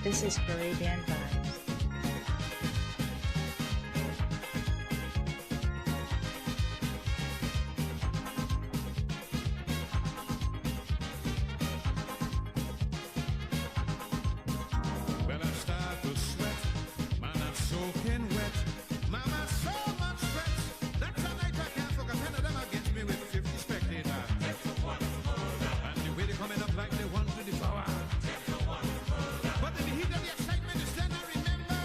This is Caribbean Vibes. Well, I start to sweat, man, I'm soaking wet. Mama, so much sweat. That's a night I can't forget. 10 of them against me with 50 spectators. And the way they coming up like they want to devour. But in the heat of the excitement, it's then I remember.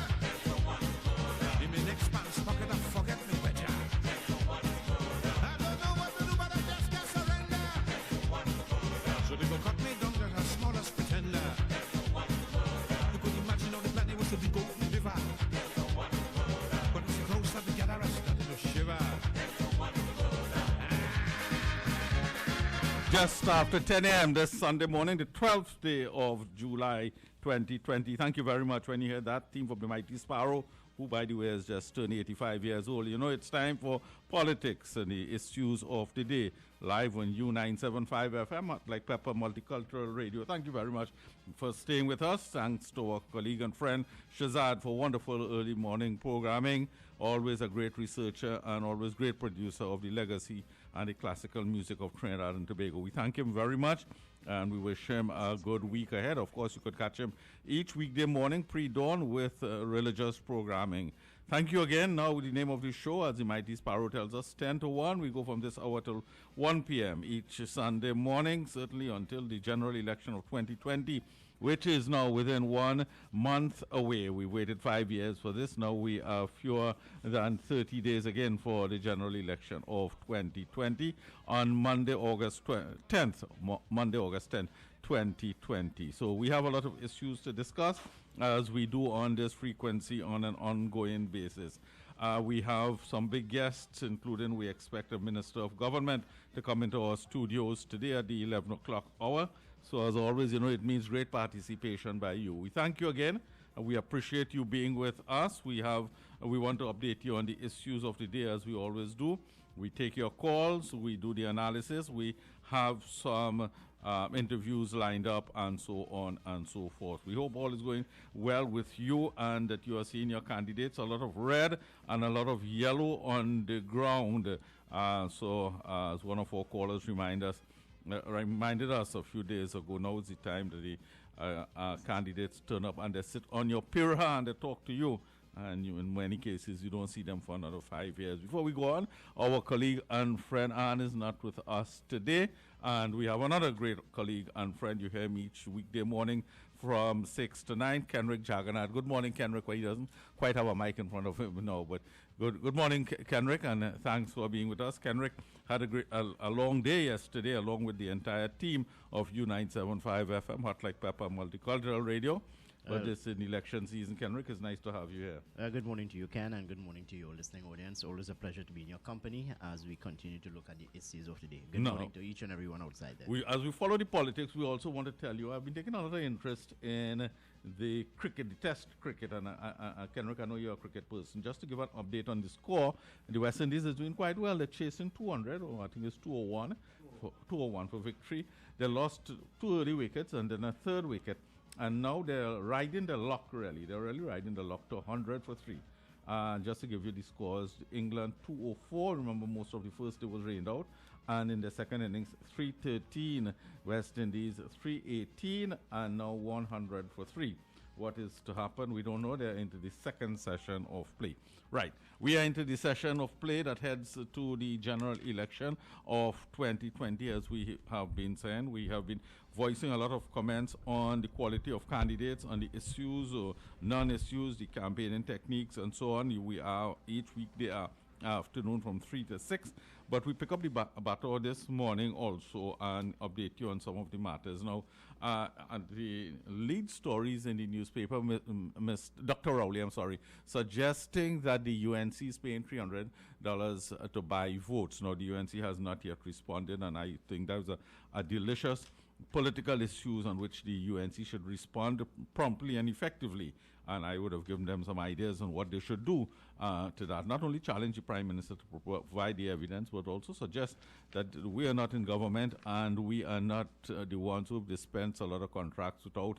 In my next pants pocket, I forget me wetter. I don't know what to do, but I just can't surrender. So they go cut me down to the smallest pretender. You could imagine on the planet was a big open river. But if you close up together, I started to shiver. Just after 10 a.m. this Sunday morning, the 12th day of July 2020. Thank you very much. When you hear that theme from the Mighty Sparrow, who, by the way, has just turned 85 years old, you know it's time for politics and the issues of the day. Live on U975 FM, like Pepper Multicultural Radio. Thank you very much for staying with us. Thanks to our colleague and friend Shazad for wonderful early morning programming. Always a great researcher and always great producer of the legacy and the classical music of Trinidad and Tobago. We thank him very much and we wish him a good week ahead. Of course, you could catch him each weekday morning pre-dawn with religious programming. Thank you again. Now, with the name of the show, as the Mighty Sparrow tells us, 10 to 1. We go from this hour till 1 p.m. each Sunday morning, certainly until the general election of 2020, which is now within 1 month away. We waited 5 years for this. Now we are fewer than 30 days again for the general election of 2020 on Monday, August 10th, Monday, August 10th. 2020. So we have a lot of issues to discuss as we do on this frequency on an ongoing basis. We have some big guests, including we expect a Minister of Government to come into our studios today at the 11 o'clock hour. So as always, you know, it means great participation by you. We thank you again. We appreciate you being with us. We want to update you on the issues of the day as we always do. We take your calls, we do the analysis, we have some interviews lined up and so on and so forth. We hope all is going well with you and that you are seeing your candidates. A lot of red and a lot of yellow on the ground. As one of our callers reminded us a few days ago, now is the time that the candidates turn up and they sit on your pirha and they talk to you. And in many cases, you don't see them for another 5 years. Before we go on, our colleague and friend Anne is not with us today. And we have another great colleague and friend. You hear me each weekday morning from 6 to 9, Kenrick Jagannath. Good morning, Kenrick. Well, he doesn't quite have a mic in front of him now, but good morning, Kenrick, and thanks for being with us. Kenrick had a long day yesterday, along with the entire team of U975 FM, Hot Like Pepper Multicultural Radio. But this in election season, Kenrick, it's nice to have you here. Good morning to you, Ken, and good morning to your listening audience. Always a pleasure to be in your company as we continue to look at the issues of the day. Good morning to each and everyone outside there. As we follow the politics, we also want to tell you, I've been taking a lot of interest in the cricket, the test cricket, and Kenrick, I know you're a cricket person. Just to give an update on the score, the West Indies is doing quite well. They're chasing 200, or I think it's 201, 201 for victory. They lost 2 early wickets and then a 3rd wicket. And now they're riding the luck, really. They're really riding the luck to 100 for 3. Just to give you the scores, England 204. Remember, most of the first day was rained out. And in the second innings, 313. West Indies 318. And now 100 for 3. What is to happen, we don't know. They're into the second session of play. Right. We are into the session of play that heads to the general election of 2020, as we have been saying. We have been voicing a lot of comments on the quality of candidates, on the issues or non-issues, the campaigning techniques, and so on. We are each weekday afternoon from 3 to 6. But we pick up the baton this morning also and update you on some of the matters. Now, the lead stories in the newspaper, Dr. Rowley, suggesting that the UNC is paying $300 to buy votes. Now, the UNC has not yet responded, and I think that was a delicious political issues on which the UNC should respond promptly and effectively. And I would have given them some ideas on what they should do to that. Not only challenge the Prime Minister to provide the evidence, but also suggest that we are not in government and we are not the ones who have dispensed a lot of contracts without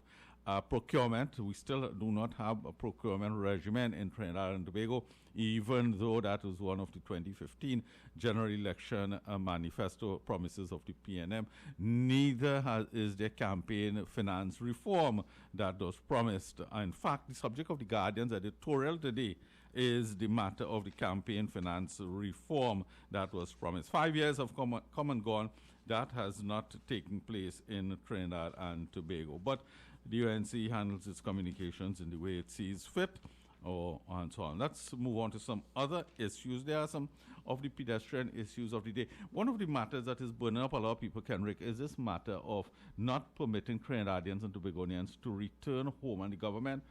procurement. We still do not have a procurement regimen in Trinidad and Tobago, even though that was one of the 2015 general election manifesto promises of the PNM. Neither is there campaign finance reform that was promised. In fact, the subject of the Guardian's editorial today is the matter of the campaign finance reform that was promised. 5 years have come and gone. That has not taken place in Trinidad and Tobago. But the UNC handles its communications in the way it sees fit, and so on. Let's move on to some other issues. There are some of the pedestrian issues of the day. One of the matters that is burning up a lot of people, Kenrick, is this matter of not permitting Trinidadians and Tobagonians to return home. And the government,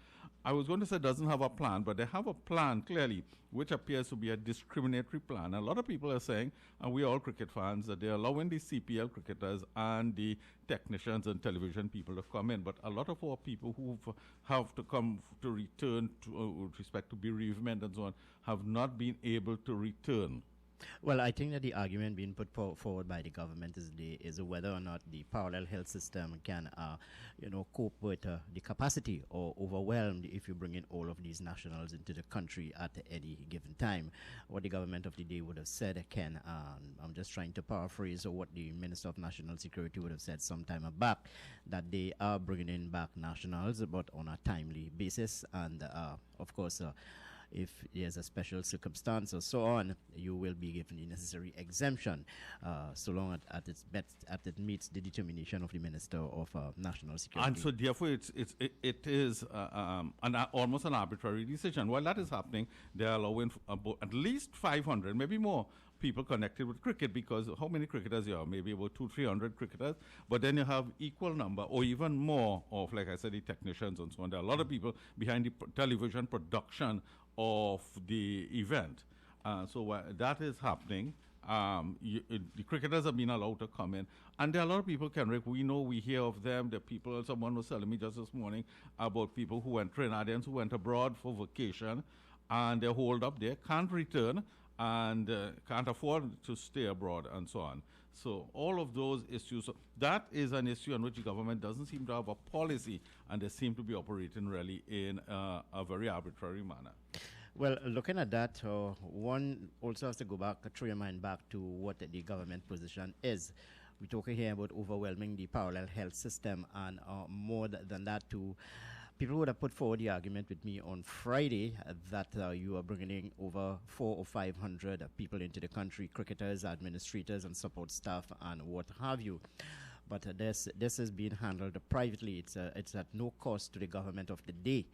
I was going to say, doesn't have a plan, but they have a plan, clearly, which appears to be a discriminatory plan. A lot of people are saying, and we're all cricket fans, that they're allowing the CPL cricketers and the technicians and television people to come in. But a lot of our people who have to come to return with respect to bereavement and so on have not been able to return. Well, I think that the argument being put forward by the government is whether or not the parallel health system can, cope with the capacity or overwhelmed if you bring in all of these nationals into the country at any given time. What the government of the day would have said, Ken, I'm just trying to paraphrase what the Minister of National Security would have said some time back, that they are bringing in back nationals, but on a timely basis, and of course, if there's a special circumstance or so on, you will be given the necessary exemption, so long as it meets the determination of the Minister of National Security. And so, therefore, it is almost an arbitrary decision. While that is happening, they are allowing at least 500, maybe more, people connected with cricket, because how many cricketers you have? Maybe about 200-300 cricketers, but then you have equal number or even more of, like I said, the technicians and so on. There are a lot of people behind the television production of the event. So that is happening. The cricketers have been allowed to come in. And there are a lot of people, Kenrick, we hear of them. The people, someone was telling me just this morning about people who went, Trinidadians who went abroad for vacation, and they're holed up there, can't return, and can't afford to stay abroad, and so on. So all of those issues, so that is an issue on which the government doesn't seem to have a policy, and they seem to be operating really in a very arbitrary manner. Well, looking at that, one also has to go back, throw your mind back to what the government position is. We're talking here about overwhelming the parallel health system, and more than that, to people would have put forward the argument with me on Friday that you are bringing in over 400 or 500 people into the country, cricketers, administrators, and support staff, and what have you. But this is being handled privately. It's at no cost to the government of the day.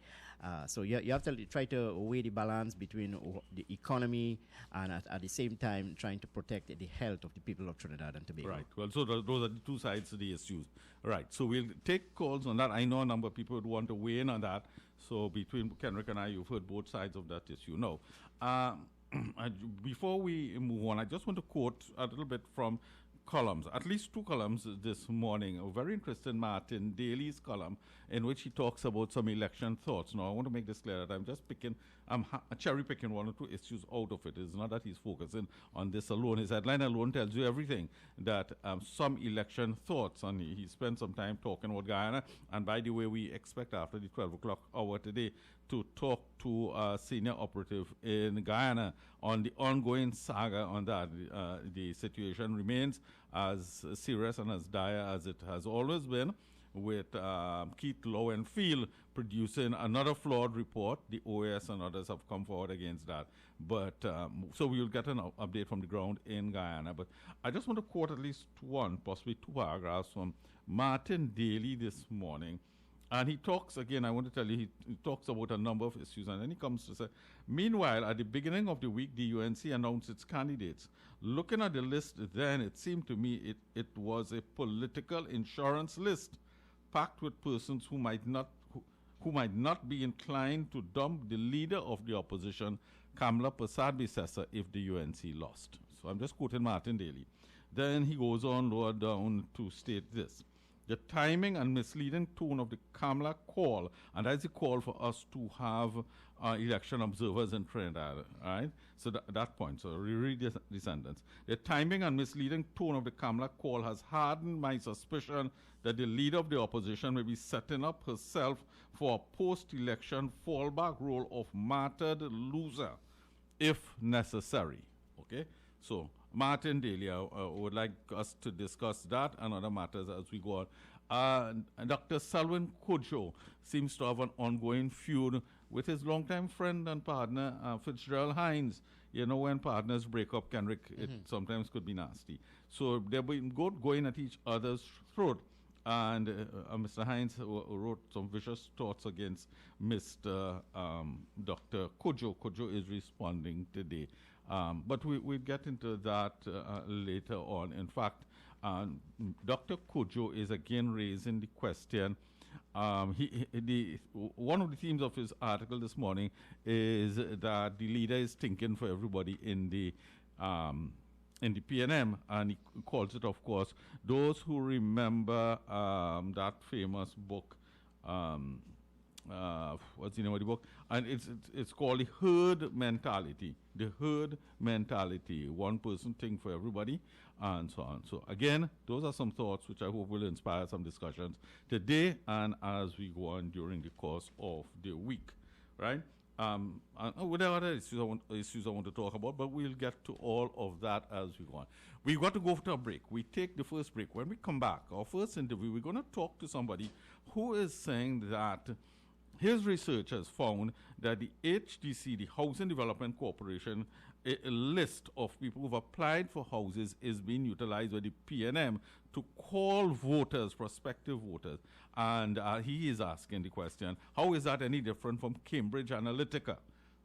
So you have to try to weigh the balance between the economy and at the same time trying to protect the health of the people of Trinidad and Tobago. Right. Well, so those are the two sides of the issues. Right. So we'll take calls on that. I know a number of people would want to weigh in on that. So between Kenrick and I, you've heard both sides of that issue. No. Before we move on, I just want to quote a little bit from columns, at least two columns this morning. A very interesting Martin Daly's column in which he talks about some election thoughts. Now, I want to make this clear that I'm just cherry picking one or two issues out of it. It's not that he's focusing on this alone. His headline alone tells you everything, that some election thoughts, and he spent some time talking about Guyana. And by the way, we expect after the 12 o'clock hour today to talk to a senior operative in Guyana on the ongoing saga on that. The situation remains as serious and as dire as it has always been, with Keith Lowenfield producing another flawed report. The OAS and others have come forward against that. But so we will get an update from the ground in Guyana. But I just want to quote at least one, possibly two paragraphs from Martin Daly this morning. And he talks, again, I want to tell you, he talks about a number of issues, and then he comes to say, meanwhile, at the beginning of the week, the UNC announced its candidates. Looking at the list then, it seemed to me it was a political insurance list, packed with persons who might not be inclined to dump the leader of the opposition, Kamla Persad-Bissessar, if the UNC lost. So I'm just quoting Martin Daly. Then he goes on lower down to state this. the timing and misleading tone of the Kamala call, and that's a call for us to have election observers in Trinidad, right? So that point, so reread the sentence. The timing and misleading tone of the Kamala call has hardened my suspicion that the leader of the opposition may be setting up herself for a post-election fallback role of martyred loser, if necessary. Okay? So, Martin Daly, I would like us to discuss that and other matters as we go on. Dr. Selwyn Cudjoe seems to have an ongoing feud with his longtime friend and partner, Fitzgerald Hines. You know, when partners break up, Kenrick, it sometimes could be nasty. So they've been going at each other's throat. And Mr. Hines wrote some vicious thoughts against Mr. Dr. Cudjoe. Cudjoe is responding today. But we'll get into that later on. In fact, Dr. Cudjoe is again raising the question. One of the themes of his article this morning is that the leader is thinking for everybody in the PNM, and he calls it, of course, those who remember that famous book. What's the name of the book? And it's called the herd mentality. The herd mentality. One person think for everybody, and so on. So again, those are some thoughts which I hope will inspire some discussions today and as we go on during the course of the week, right? And with other issues I want to talk about, but we'll get to all of that as we go on. We've got to go for a break. We take the first break. When we come back, our first interview, we're going to talk to somebody who is saying that his research has found that the HDC, the Housing Development Corporation, a list of people who've applied for houses is being utilized by the PNM to call voters, prospective voters. And he is asking the question, how is that any different from Cambridge Analytica?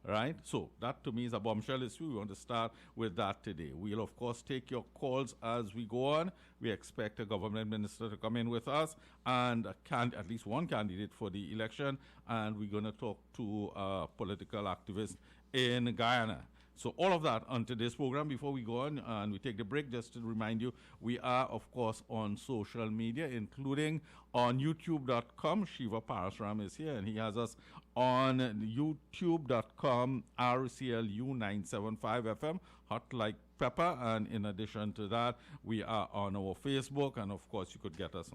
Right? So that to me is a bombshell issue. We want to start with that today. We'll, of course, take your calls as we go on. We expect a government minister to come in with us and at least one candidate for the election. And we're going to talk to political activists in Guyana. So all of that on today's program. Before we go on and we take the break, just to remind you, we are, of course, on social media, including on youtube.com. Shiva Parasram is here, and he has us on youtube.com, RCLU975FM, Hot Like Pepper. And in addition to that, we are on our Facebook, and of course, you could get us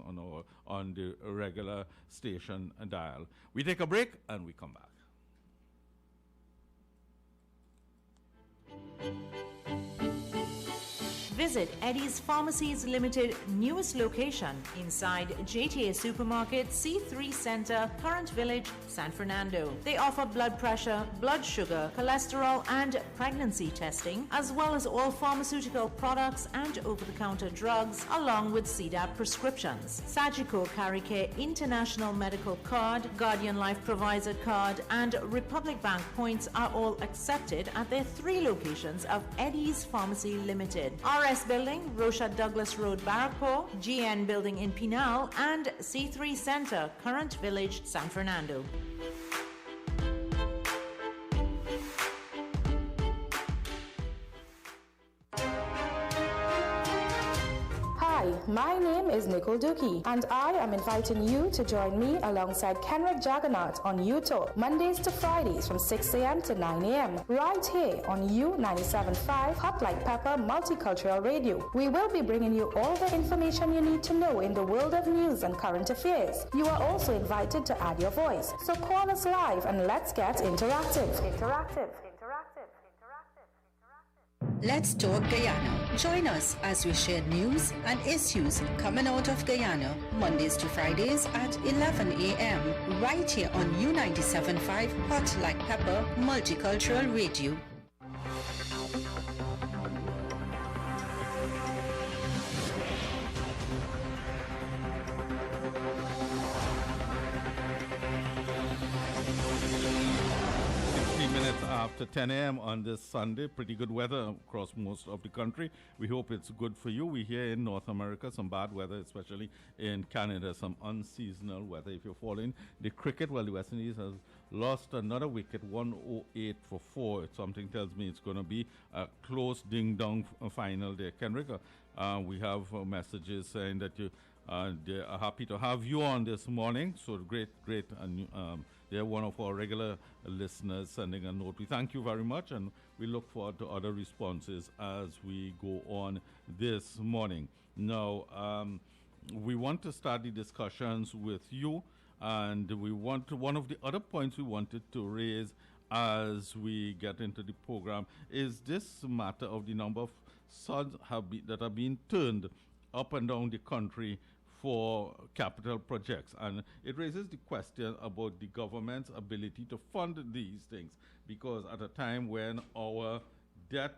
on the regular station dial. We take a break, and we come back. Visit Eddie's Pharmacies Limited newest location inside JTA Supermarket, C3 Center, Current Village, San Fernando. They offer blood pressure, blood sugar, cholesterol, and pregnancy testing, as well as all pharmaceutical products and over-the-counter drugs, along with CDAP prescriptions. Sagicor Carry Care International Medical Card, Guardian Life Provider Card, and Republic Bank points are all accepted at their 3 locations of Eddie's Pharmacy Limited. RS Building, Rocha Douglas Road, Barrackpore, GN Building in Pinal, and C3 Center, Current Village, San Fernando. Hi, my name is Nicole Dookie, and I am inviting you to join me alongside Kenrick Jaggernaut on U-Talk, Mondays to Fridays from 6 a.m. to 9 a.m. right here on U97.5 Hot Like Pepper Multicultural Radio. We will be bringing you all the information you need to know in the world of news and current affairs. You are also invited to add your voice, so call us live and let's get interactive. Let's talk Guyana. Join us as we share news and issues coming out of Guyana, Mondays to Fridays at 11 a.m. right here on U97.5 Hot Like Pepper Multicultural Radio. 10 a.m. on this Sunday. Pretty good weather across most of the country. We hope it's good for you. We here in North America, some bad weather, especially in Canada, some unseasonal weather. If you're following the cricket, well, the West Indies has lost another wicket, 108 for 4. Something tells me it's going to be a close ding-dong final there. Kenrick, we have messages saying that They are happy to have you on this morning. So great. They're one of our regular listeners sending a note. We thank you very much, and we look forward to other responses as we go on this morning. Now, we want to start the discussions with you, and one of the other points we wanted to raise as we get into the program is this matter of the number of sons that are being turned up and down the country for capital projects. And it raises the question about the government's ability to fund these things, because at a time when our debt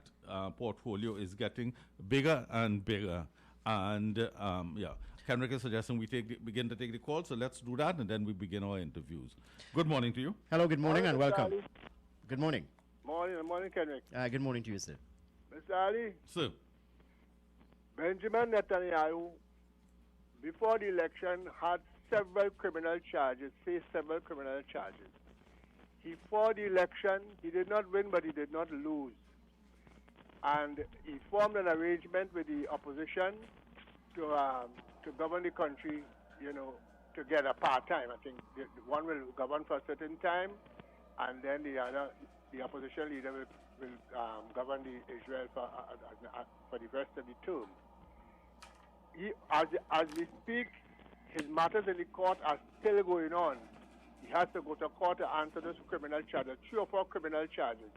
portfolio is getting bigger and bigger. And Kenrick is suggesting we begin to take the call, so let's do that, and then we begin our interviews. Good morning to you. Hello, good morning, and welcome. Ali. Good morning. Morning, Kenrick. Good morning to you, sir. Mr. Ali, Sir. Benjamin Netanyahu, before the election, had faced several criminal charges. For the election, he did not win, but he did not lose. And he formed an arrangement with the opposition to govern the country, together part-time. I think one will govern for a certain time, and then the opposition leader will govern Israel for the rest of the term. As we speak, his matters in the court are still going on. He has to go to court to answer those criminal charges, 3 or 4 criminal charges.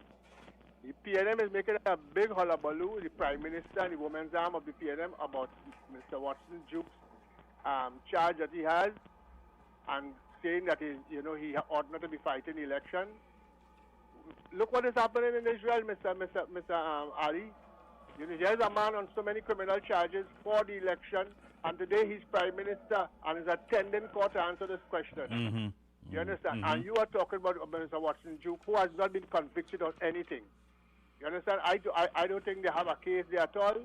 The PNM is making a big hullabaloo, the Prime Minister and the women's arm of the PNM, about Mr. Watson Duke's charge that he has, and saying that he ought not to be fighting the election. Look what is happening in Israel, Mr. Ali. There's a man on so many criminal charges for the election, and today he's Prime Minister and is attending court to answer this question. Mm-hmm. You understand? And you are talking about Mr. Watson Duke, who has not been convicted of anything. You understand? I don't think they have a case there at all.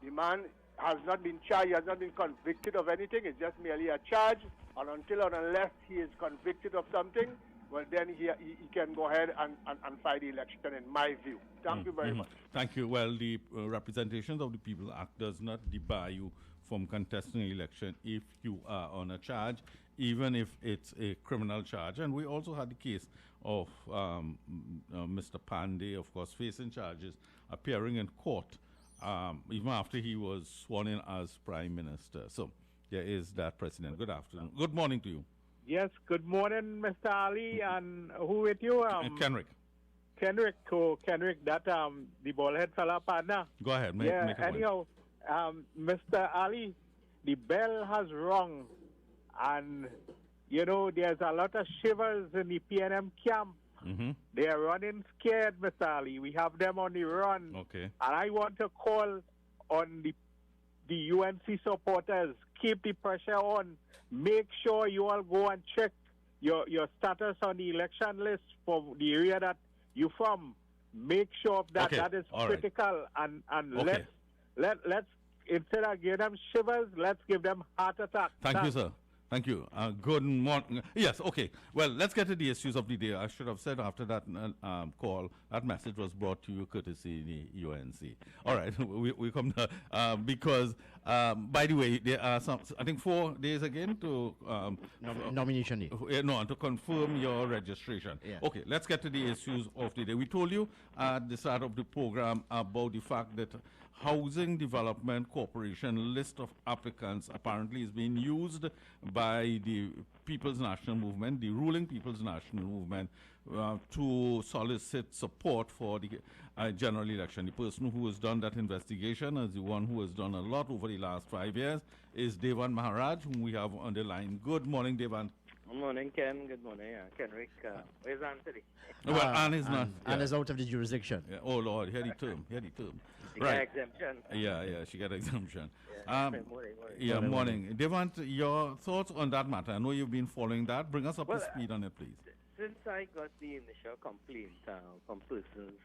The man has not been charged. He has not been convicted of anything. It's just merely a charge. And until and unless he is convicted of something, well, then he can go ahead and fight the election, in my view. Thank you very much. Thank you. Well, the Representations of the People Act does not debar you from contesting an election if you are on a charge, even if it's a criminal charge. And we also had the case of Mr. Pandey, of course, facing charges, appearing in court, even after he was sworn in as Prime Minister. So there is that precedent. Good afternoon. Good morning to you. Yes, good morning, Mr. Ali, and who with you? Kenrick. Kenrick, that the ballhead fella partner. Go ahead, make a point. Anyhow, Mr. Ali, the bell has rung, and there's a lot of shivers in the PNM camp. Mm-hmm. They are running scared, Mr. Ali. We have them on the run. Okay. And I want to call on the UNC supporters. Keep the pressure on. Make sure you all go and check your status on the election list for the area that you're from. Make sure that that is critical. Right. And let's instead of giving them shivers, let's give them heart attacks. Thank you, sir. Thank you. Good morning. Yes, okay. Well, let's get to the issues of the day. I should have said after that call, that message was brought to you courtesy the UNC. All right, we come to, because, by the way, there are I think 4 days again to... nomination day. No, to confirm your registration. Yeah. Okay, let's get to the issues of the day. We told you at the start of the program about the fact that Housing Development Corporation list of applicants apparently is being used by the People's National Movement, the ruling People's National Movement, to solicit support for the general election. The person who has done that investigation, is the one who has done a lot over the last 5 years, is Devan Maharaj, whom we have on the line. Good morning, Devan. Good morning, Ken. Good morning, Kenrick. Where's Anne today? Well, Anne is not. Anne is out of the jurisdiction. Yeah. Oh, Lord, hear the term. She got exemption. Yeah, she got exemption. Morning. Devant, your thoughts on that matter? I know you've been following that. Bring us up to speed on it, please. Since I got the initial complaint from persons,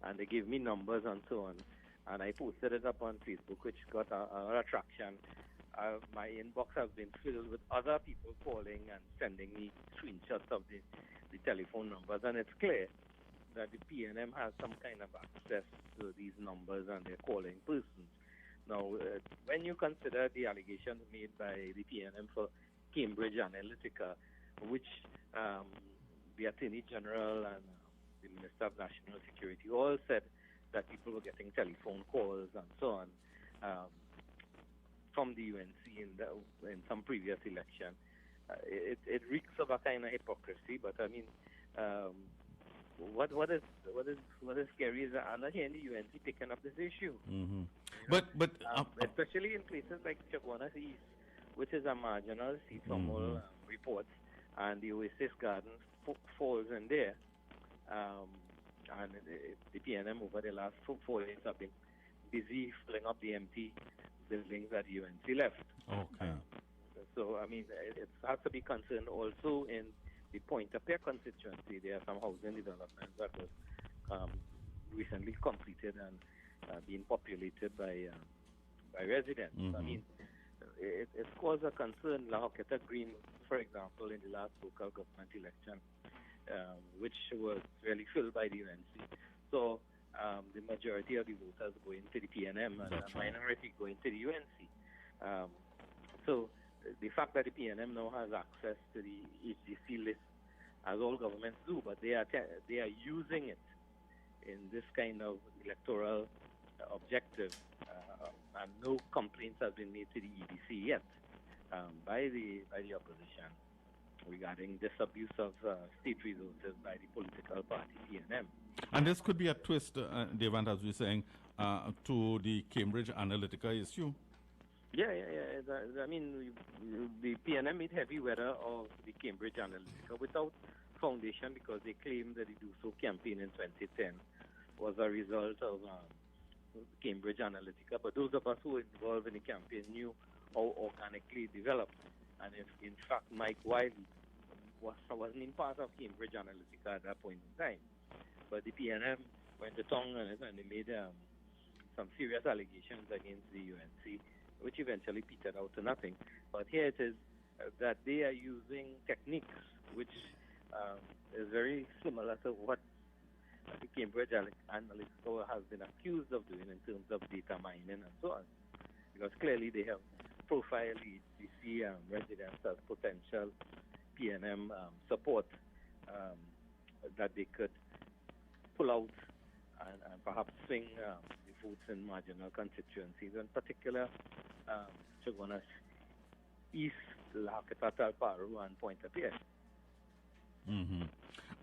and they gave me numbers and so on, and I posted it up on Facebook, which got a lot of traction. My inbox has been filled with other people calling and sending me screenshots of the telephone numbers, and it's clear that the PNM has some kind of access to these numbers and they're calling persons. Now, when you consider the allegations made by the PNM for Cambridge Analytica, which the Attorney General and the Minister of National Security all said that people were getting telephone calls and so on from the UNC in some previous election. It reeks of a kind of hypocrisy, but I mean, what is scary is that I'm not hearing the UNC picking up this issue. Mm-hmm. Especially in places like Chaguanas East, which is a marginal seat from all reports, and the Oasis Gardens falls in there. And the PNM over the last 4 years have been busy filling up the empty buildings that UNC left. Okay. So, I mean, it has to be concerned also in the Pointe-a-Pierre constituency. There are some housing developments that was recently completed and being populated by residents. I mean, it's caused a concern. La Joqueta Green, for example, in the last local government election, which was really filled by the UNC. So the majority of the voters going to the PNM and the minority going to the UNC. So the fact that the PNM now has access to the HDC list, as all governments do, but they are using it in this kind of electoral objective, and no complaints have been made to the EDC yet by the opposition regarding this abuse of state resources by the political party PNM. And this could be a twist, Devant, as we're saying, to the Cambridge Analytica issue. Yeah. I mean, the PNM made heavy weather of the Cambridge Analytica without foundation, because they claim that the Do So campaign in 2010 was a result of Cambridge Analytica. But those of us who were involved in the campaign knew how organically it developed. And if, in fact, Mike Wiley wasn't in part of Cambridge Analytica at that point in time. But the PNM went to tongue on it, and they made some serious allegations against the UNC, which eventually petered out to nothing. But here it is that they are using techniques which is very similar to what the Cambridge Analytica has been accused of doing in terms of data mining and so on. Because clearly they have profiled HDC residents as potential PNM support that they could pull out and perhaps swing the votes in marginal constituencies, in particular Chaguanas East, La Joqueta, Talparo, and Pointe-a-Pierre.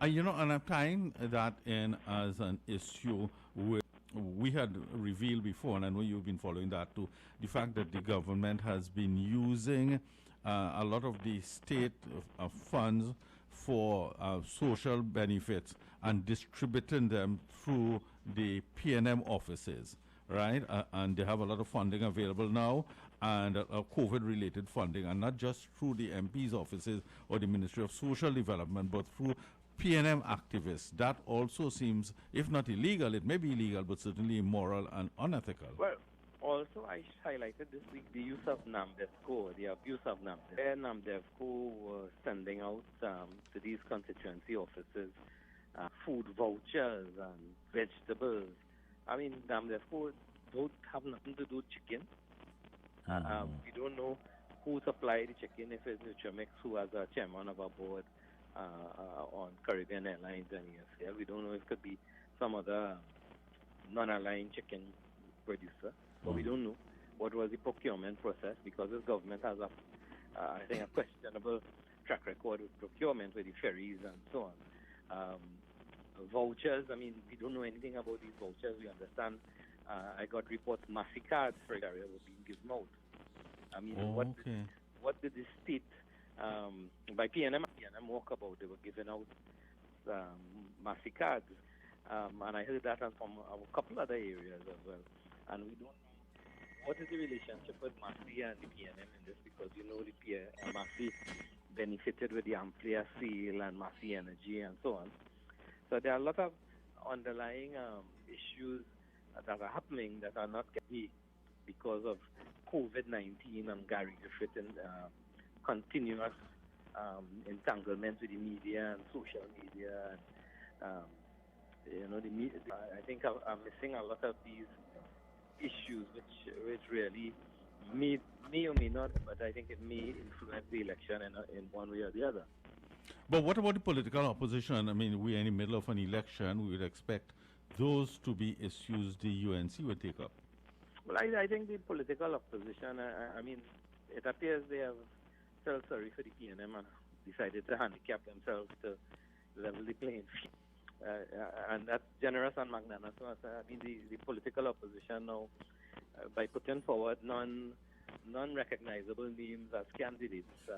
And I'm tying that in as an issue we had revealed before, and I know you've been following that too, the fact that the government has been using a lot of the state funds for social benefits and distributing them through the PNM offices, right? And they have a lot of funding available now, and COVID-related funding, and not just through the MP's offices or the Ministry of Social Development, but through PNM activists. That also seems, if not illegal, it may be illegal, but certainly immoral and unethical. Well, also I highlighted this week the use of NAMDEFCO, the abuse of NAMDEFCO. NAMDEFCO was sending out to these constituency offices food vouchers and vegetables. I mean, NAMDEFCO don't have nothing to do with chicken. We don't know who supplied the chicken, if it's Nutrimix, who has a chairman of a board on Caribbean Airlines and ESL. We don't know if it could be some other non-aligned chicken producer, but we don't know what was the procurement process, because this government has I think a questionable track record with procurement with the ferries and so on. Vouchers, I mean, we don't know anything about these vouchers. We understand, I got reports Massy cards for area were being given out. I mean, what did the state, by PNM walkabout, they were giving out Massy cards. And I heard that from a couple other areas as well. And we don't know what is the relationship with Massy and the PNM in this, because you know the Massy benefited with the Amplia seal and Massy Energy and so on. So there are a lot of underlying issues that are happening that are not getting because of COVID-19 and Gary Griffith and continuous entanglement with the media and social media. And, the media, I think I'm missing a lot of these issues which really may or may not, but I think it may influence the election in one way or the other. But what about the political opposition? I mean, we're in the middle of an election. We would expect those to be issues the UNC would take up. Well, I think the political opposition, I mean, it appears they have felt sorry for the PNM and decided to handicap themselves to level the playing field. And that's generous and magnanimous. I mean, the political opposition now, by putting forward non-recognizable names as candidates,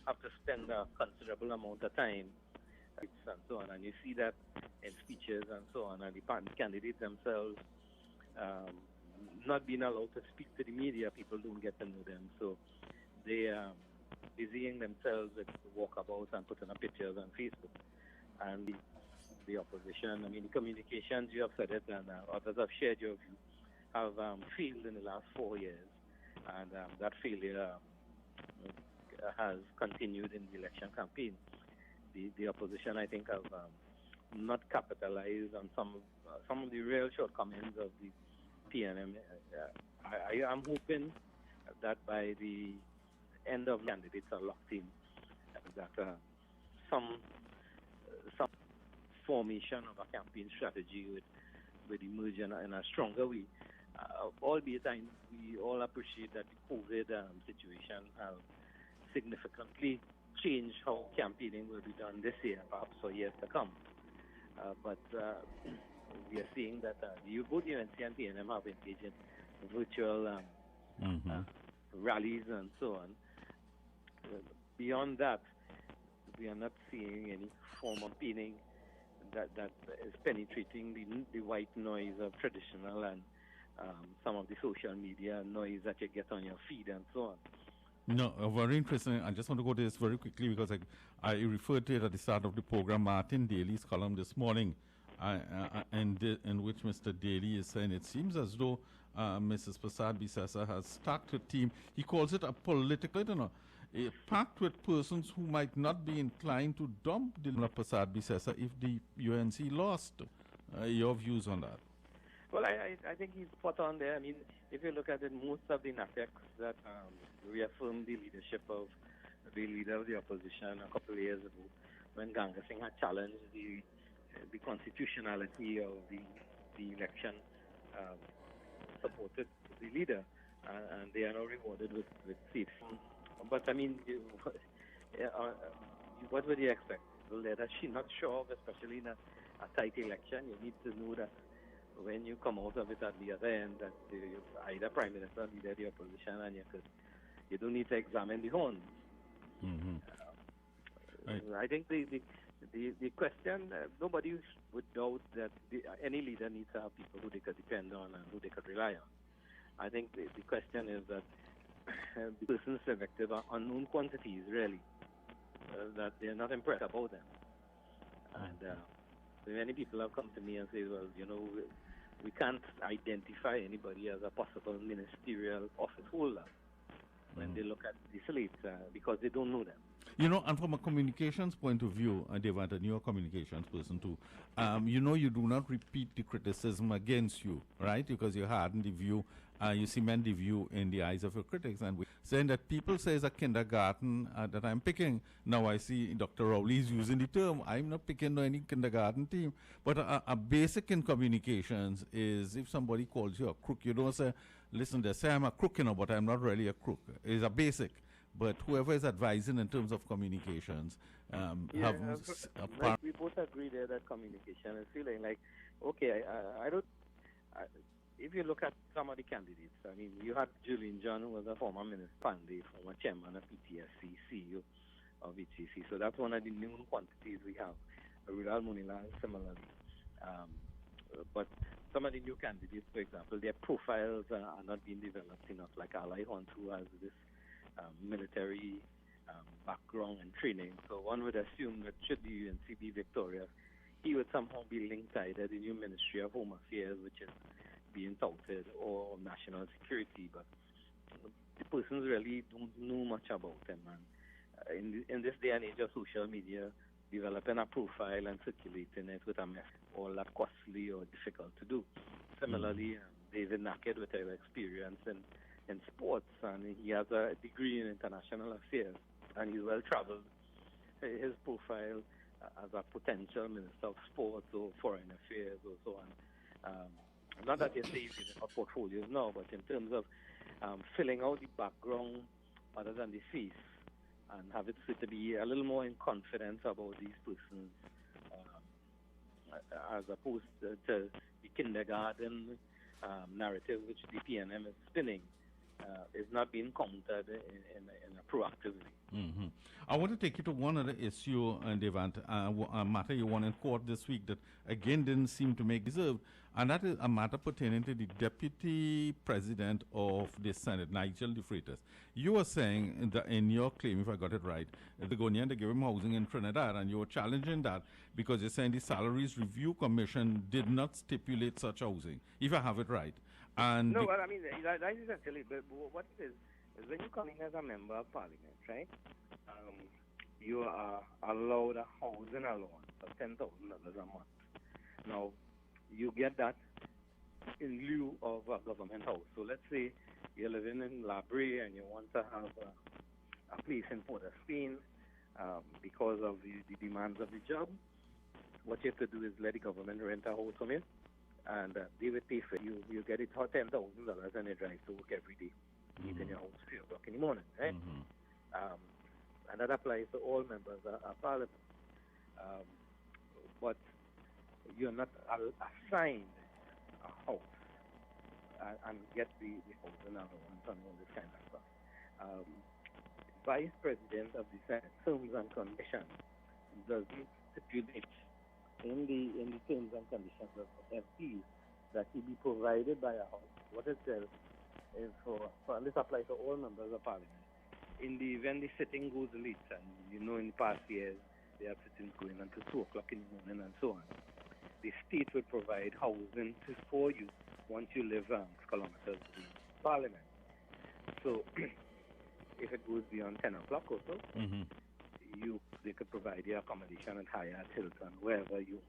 have to spend a considerable amount of time and so on. And you see that in speeches and so on. And the candidates themselves not being allowed to speak to the media, people don't get to know them. So they are busying themselves with walkabouts and putting up pictures on Facebook. And the opposition, I mean, the communications, you have said it, and others have shared your view, have failed in the last 4 years. And that failure has continued in the election campaign. The opposition, I think, have not capitalized on some of the real shortcomings of the PNM. I am hoping that by the end of candidates are locked in, that some formation of a campaign strategy would emerge in a stronger way. Albeit we all appreciate that the COVID situation has significantly changed how campaigning will be done this year, perhaps for years to come. But we are seeing that both UNC and PNM have engaged in virtual rallies and so on. Beyond that, we are not seeing any form of campaigning that is penetrating the white noise of traditional and some of the social media noise that you get on your feed and so on. No, very interesting. I just want to go to this very quickly because I referred to it at the start of the program, Martin Daly's column this morning, in which Mr. Daly is saying it seems as though Mrs. Prasad Bisesa has stacked her team. He calls it a political, I don't know, packed with persons who might not be inclined to dump Dilma Prasad Bisesa if the UNC lost. Your views on that? Well, I think he's spot on there. I mean, if you look at it, most of the NAPECs that reaffirmed the leadership of the leader of the opposition a couple of years ago, when Ganga Singh had challenged the constitutionality of the election, supported the leader, and they are now rewarded with seats. But I mean, what would you expect? Well, that she's not sure of, especially in a tight election. You need to know that when you come out of it at the other end, that you're either prime minister or leader of the opposition, and you don't need to examine the horns. I think the question, nobody would doubt that any leader needs to have people who they could depend on and who they could rely on. I think the question is that the persons selected are unknown quantities, really, that they're not impressed about them. And many people have come to me and say, well, you know, we can't identify anybody as a possible ministerial office holder when they look at the slates because they don't know them. You know, and from a communications point of view, Devant, and you're a communications person too, you know, you do not repeat the criticism against you, right? Because you harden the view, you cement the view in the eyes of your critics. And saying that people say it's a kindergarten that I'm picking. Now I see Dr. Rowley is using the term. I'm not picking any kindergarten team. But a basic in communications is if somebody calls you a crook, you don't say, listen, they say I'm a crook, you know, but I'm not really a crook. It's a basic. But whoever is advising in terms of communications, we both agree there that communication is feeling like, okay, if you look at some of the candidates, I mean, you had Julian John, who was a former minister, Pandey, former chairman of PTSC, CEO of HCC. So that's one of the known quantities we have. Ridal Munila, similarly. But some of the new candidates, for example, their profiles are not being developed enough, like Ali Hunt, who has this military background and training. So one would assume that should the UNC be victorious, he would somehow be linked either the new Ministry of Home Affairs, which is being touted, or national security. But the persons really don't know much about him. And in this day and age of social media, developing a profile and circulating it with a message all that costly or difficult to do. Similarly, David Naked, with our experience in in sports, and he has a degree in international affairs, and he's well traveled. His profile as a potential Minister of Sports or Foreign Affairs or so on. Not that you say he's in our portfolios now, but in terms of filling out the background other than the face, and have it to be a little more in confidence about these persons, as opposed to the kindergarten narrative which the PNM is spinning, is not being countered in a proactive way. Mm-hmm. I want to take you to one other issue, Devant, a matter you won in court this week that again didn't seem to make deserve, and that is a matter pertaining to the Deputy President of the Senate, Nigel De Freitas. You were saying that in your claim, if I got it right, the Ghanaian to give him housing in Trinidad, and you were challenging that because you're saying the Salaries Review Commission did not stipulate such housing, if I have it right. And no, well, I mean, that is actually, but what it is when you come in as a member of parliament, right, you are allowed a housing allowance of $10,000 a month. Now, you get that in lieu of a government house. So let's say you're living in La Brea and you want to have a place in Port of Spain because of the demands of the job. What you have to do is let the government rent a house from you, and they will pay for you. You get it for $10,000 and you drive to work every day, eat in your house 3 o'clock in the morning, right? And that applies to all members of parliament. But you're not assigned a house and get the housing allowance and all this kind of stuff. Vice President of the Senate, terms and conditions, doesn't stipulate in the terms and conditions of MPs that he be provided by a house. What it says is and this applies to all members of parliament. In the event the sitting goes late, and you know in the past years they have sittings going until 2 o'clock in the morning and so on, the state will provide housing for you once you live kilometers to parliament. So if it goes beyond 10 o'clock or so, they could provide you accommodation at Hyatt, Hilton, wherever you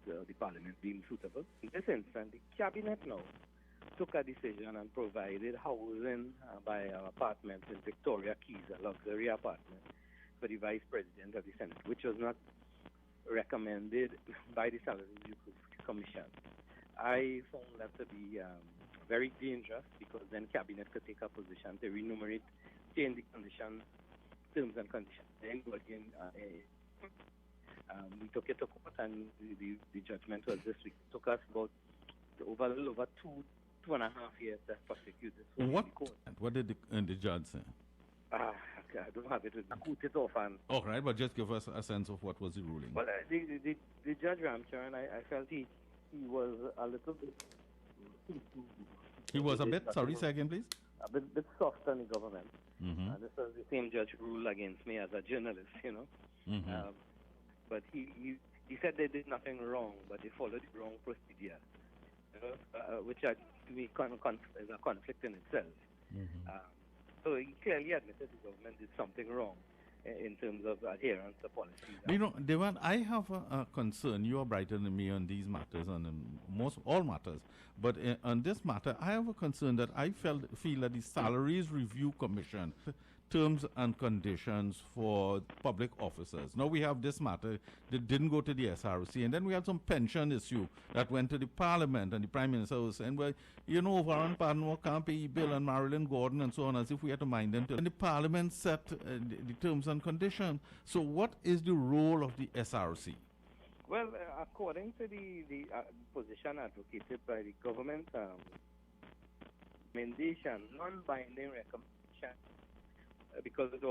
the parliament deems suitable. In this instance, the cabinet now took a decision and provided housing by apartments in Victoria Keys, a luxury apartment, for the Vice President of the Senate, which was not recommended by the Salaries Review Commission. I found that to be very dangerous, because then Cabinet could take a position to remunerate, change the conditions, terms and conditions. Then again, we took it to court, and the judgment was this week. It took us about a little over 2.5 years to prosecute this. What did the judge say? I don't have it. I put it off. And all right, but just give us a sense of what was the ruling. Well, the Judge Ramcharan, I felt he was a little bit... He was a bit, sorry, say again, please? A bit soft on the government. And this was the same judge who ruled against me as a journalist, you know. But he said they did nothing wrong, but they followed the wrong procedure, which to me is a conflict in itself. So he clearly admitted the government did something wrong in terms of adherence to policies. You know, Devan, I have a concern. You are brighter than me on these matters and all matters. But on this matter, I have a concern that I feel that the Salaries Review Commission terms and conditions for public officers. Now we have this matter that didn't go to the SRC, and then we had some pension issue that went to the Parliament, and the Prime Minister was saying, well, you know, Warren Padmore can't pay Bill and Marilyn Gordon and so on, as if we had to mind them. And the Parliament set the terms and conditions. So what is the role of the SRC? Well, according to the position advocated by the government, recommendation, non-binding recommendation, because they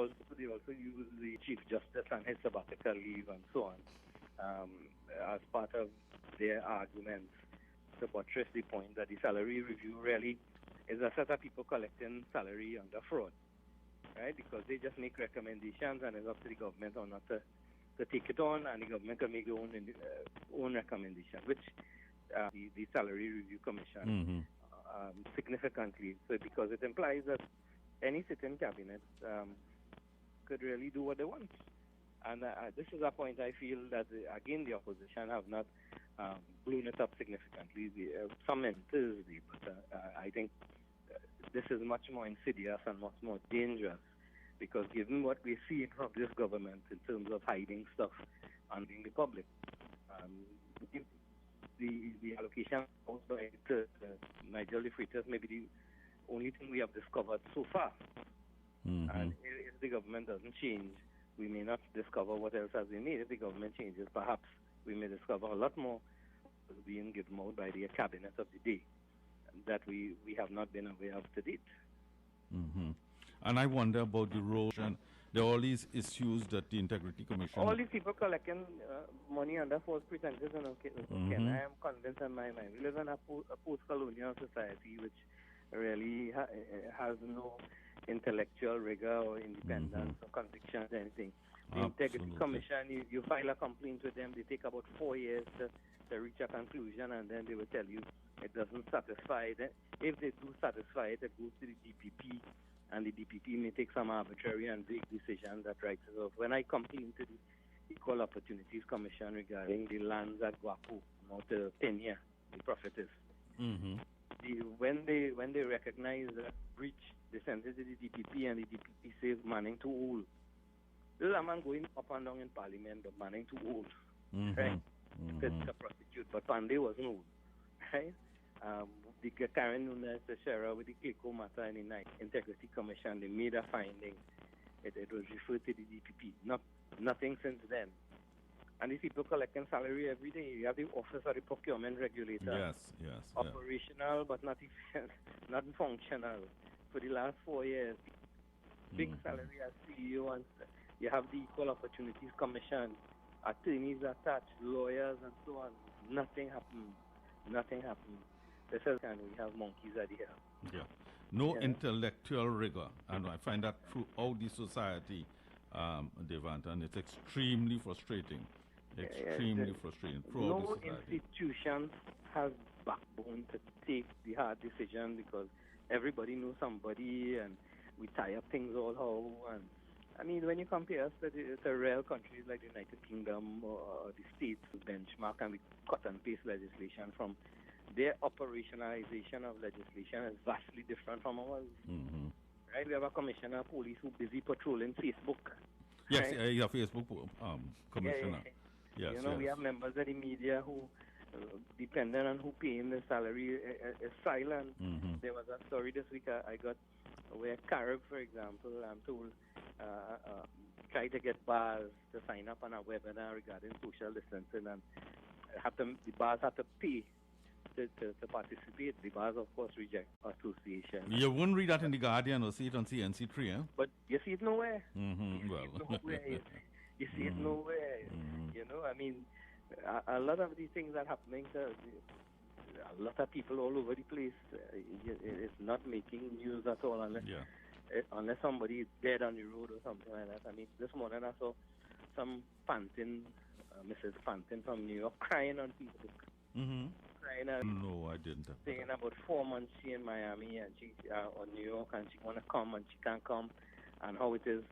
also use the Chief Justice and his sabbatical leave and so on as part of their arguments to buttress the point that the salary review really is a set of people collecting salary under fraud, right? Because they just make recommendations, and it's up to the government or not to take it on, and the government can make their own recommendation, which the Salary Review Commission significantly, so because it implies that any sitting cabinet could really do what they want. And this is a point I feel that, again, the opposition have not blown it up significantly. Some enters, but I think this is much more insidious and much more dangerous, because given what we see from this government in terms of hiding stuff and being the public, the allocation by Nigel de Freitas may be the only thing we have discovered so far. And if the government doesn't change, we may not discover what else has been made. If the government changes, perhaps we may discover a lot more being given out by the cabinet of the day that we have not been aware of to date. And I wonder about the role, and there are all these issues that the Integrity Commission... All these people collecting money under false pretenses, and I am convinced in my mind. We live in a post-colonial society which really has no intellectual rigor or independence or conviction or anything. The Integrity Commission, you file a complaint with them, they take about 4 years to reach a conclusion, and then they will tell you it doesn't satisfy them. If they do satisfy it, it goes to the DPP, and the DPP may take some arbitrary and vague decision that writes it off. When I complained to the Equal Opportunities Commission regarding the lands at Guapo, to Pena, the prophetess, when they recognize that breach, they send it to the DPP, and the DPP says Manning too old. This is a man going up and down in Parliament, but Manning too old, right? It's a prostitute, but Pandey wasn't old, right? The Karen Nunes, the sheriff with the Keiko matter in the Integrity Commission, they made a finding. It was referred to the DPP. Nothing since then. And these people collecting salary every day. You have the Office of the Procurement Regulator. Yes. Operational, but not not functional. For the last 4 years, big salary as CEO, and you have the Equal Opportunities Commission, attorneys attached, lawyers, and so on. Nothing happened. This is, and we have monkeys at the hill. No intellectual rigor, and I find that throughout the society, Devant, and it's extremely frustrating. Extremely frustrating. No institution has backbone to take the hard decision, because everybody knows somebody, and we tie up things all how. And I mean, when you compare us to real countries like the United Kingdom or the States, benchmark, and we cut and paste legislation from their operationalization of legislation is vastly different from ours. Right? We have a commissioner of police who busy patrolling Facebook. Yes, right? He's a Facebook commissioner. Yes, we have members of the media who, depending on who paying the salary, is silent. There was a story this week I got where Carib, for example, I'm told, tried to get bars to sign up on a webinar regarding social distancing, and the bars had to pay to participate. The bars, of course, reject association. You wouldn't read that in The Guardian or see it on CNC3, eh? But you see it nowhere. Well. You see it nowhere. I mean, a lot of these things are happening to a lot of people all over the place. It's not making news at all unless somebody is dead on the road or something like that. I mean, this morning I saw some Mrs. Pantin from New York crying on Facebook. Crying out. No, I didn't. Saying about 4 months she in Miami and she or New York, and she want to come and she can't come, and how it is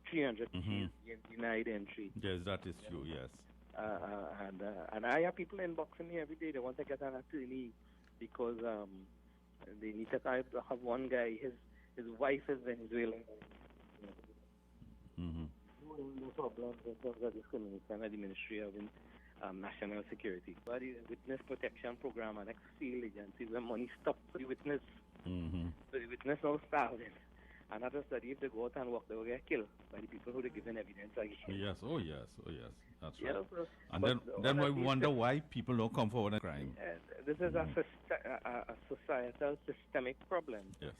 300 days denied entry. Yes, that is true. Yes. And I have people inboxing me every day. They want to get an attorney because they need to have one guy. His wife is Venezuelan. No problem in terms of discrimination at the Ministry of National Security. But the Witness Protection Program and ex-field agencies, where money stopped for the witness. So the witness now starving. And after study, if they go out and walk, they will get killed by the people who are giving evidence again. Yes, oh yes. That's right. And then we wonder why people don't come forward and crime. This is a societal systemic problem. Yes.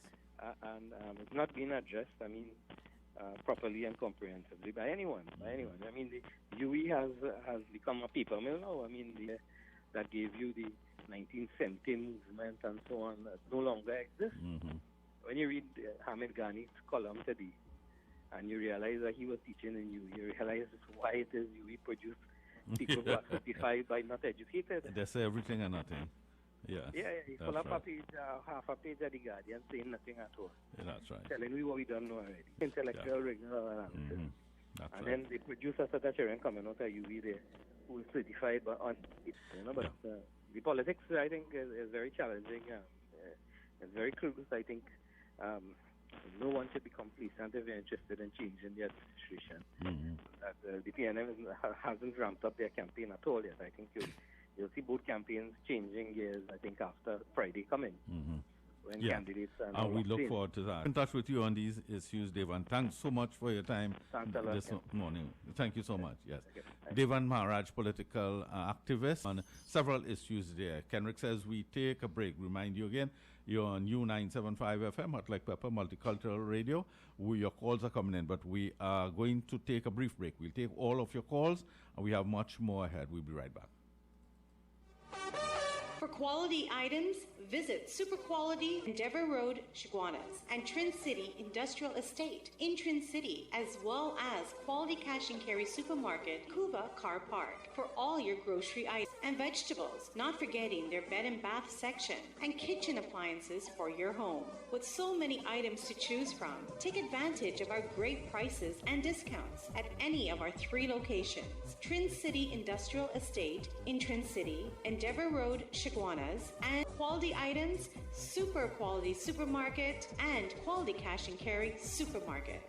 And it's not being addressed, I mean, properly and comprehensively by anyone. I mean, the UE has become a paper mill now. I mean, that gave you the 1970 movement and so on, that no longer exists. When you read Hamid Ghani's column today, and you realize that he was teaching in UE, you realize why it is UE produced people who are certified but not educated. They say everything and nothing. Yes. He pull up a page, half a page of the Guardian saying nothing at all. Yeah, that's right. Telling me what we don't know already. Intellectual rigor analysis. That's and right. then they produce a Secretarian coming out of UE there who is certified but on it. But the politics, I think, is very challenging. It's very close. I think no one should be complacent if they're interested in changing the administration. That the PNM hasn't ramped up their campaign at all yet. I think you'll see both campaigns changing gears, I think, after Friday coming. When candidates and we look forward to that. In touch with you on these issues, Devan. Thanks so much for your time this morning. Thank you so much. Yes. Okay. Devan Maharaj, political activist on several issues there. Kenrick says we take a break. Remind you again, you're on U975 FM, Hot Like Pepper, Multicultural Radio. Your calls are coming in, but we are going to take a brief break. We'll take all of your calls, and we have much more ahead. We'll be right back. For quality items, visit Super Quality Endeavour Road, Chaguanas, and Trin City Industrial Estate in Trin City, as well as Quality Cash and Carry Supermarket, Cuba Car Park, for all your grocery items and vegetables, not forgetting their bed and bath section and kitchen appliances for your home. With so many items to choose from, take advantage of our great prices and discounts at any of our 3 locations: Trin City Industrial Estate in Trin City, Endeavour Road, Chaguanas, and Quality Items, Super Quality Supermarket, and Quality Cash and Carry Supermarket.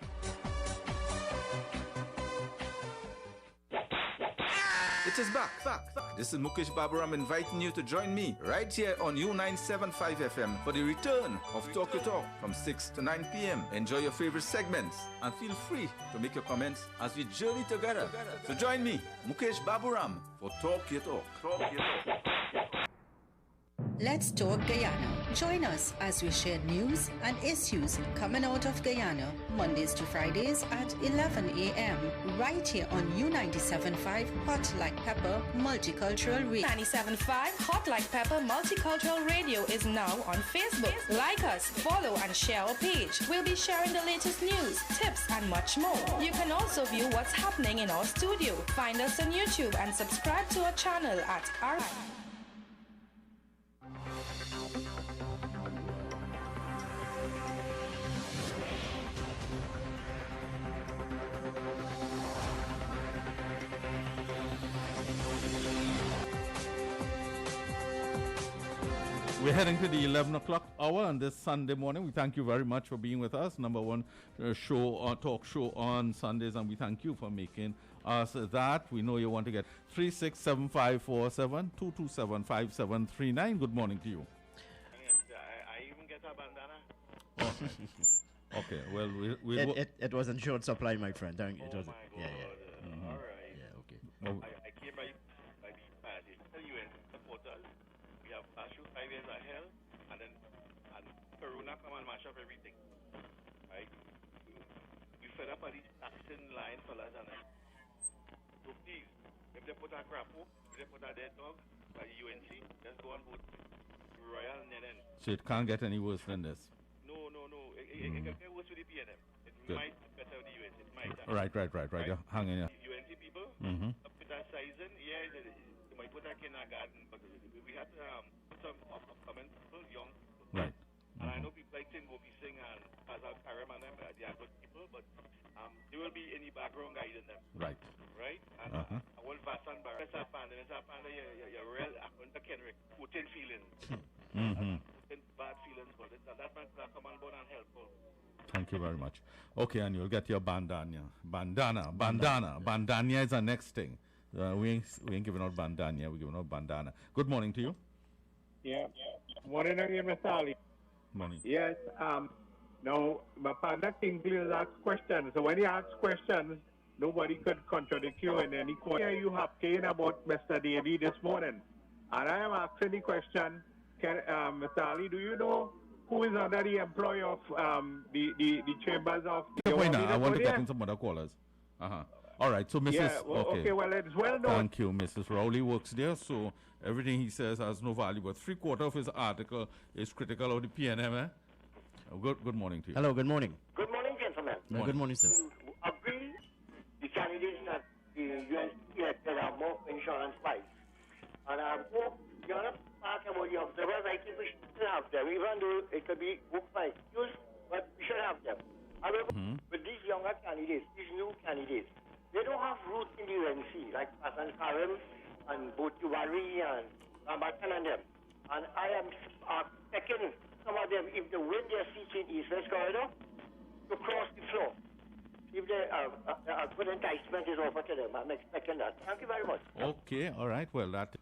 It is back. This is Mukesh Baburam inviting you to join me right here on U975 FM for the return of Talk Your Talk from 6 to 9 p.m. Enjoy your favorite segments and feel free to make your comments as we journey together. So join me, Mukesh Baburam, for Talk Your Talk. Let's talk Guyana. Join us as we share news and issues coming out of Guyana, Mondays to Fridays at 11 a.m. right here on U97.5 Hot Like Pepper Multicultural Radio. 97.5 Hot Like Pepper Multicultural Radio is now on Facebook. Like us, follow and share our page. We'll be sharing the latest news, tips, and much more. You can also view what's happening in our studio. Find us on YouTube and subscribe to our channel at our... We're heading to the 11 o'clock hour on this Sunday morning. We thank you very much for being with us. Number one talk show on Sundays, and we thank you for making us that. We know you want to get 367547 2275739. Good morning to you. I even get a bandana. Oh. Okay, well, it was in short supply, my friend. It was. Yeah. All right. Yeah, okay. Well, I came by the party. The UN supporters. We have Ashu 5 years of hell, and Peruna come and mash up everything. Right? We fed up on these action line fellas and so please, if they put a crapo, if they put a dead dog by the UNC, just go and vote Royal Nenen. So it can't get any worse than this. No. It can get worse with the PNM. It might be better with the UNC. It might. Right. You're hanging here. UNC people, up with that sizing, they might put a kindergarten, but we have to put some upcoming people, young people. Right. And I know people like Tin Gopi Singh and Azal Karim and them, they are good people, but there will be any background guiding them. Right. And I want Vasan Barra, you're real, under Kenrick, putting feelings. Putting bad feelings, but that man can come on board and help. Thank you very much. Okay, and you'll get your bandana. Bandana is the next thing. We ain't giving out bandana, we're giving out bandana. Good morning to you. Yeah. Morning again, Mr. Ali. Morning. Yes. Now, my partner Kingsley asks questions. So when he asks questions, nobody could contradict you in any question you have saying about Mr. Davy this morning. And I am asking the question, Mr. Ali, do you know who is under the employ of the chambers of... Wait now, I want to get in some other callers. All right, so Mrs. Yeah, okay, well, it's well known. Thank you. Mrs. Rowley works there, so everything he says has no value, but 3/4 of his article is critical of the PNM, eh? Good morning to you. Hello, good morning. Good morning, gentlemen. Good morning, sir. Agree the candidates that the UNC elected are more insurance fights. And the other part about the observers, I think we should have them, even though it could be booked by excuse, but we should have them. However, with these younger candidates, these new candidates, they don't have roots in the UNC, like Hassan Karim and Botuwari and Rambatan and them. And I am taking some of them between East-West Corridor to cross the floor. If they good enticement is offered to them, I'm expecting that. Thank you very much. Okay, all right. Well, that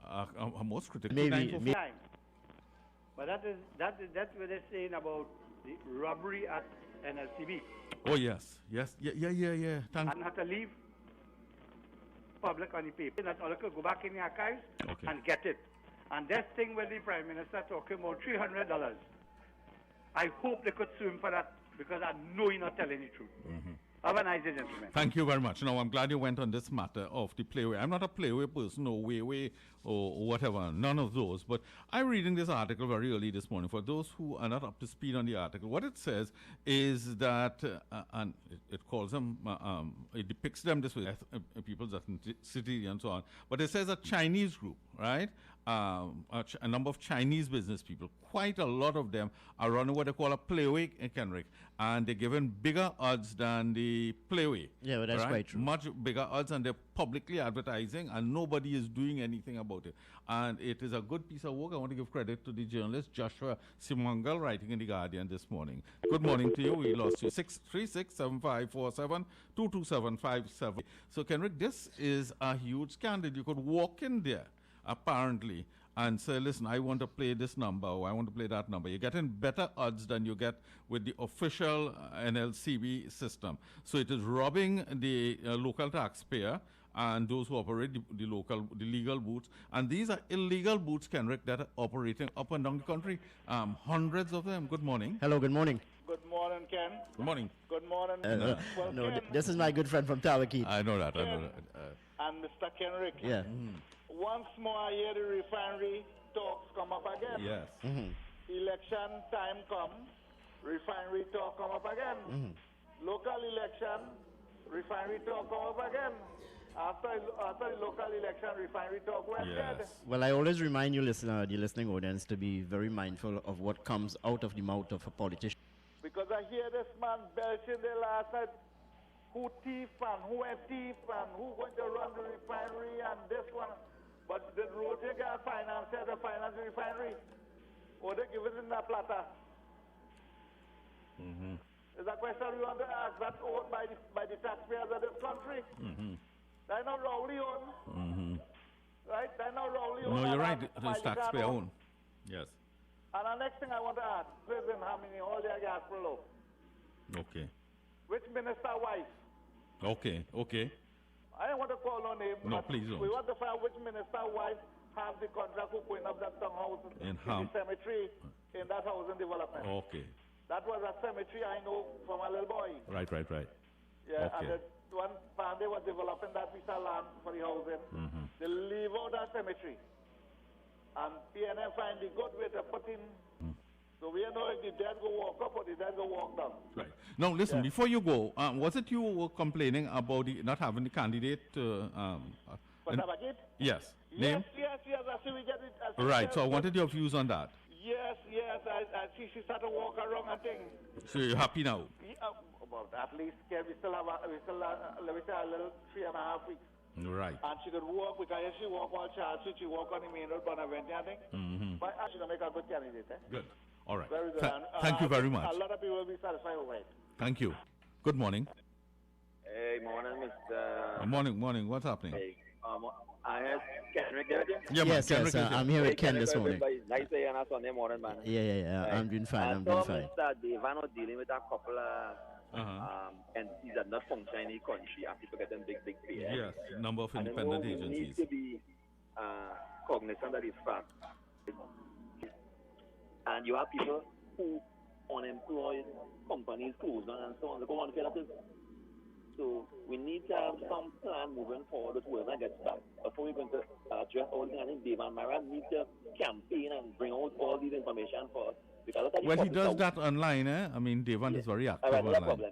a most critical time. But that's what they're saying about the robbery at NLCB. Oh yes. Thank And have to leave public on the paper. That all could go back in the archives and get it. And this thing with the Prime Minister talking about $300. I hope they could sue him for that because I know you're not telling the truth. Have a nice day, gentlemen. Thank you very much. Now, I'm glad you went on this matter of the playway. I'm not a playway person, or way, or whatever, none of those. But I'm reading this article very early this morning. For those who are not up to speed on the article, what it says is that, and it calls them, it depicts them this way, people's ethnicity and so on. But it says a Chinese group, right? A number of Chinese business people, quite a lot of them are running what they call a playway in Kenrick, and they're given bigger odds than the playway. Yeah, but that's quite true. Much bigger odds, and they're publicly advertising, and nobody is doing anything about it. And it is a good piece of work. I want to give credit to the journalist Joshua Simangal, writing in The Guardian this morning. Good morning to you. We lost you. 636-7547, 22757. So, Kenrick, this is a huge scandal. You could walk in there, apparently, and say, listen, I want to play this number, or I want to play that number. You're getting better odds than you get with the official NLCB system. So it is robbing the local taxpayer and those who operate the legal booths. And these are illegal booths, Kenrick, that are operating up and down the country. Hundreds of them. Good morning. Hello, good morning. Good morning, Ken. Good morning. Good morning. No, Ken, this is my good friend from Tawakeet. I know that. and Mr. Kenrick. Yeah. Once more, I hear the refinery talks come up again. Yes. Election time come, refinery talk come up again. Local election, refinery talk come up again. After the local election, refinery talk went dead. Well, I always remind you, the listening audience, to be very mindful of what comes out of the mouth of a politician. Because I hear this man belching the last night, who thief and who ain't thief and who going to run the refinery and this one. But the Rote got finance the refinery. Or they give it in that platter. Is that question we want to ask? That's owned by the taxpayers of this country. They're not Rowley owned. Right? They're not Rowley owned. No, you're right. It's taxpayer owned. Yes. And the next thing I want to ask, prison, how many all their gas below? Okay. Which minister wife? Okay. I don't want to call no name. No, please don't. We want to find which minister wife have the contract for putting up that house in the cemetery in that housing development. Okay. That was a cemetery I know from a little boy. Right. Yeah, okay. and the one family was developing that piece of land for the housing. They leave out that cemetery. And PNM find the good way to put in. So we don't know if the dead go walk up or the dead go walk down. Right. Now, listen, before you go, was it you were complaining about not having the candidate? For Tabaquit? Yes. Yes, I see we get it. Right, so I wanted your views on that. Yes, I see she started to walk around and thing. So you're happy now? Well, at least we still have a little 3.5 weeks. Right. And she could walk, because if she walk on Charles Street, she walk on the main road, Bonaventure, I think. But she's going to make a good candidate. Good. All right. Very good. Thank you very much. A lot of people will be satisfied with it. Thank you. Good morning. Hey, morning, Mr. Morning. What's happening? Hey, I have Kenrick there. Yes, I'm here with Ken this morning. Nice day on a Sunday morning, man. Yeah. I'm doing fine. Mr. Devano dealing with a couple of entities that not function in the country and people getting big pay. Yes, number of independent agencies. We need to be cognizant of this fact. And you have people who unemployed, companies closed and so on. They go on to pay that. So we need to have some plan moving forward with whoever gets back. Before we're going to address all things, I think Dave and Myra need to campaign and bring out all these information for us. Well, he does that online, eh? I mean, Devan is very active online. No problem,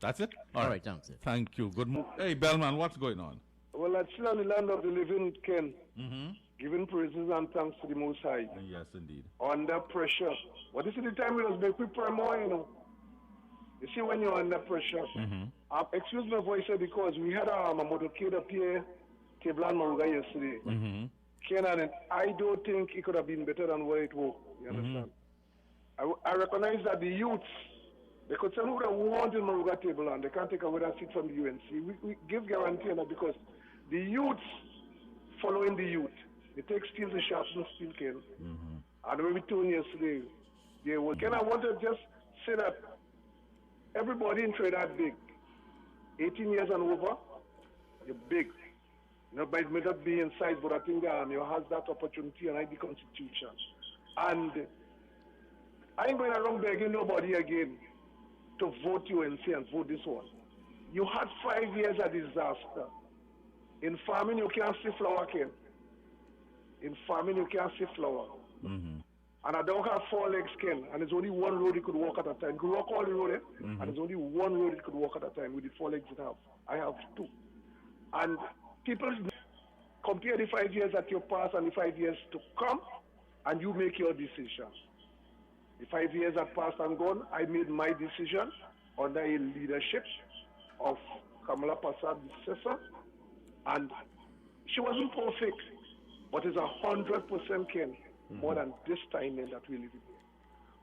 That's it? All right, thanks. Thank you. Good morning. Hey, Bellman, what's going on? Well, that's still on the land of the living, Ken. Giving praises and thanks to the Most High. Yes, indeed. Under pressure. But this is the time we must make people more, you know. You see, when you're under pressure. Excuse my voice, because we had a motorcade up here, Teblan Maruga, yesterday. Kenan, I don't think it could have been better than what it was. You understand? I recognize that the youths, they could send who they want in Maruga table and they can't take away that seat from the UNC. We give guarantee on that because the youths following the youth. They take steel to sharpen steel cane. And when we told yesterday, they were. Can I want to just say that everybody in Trinidad big. 18 years and over, you're big. Nobody may not be in size, but I think you has that opportunity and I the Constitution. And I ain't going around begging nobody again to vote UNC and vote this one. You had 5 years of disaster. In farming, you can't see flour, Ken. In farming, you can't see flour. And I don't have 4 legs, Ken, and there's only one road he could walk at a time. He could walk all the road, and there's only one road he could walk at a time with the 4 legs it have. I have 2. And people compare the 5 years that you pass and the 5 years to come, and you make your decision. The 5 years that passed and gone, I made my decision under a leadership of Kamala Prasad, the successor, and she wasn't perfect, but it's 100% Ken. More than this time that we live in.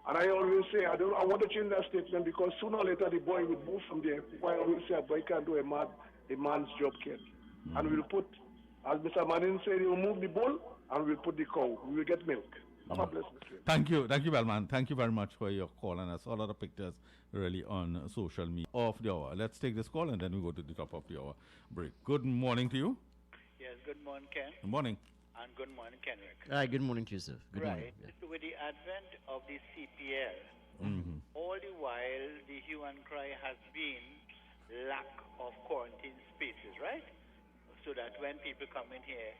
And I always say, I want to change that statement because sooner or later the boy will move from there. I always say a boy can't do a man's job, Ken. And we'll put, as Mr. Manin said, he'll move the bull and we'll put the cow. We will get milk. Have a blessed day. Thank you, Bellman. Thank you very much for your call. And I saw a lot of pictures really on social media of the hour. Let's take this call and then we go to the top of the hour break. Good morning to you. Yes, good morning, Ken. Good morning. And good morning, Kenrick. Hi, good morning to you, sir. Good morning. With the advent of the CPL, all the while the hue and cry has been lack of quarantine spaces, right? So that when people come in here,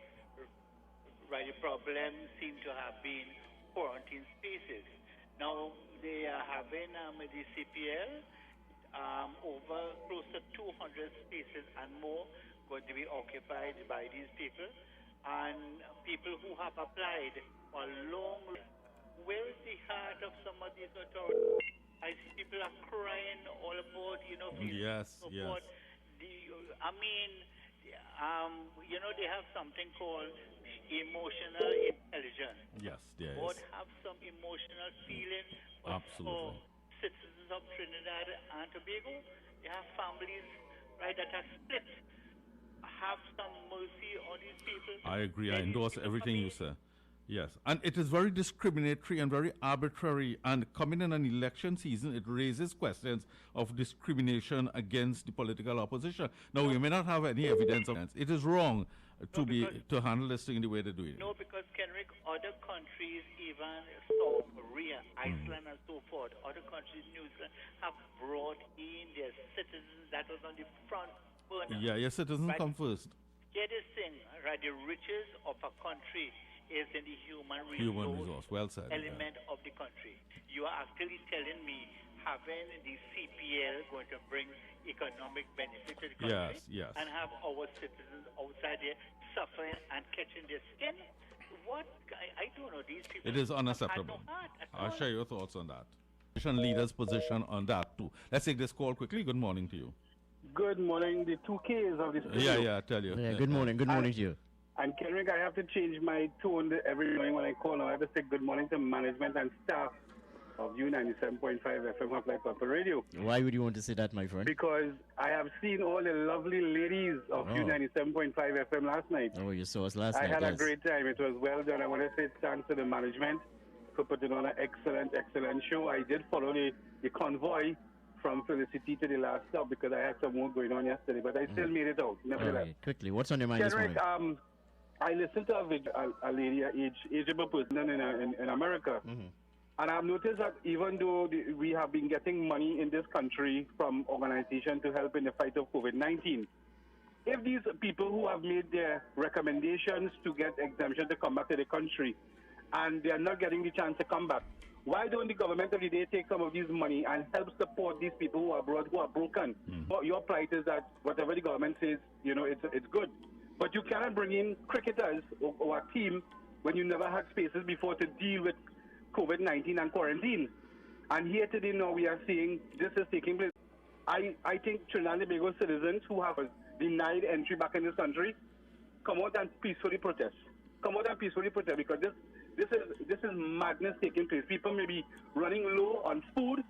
right, the problem seems to have been quarantine spaces. Now they are having the CPL over close to 200 spaces and more going to be occupied by these people. And people who have applied for long, where is the heart of some of these authorities? I see people are crying all about, support. They have something called emotional intelligence. Yes, there is. Both have some emotional feeling. Absolutely. For citizens of Trinidad and Tobago, they have families, right, that are split. Have some mercy on these people. I agree. I endorse everything you say. Yes. And it is very discriminatory and very arbitrary. And coming in an election season, it raises questions of discrimination against the political opposition. Now, we may not have any evidence of it. It is wrong to handle this thing the way they do it. No, because, Kenrick, other countries, even South Korea, Iceland, and so forth, other countries, New Zealand, have brought in their citizens that was on the front. Yeah, your citizens come first. Get this thing, right? The riches of a country is in the human resource well said, element of the country. You are actually telling me having the CPL going to bring economic benefit to the country and have our citizens outside there suffering and catching their skin? What? I don't know. These people. It is unacceptable. I'll share your thoughts on that. Leader's position on that too. Let's take this call quickly. Good morning to you. Good morning, the 2Ks of the studio. Yeah, I tell you. Yeah, good morning to you. And Kenrick, I have to change my tone every morning when I call now. I have to say good morning to management and staff of U97.5 FM Hot Light Purple Radio. Why would you want to say that, my friend? Because I have seen all the lovely ladies of U97.5 FM last night. Oh, you saw us last night. I had a great time. It was well done. I want to say thanks to the management for putting on an excellent show. I did follow the convoy from Felicity to the last stop because I had some work going on yesterday, but I still made it out. Nevertheless. Right, quickly, what's on your mind this morning? I listened to a lady, ageable person in America, and I've noticed that even though we have been getting money in this country from organizations to help in the fight of COVID-19, if these people who have made their recommendations to get exemption to come back to the country and they are not getting the chance to come back, why don't the government of the day take some of this money and help support these people who are abroad, who are broken? Your plight is that whatever the government says, it's good. But you cannot bring in cricketers or a team when you never had spaces before to deal with COVID-19 and quarantine. And here today now we are seeing this is taking place. I think Trinidad and Tobago citizens who have denied entry back in this country come out and peacefully protest. come out and peacefully protest, because this is madness taking place. People may be running low on food,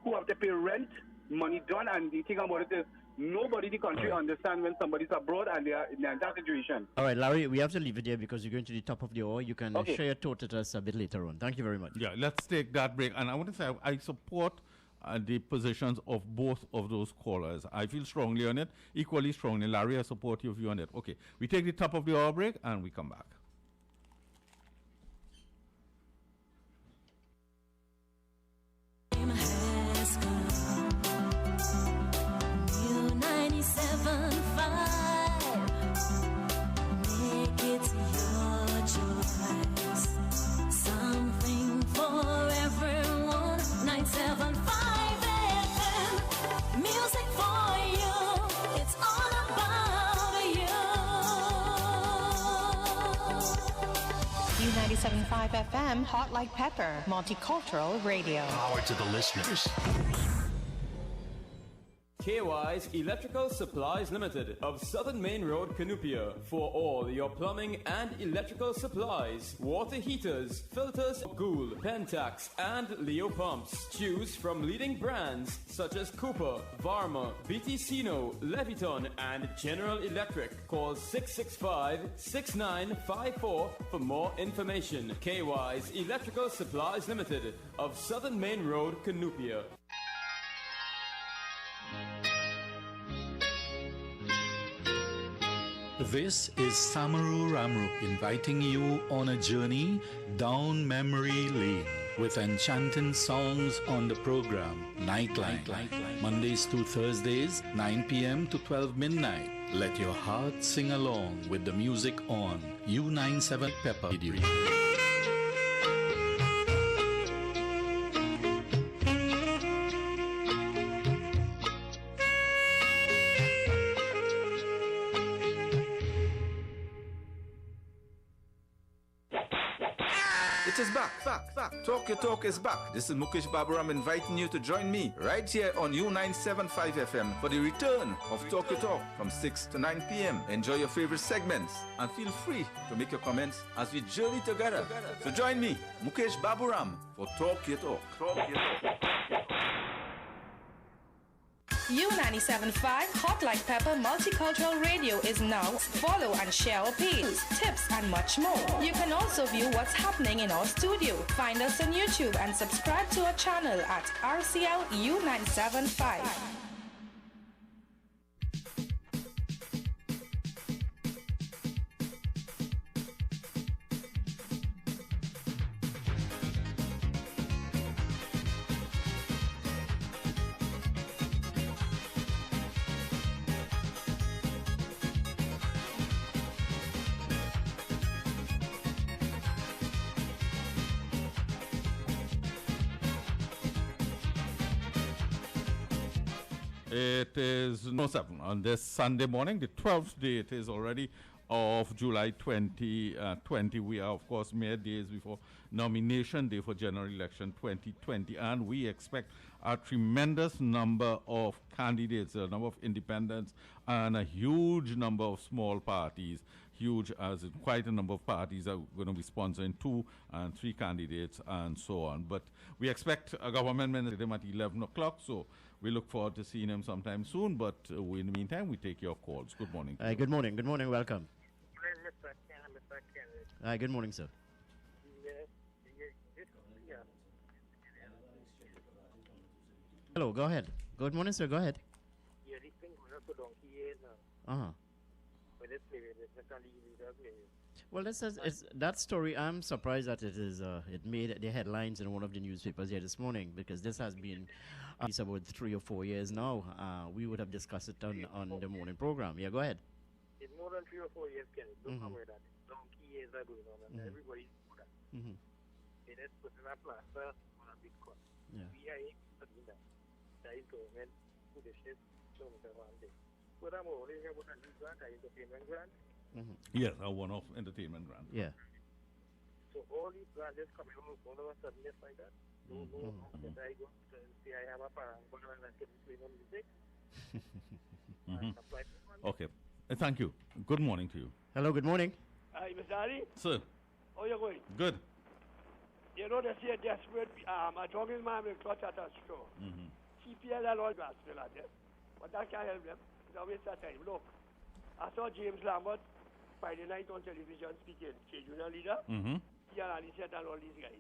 who have to pay rent, money done, and the thing about it is nobody in the country understands when somebody's abroad and they are in that situation. All right, Larry, we have to leave it there because you're going to the top of the hour. You can share your thought with us a bit later on. Thank you very much. Yeah, let's take that break. And I want to say I support the positions of both of those callers. I feel strongly on it, equally strongly. Larry, I support your view on it. Okay, we take the top of the hour break and we come back. U97.5 FM, Hot Like Pepper, Multicultural Radio. Power to the listeners. KY's Electrical Supplies Limited of Southern Main Road, Canupia. For all your plumbing and electrical supplies, water heaters, filters, Gould, Pentax, and Leo pumps. Choose from leading brands such as Cooper, Varma, BTCino, Leviton, and General Electric. Call 665-6954 for more information. KY's Electrical Supplies Limited of Southern Main Road, Canupia. This is Samaru Ramru inviting you on a journey down memory lane with enchanting songs on the program Nightline. Mondays to Thursdays, 9 p.m. to 12 midnight. Let your heart sing along with the music on U97 Pepper Radio. It is back. Talk Your Talk is back. This is Mukesh Baburam inviting you to join me right here on U97.5 FM for the return of Talk Your Talk from 6 to 9 p.m. Enjoy your favorite segments and feel free to make your comments as we journey together. So join me, Mukesh Baburam, for Talk Your Talk. U97.5 Hot Like Pepper Multicultural Radio is now. Follow and share our page, tips, and much more. You can also view what's happening in our studio. Find us on YouTube and subscribe to our channel at RCL U975. It is 7 on this Sunday morning, the 12th day it is already of July 2020. We are, of course, mere days before nomination day for general election 2020, and we expect a tremendous number of candidates, a number of independents, and a huge number of small parties. Huge, as in quite a number of parties are going to be sponsoring 2 and 3 candidates and so on. But we expect a government minute at 11 o'clock, so we look forward to seeing him sometime soon. But in the meantime, we take your calls. Good morning. Good morning. Good morning. Welcome. Hi, good morning, sir. Hello, go ahead. Good morning, sir. Go ahead. Uh-huh. Well, that story, I'm surprised that it made the headlines in one of the newspapers here this morning, because this has been it's about 3 or 4 years now. We would have discussed it on the morning program. Yeah, go ahead. It's more than 3 or 4 years, Kenny. Don't come with that. Donkey years are going on, and everybody knows that. It is putting a plaster on a big cost. Yeah. We are doing that. That is government who the shit show me one day. But I'm always about a new grant, an entertainment grant. Yes, a one-off entertainment grant. Yeah. So all these grants coming out all of a sudden just like that. No, that I go to say I have a parangona and I can play no music. Okay. Thank you. Good morning to you. Hello, good morning. Hi, Mr. Ali. Sir. How you going? Good. You know, they say desperate, a jogging man will clutch at a straw. CPL and all that still at them. But that can't help them. It's a waste of time. Look, I saw James Lambert Friday night on television speaking, trade union leader. He and Ali said and all these guys.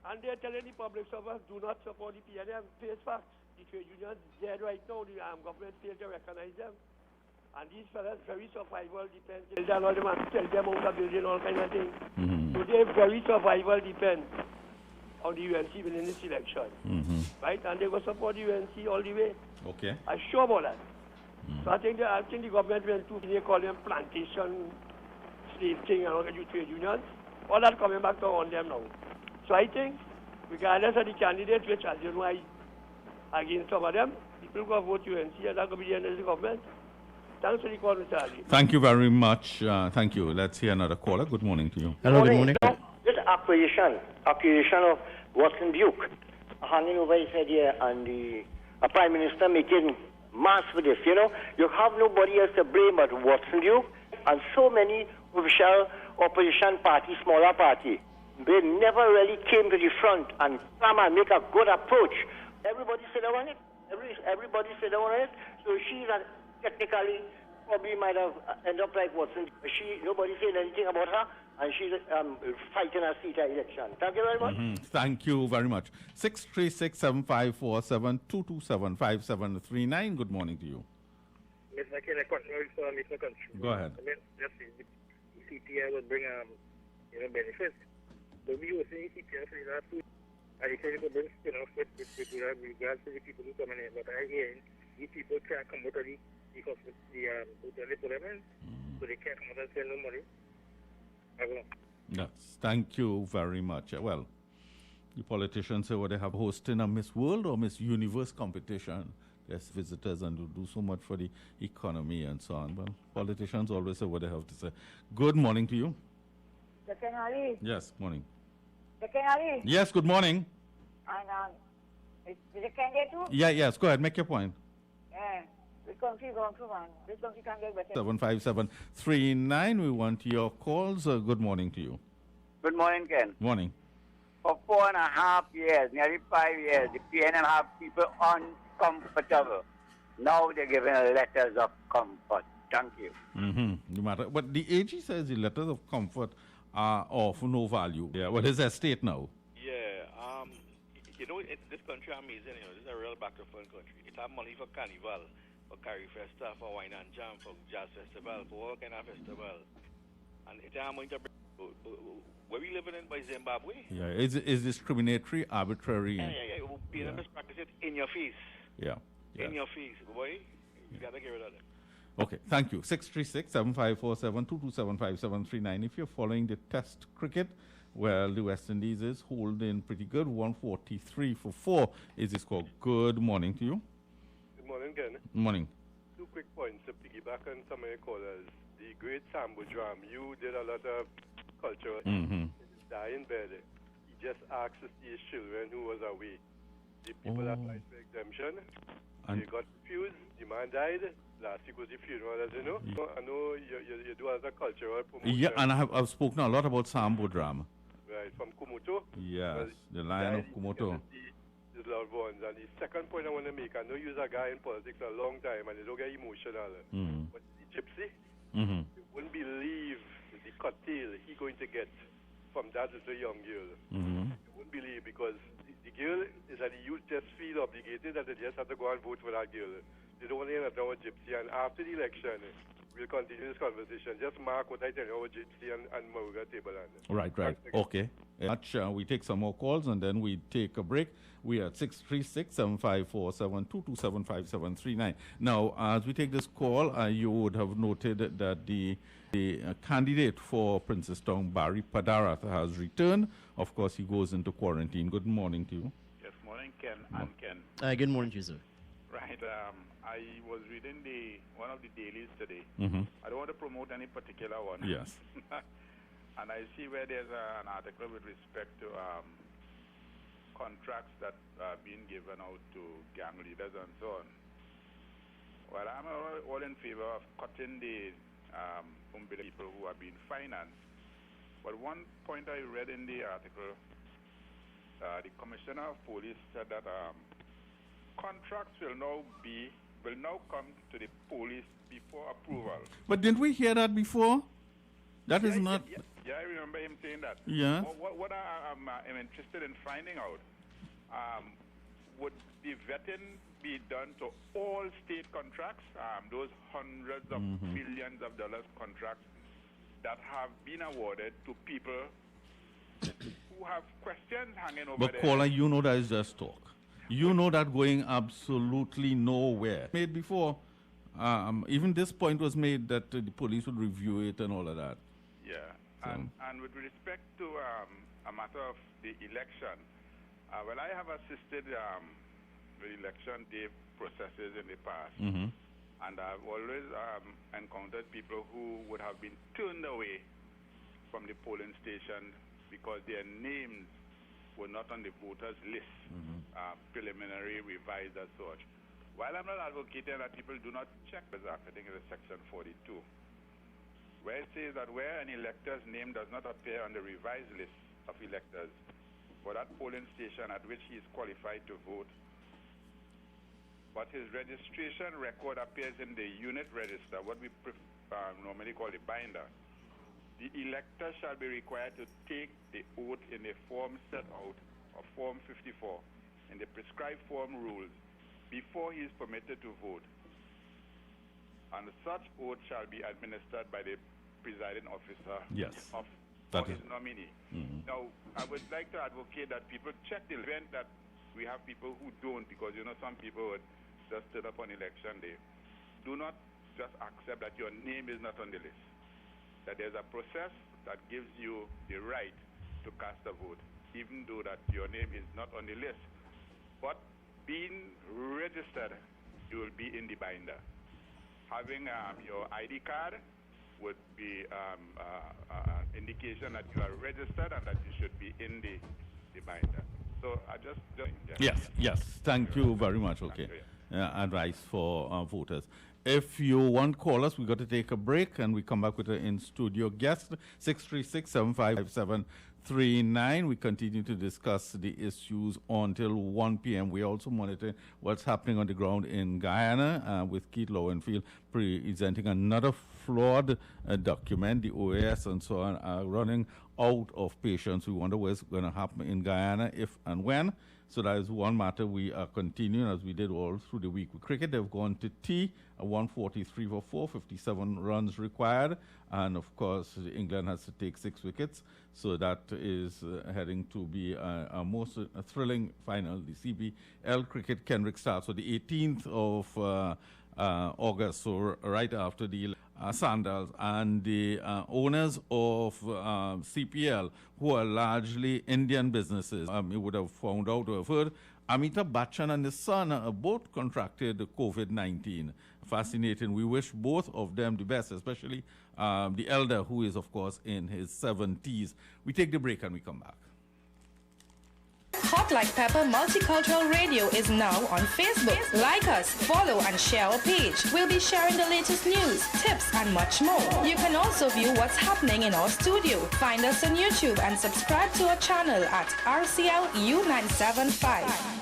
And they're telling the public servants, do not support the PNM. Face facts. The trade unions dead right now. The government failed to recognize them. And these fellas very survival depends. Tell them out of building all kinds of things. So their very survival depends on the UNC winning this election. Right? And they will support the UNC all the way. Okay. I'm sure about that. So I think the government went to they call them plantation slave thing and all the trade unions. All that coming back to on them now. So I think, regardless of the candidates, which as you know I against some of them, people go vote UNC and that will be the end of the government. Thanks for the call, Mr. Ali. Thank you very much. Thank you. Let's hear another caller. Good morning to you. Hello, good morning. This acquisition of Watson Duke, handing over his head here, and the Prime Minister making mass for this. You know, you have nobody else to blame but Watson Duke and so many official opposition party, smaller party. They never really came to the front and come and make a good approach. Everybody said they want it. Everybody said they want it. So she's technically probably might have ended up like Watson. Nobody said anything about her, and she's fighting a seat at election. Thank you very much. Thank you very much. 636-7547-227-5739. Good morning to you. Go ahead. The CPI will bring benefits. But we were saying CPI for that too. I think it will bring with regards to the people who come in. But I hear these people can't come out of the because of the employment, so they can't come out and send no money. Yes, thank you very much. Well, the politicians say what they have hosting a Miss World or Miss Universe competition. There's visitors and do so much for the economy and so on. Well, politicians always say what they have to say. Good morning to you. Yes, morning. Yes, good morning. And is the candidate too? Yes, go ahead, make your point. Yeah. This country going through, man. This country can get better. 75739, we want your calls. Good morning to you. Good morning, Ken. Morning. For 4.5 years, nearly 5 years, the PNM have people uncomfortable. Now they're giving letters of comfort. Thank you. No matter, but the AG says the letters of comfort are of no value. Yeah, what is their state now? Yeah, you know, this country amazing. You know, this is a real back to front country. It have money for carnival, for Carry Festa, for Wine and Jam, for Jazz Festival, for all kind of festival. And it have money to bring. Where we living in by Zimbabwe? Yeah, is discriminatory, arbitrary? Yeah. PNM is practice it in your face. Yeah. In your face, boy. You gotta get rid of it. Okay, thank you. 636-7547-227-5739. If you're following the Test cricket, well, the West Indies is holding pretty good. 143 for 4 is the score. Good morning to you. Good morning, Ken. Morning. 2 quick points to piggyback on some of your callers. The great Sambo Dram, you did a lot of culture. Dying bed. He just asked to see his children who was away. The people applied for exemption. They got refused. The man died. Last week was the funeral, as you know. I know you do as a cultural promotion. Yeah, and I've spoken a lot about Sambo Dram. Right, from Kumoto. Yes, the Lion of Kumoto. His loved ones. And the second point I want to make, I know you're a guy in politics a long time and you don't get emotional. But the gypsy, you wouldn't believe the curtail he going to get from that little young girl. You wouldn't believe because the girl is that the youth just feel obligated that they just have to go and vote for that girl. They don't want to hear nothing about gypsy. And after the election, we'll continue this conversation. Just mark what I tell you about gypsy and Maruga table. Right. Okay. We take some more calls and then we take a break. We are at 636-7547-227-5739. Now, as we take this call, you would have noted that the candidate for Princestown, Barry Padarat, has returned. Of course, he goes into quarantine. Good morning to you. Yes, morning, Ken and Ken. Good morning to you, sir. Right. I was reading one of the dailies today. I don't want to promote any particular one. Yes. And I see where there's an article with respect to contracts that are being given out to gang leaders and so on. Well, I'm all in favor of cutting the people who are being financed. But one point I read in the article, the Commissioner of Police said that contracts will now come to the police before approval. But didn't we hear that before? That is not... Yeah, I remember him saying that. Yeah. What I'm interested in finding out, would the vetting be done to all state contracts, those hundreds of millions of dollars contracts that have been awarded to people who have questions hanging over But their caller, head? you know that is just talk. You know that going absolutely nowhere. Made before, even this point was made that the police would review it and all of that. Yeah, So. and with respect to a matter of the election, well, I have assisted with election day processes in the past, and I've always encountered people who would have been turned away from the polling station because their names were not on the voters' list, preliminary, revised, as such. While I'm not advocating that people do not check this act, I think it's Section 42, where it says that where an elector's name does not appear on the revised list of electors for that polling station at which he is qualified to vote, but his registration record appears in the unit register, what we normally call the binder, the elector shall be required to take the oath in a form set out, or Form 54, in the prescribed form rules, before he is permitted to vote. And such oath shall be administered by the presiding officer of That his is- nominee. Now, I would like to advocate that people check the event that we have people who don't, because, you know, some people would just turn up on election day. Do not just accept that your name is not on the list. That there's a process that gives you the right to cast a vote, even though that your name is not on the list. But being registered, you will be in the binder. Having your ID card would be indication that you are registered and that you should be in the binder. So I just Yes. Thank you very much. Okay. Advice for voters. If you want to call us, we got to take a break and we come back with an in-studio guest, 636-757-39. We continue to discuss the issues until 1 p.m. We also monitor what's happening on the ground in Guyana with Keith Lowenfield presenting another flawed document. The OAS and so on are running out of patience. We wonder what's going to happen in Guyana, if and when. So that is one matter we are continuing as we did all through the week. With cricket, they've gone to tea, 143 for 4, 57 runs required. And of course, England has to take 6 wickets. So that is heading to be a most thrilling final. The CBL cricket, Kenrick starts on the 18th of August, so right after the Sandals, and the owners of CPL, who are largely Indian businesses, you would have found out or have heard, Amitabh Bachchan and his son both contracted COVID-19. Fascinating. We wish both of them the best, especially the elder, who is, of course, in his 70s. We take the break and we come back. Hot Like Pepper Multicultural Radio is now on Facebook. Like us, follow and share our page. We'll be sharing the latest news, tips and much more. You can also view what's happening in our studio. Find us on YouTube and subscribe to our channel at RCLU975.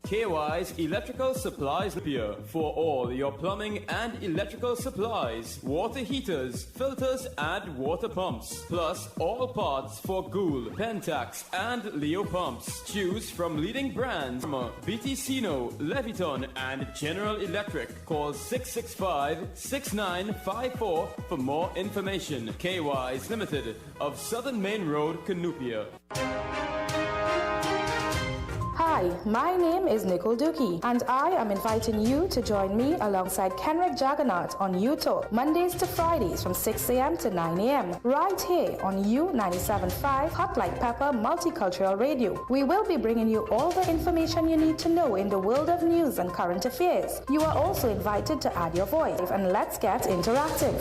KY's Electrical Supplies here for all your plumbing and electrical supplies, water heaters, filters and water pumps, plus all parts for Gould, Pentax and Leo pumps. Choose from leading brands from BTCino, Leviton and General Electric. Call 665-6954 for more information. KY's Limited of Southern Main Road, Canoopia. Hi, my name is Nicole Dookie, and I am inviting you to join me alongside Kenrick Jaggernaut on U-Talk, Mondays to Fridays from 6 a.m. to 9 a.m. right here on U97.5 Hot Like Pepper Multicultural Radio. We will be bringing you all the information you need to know in the world of news and current affairs. You are also invited to add your voice, and let's get interactive.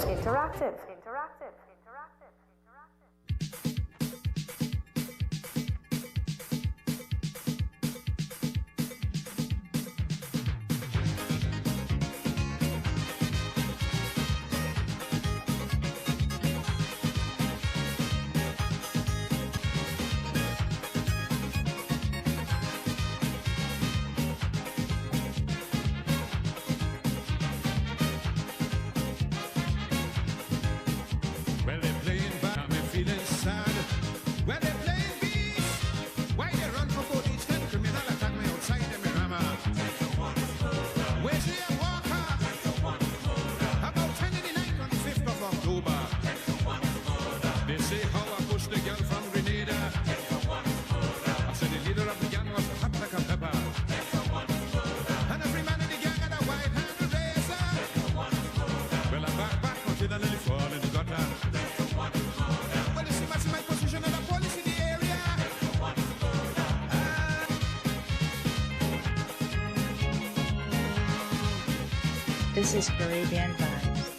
This is Caribbean Vibes.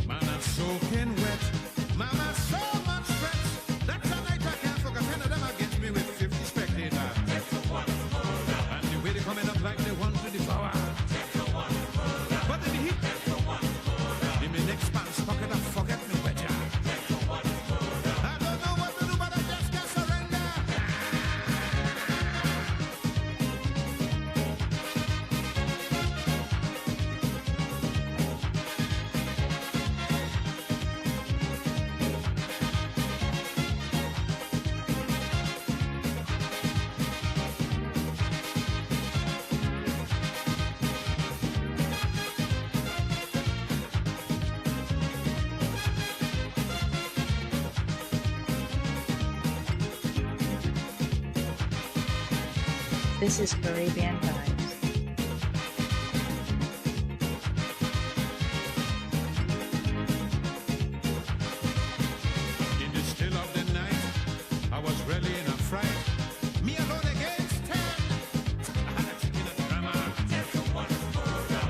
Man, I'm soaking wet. Mama, so much stress. That's a night I can't forget. 10 of them against me with 50 spectators. And the way they coming up like they want to devour. But in the heat, in my next pants pocket, I forget me wet. I don't know what to do, but I just can't surrender. This is Caribbean Vibes. In the still of the night, I was really in a fright. Me alone against 10. I had a chicken and drama.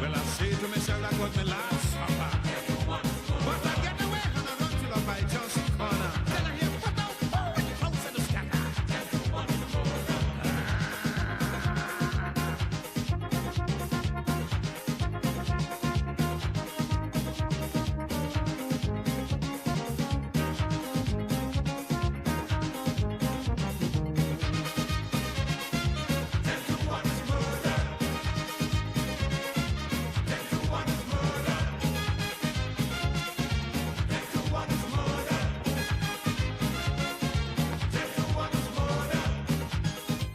Well, I say to myself, I got my last supper. But I get away and I run till I by Johnson corner. Then I hear, put out, oh, and the house and the scatter.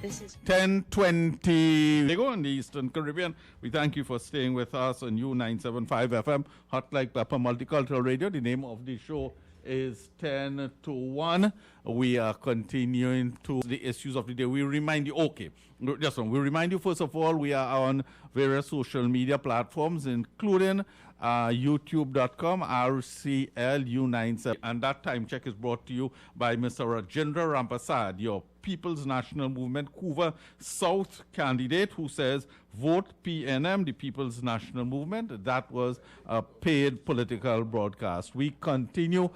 This is 10:20. They go in the Eastern Caribbean. We thank you for staying with us on U975 FM, Hot Like Pepper Multicultural Radio. The name of the show is 10 to 1. We are continuing to the issues of the day. We remind you, just one. We remind you, first of all, we are on various social media platforms, including youtube.com, RCLU97. And that time check is brought to you by Mr. Rajendra Rampasad, your People's National Movement Couva South candidate, who says, vote PNM, the People's National Movement. That was a paid political broadcast. We continue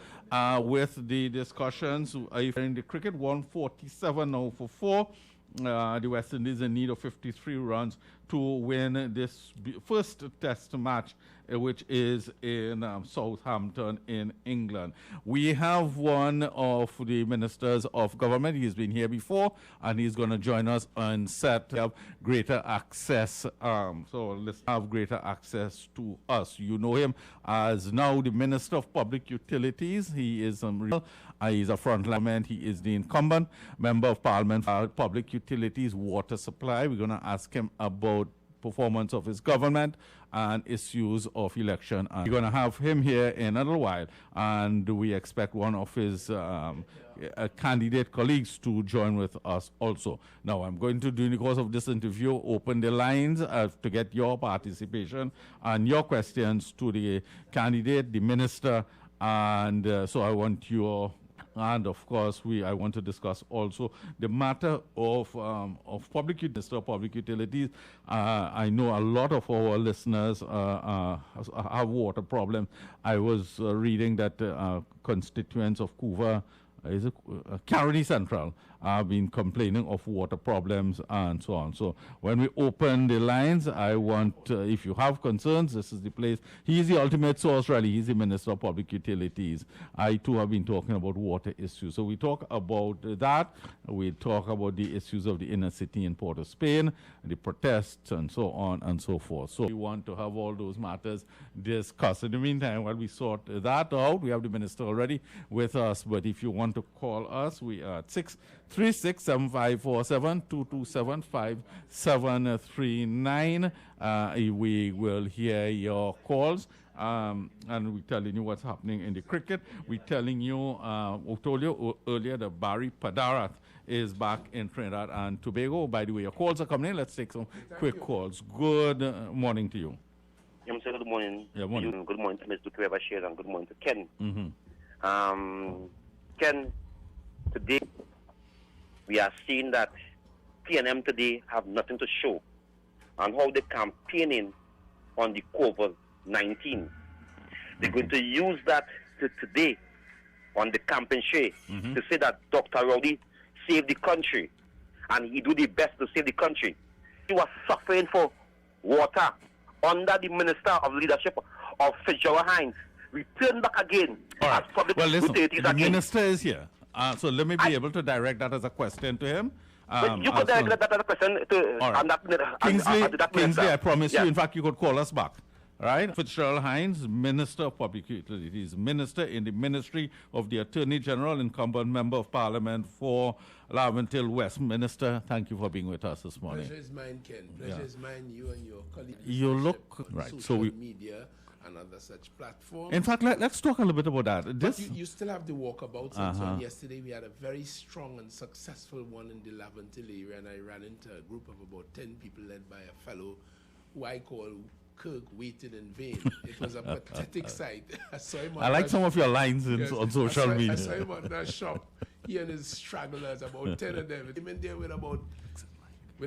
with the discussions. In the cricket, 147 now for 4. The West Indies in need of 53 runs to win this first test match, which is in Southampton in England. We have one of the ministers of government. He's been here before, and he's going to join us on set to have greater access. So let's have greater access to us. You know him as now the Minister of Public Utilities. He is he's a frontline. He is the incumbent member of Parliament for Public Utilities, Water Supply. We're going to ask him about performance of his government and issues of election. And we're going to have him here in a little while, and we expect one of his candidate colleagues to join with us also. Now, I'm going to, during the course of this interview, open the lines to get your participation and your questions to the candidate, the minister, and so I want your... And of course, I want to discuss also the matter of public utilities. I know a lot of our listeners have water problems. I was reading that constituents of Couva, Caroni Central, have been complaining of water problems and so on. So when we open the lines, I want, if you have concerns, this is the place. He's the ultimate source, really. He's the Minister of Public Utilities. I, too, have been talking about water issues. So we talk about that. We talk about the issues of the inner city in Port of Spain, the protests, and so on and so forth. So we want to have all those matters discussed. In the meantime, while we sort that out, we have the Minister already with us. But if you want to call us, we are at 636-7547, 227-5739. We will hear your calls. And we're telling you what's happening in the cricket. We're telling you, we told you earlier that Barry Padarat is back in Trinidad and Tobago. By the way, your calls are coming in. Let's take some quick calls. Good morning to you. I'm saying good morning. Yeah, morning. To you, good morning to Mr. Trevor Shea, and good morning to Ken. Mm-hmm. Ken, today we are seeing that PNM today have nothing to show on how they're campaigning on the COVID-19. They're going to use that today on the campaign share to say that Dr. Rowley saved the country and he do the best to save the country. He was suffering for water under the Minister of Leadership of Fitzgerald Hines. Return back again as public Well, listen, utilities the again. minister is here. So let me be able to direct that as a question to him. You could direct that as a question to All right. on that, Kingsley, to that minister. Kingsley, I promise Yes. you, in fact, you could call us back. Right? Fitzgerald Hines, Minister of Public Utilities, Minister in the Ministry of the Attorney General, incumbent Member of Parliament for Laventille West. Minister, thank you for being with us this morning. Pleasure is mine, Ken. Pleasure is mine, you and your colleagues. You look on right. Social So we, media and other such platforms. in fact, let's talk a little bit about that. But This, you still have the walkabouts and so on. Uh-huh. Yesterday we had a very strong and successful one in the Laventille area, and I ran into a group of about 10 people led by a fellow who I call Kirk waited in vain. It was a pathetic sight. I saw him. I like some of your lines on social media. I saw him on that shop. He and his stragglers, about 10 of them, came in there with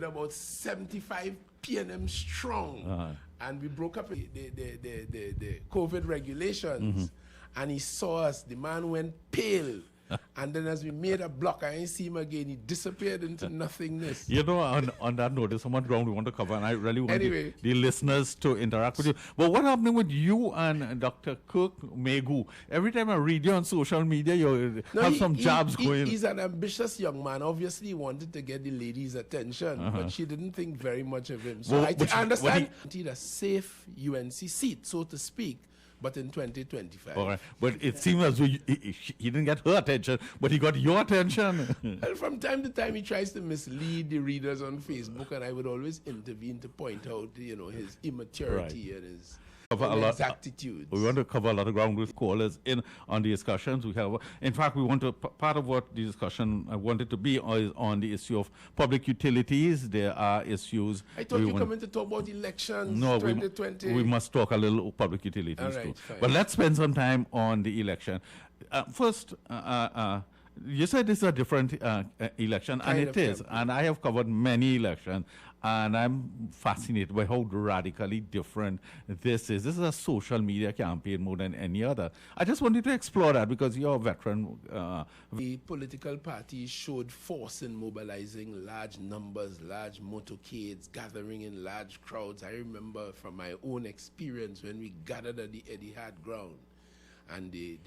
about 75 PNM strong, and we broke up the COVID regulations. And he saw us. The man went pale. And then as we made a block, I didn't see him again. He disappeared into nothingness. you know, on that note, there's so much ground we want to cover, and I really want Anyway. the listeners to interact with you. But what happening with you and Dr. Kirk Megu? Every time I read you on social media, you have some jabs going. He's an ambitious young man. Obviously, he wanted to get the ladies' attention, but she didn't think very much of him. So Well, but I understand. he- He a safe UNC seat, so to speak, but in 2025. All right. But it seems as though he didn't get her attention, but he got your attention. Well, from time to time, he tries to mislead the readers on Facebook, and I would always intervene to point out, his immaturity and his inexactitudes. We want to cover a lot of ground with callers in on the discussions we have. In fact, we want to part of what the discussion I wanted to be is on the issue of public utilities. There are issues. I thought you were coming to talk about elections. No, 2020. we must talk a little public utilities All right, too. fine. But let's spend some time on the election. First, you said this is a different election, and Kind it of is. campaign. And I have covered many elections, and I'm fascinated by how radically different this is. This is a social media campaign more than any other. I just wanted to explore that because you're a veteran. The political parties showed force in mobilizing large numbers, large motorcades, gathering in large crowds. I remember from my own experience when we gathered at the Etihad ground, and the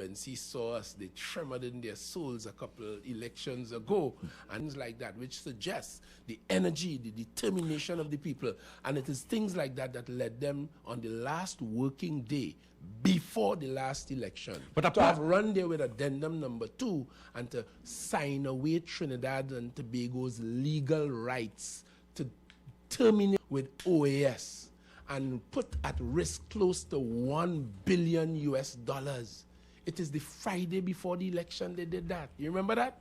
UNC saw us. They tremored in their souls a couple elections ago, and things like that, which suggests the energy, the determination of the people. And it is things like that that led them on the last working day before the last election to have run there with addendum number 2 and to sign away Trinidad and Tobago's legal rights to terminate with OAS and put at risk close to $1 billion US. It is the Friday before the election they did that. You remember that?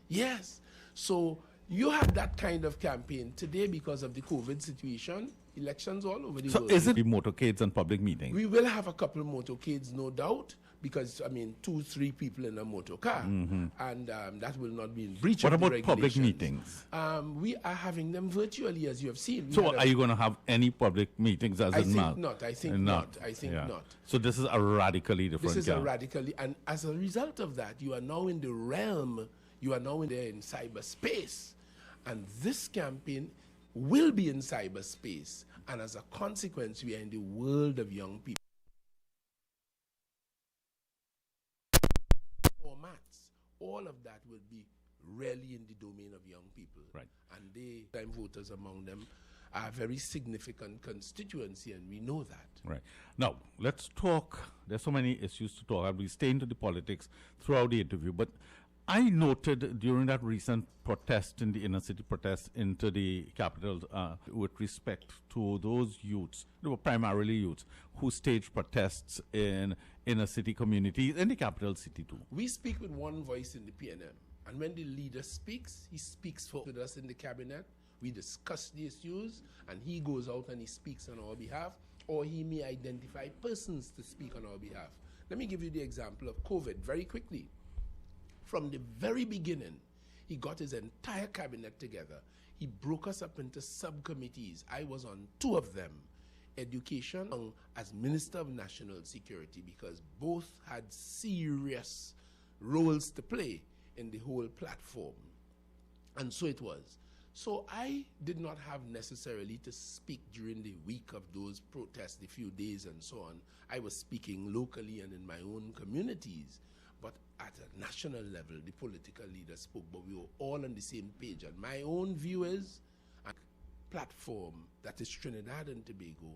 Yes. So you had that kind of campaign today because of the COVID situation. Elections all over the So world. is it the motorcades and public meetings? We will have a couple motorcades, no doubt, because, 2-3 people in a motor car, and that will not be in breach What of the about public regulations. meetings? We are having them virtually, as you have seen. We So had a- are you going to have any public meetings as I in think now? not. I think not. I think not. So this is a radically different This is a camp. radically, and as a result of that, you are now in the realm, you are now in cyberspace, and this campaign will be in cyberspace, and as a consequence, we are in the world of young people. Formats, all of that will be really in the domain of young people, right? And time voters among them are a very significant constituency, and we know that. Right. Now, let's talk. There's so many issues to talk. I'll be staying to the politics throughout the interview, but I noted during that recent protest in the inner city protest into the capital with respect to those youths, they were primarily youths, who staged protests in inner city communities in the capital city too. We speak with one voice in the PNM, And when the leader speaks, he speaks for us in the cabinet. We discuss the issues, and he goes out and he speaks on our behalf, or he may identify persons to speak on our behalf. Let me give you the example of COVID very quickly. From the very beginning, he got his entire cabinet together. He broke us up into subcommittees. I was on 2 of them. Education as Minister of National Security, because both had serious roles to play in the whole platform. And so it was. So I did not have necessarily to speak during the week of those protests, the few days and so on. I was speaking locally and in my own communities. But at a national level, the political leaders spoke, but we were all on the same page. And my own view is a platform that is Trinidad and Tobago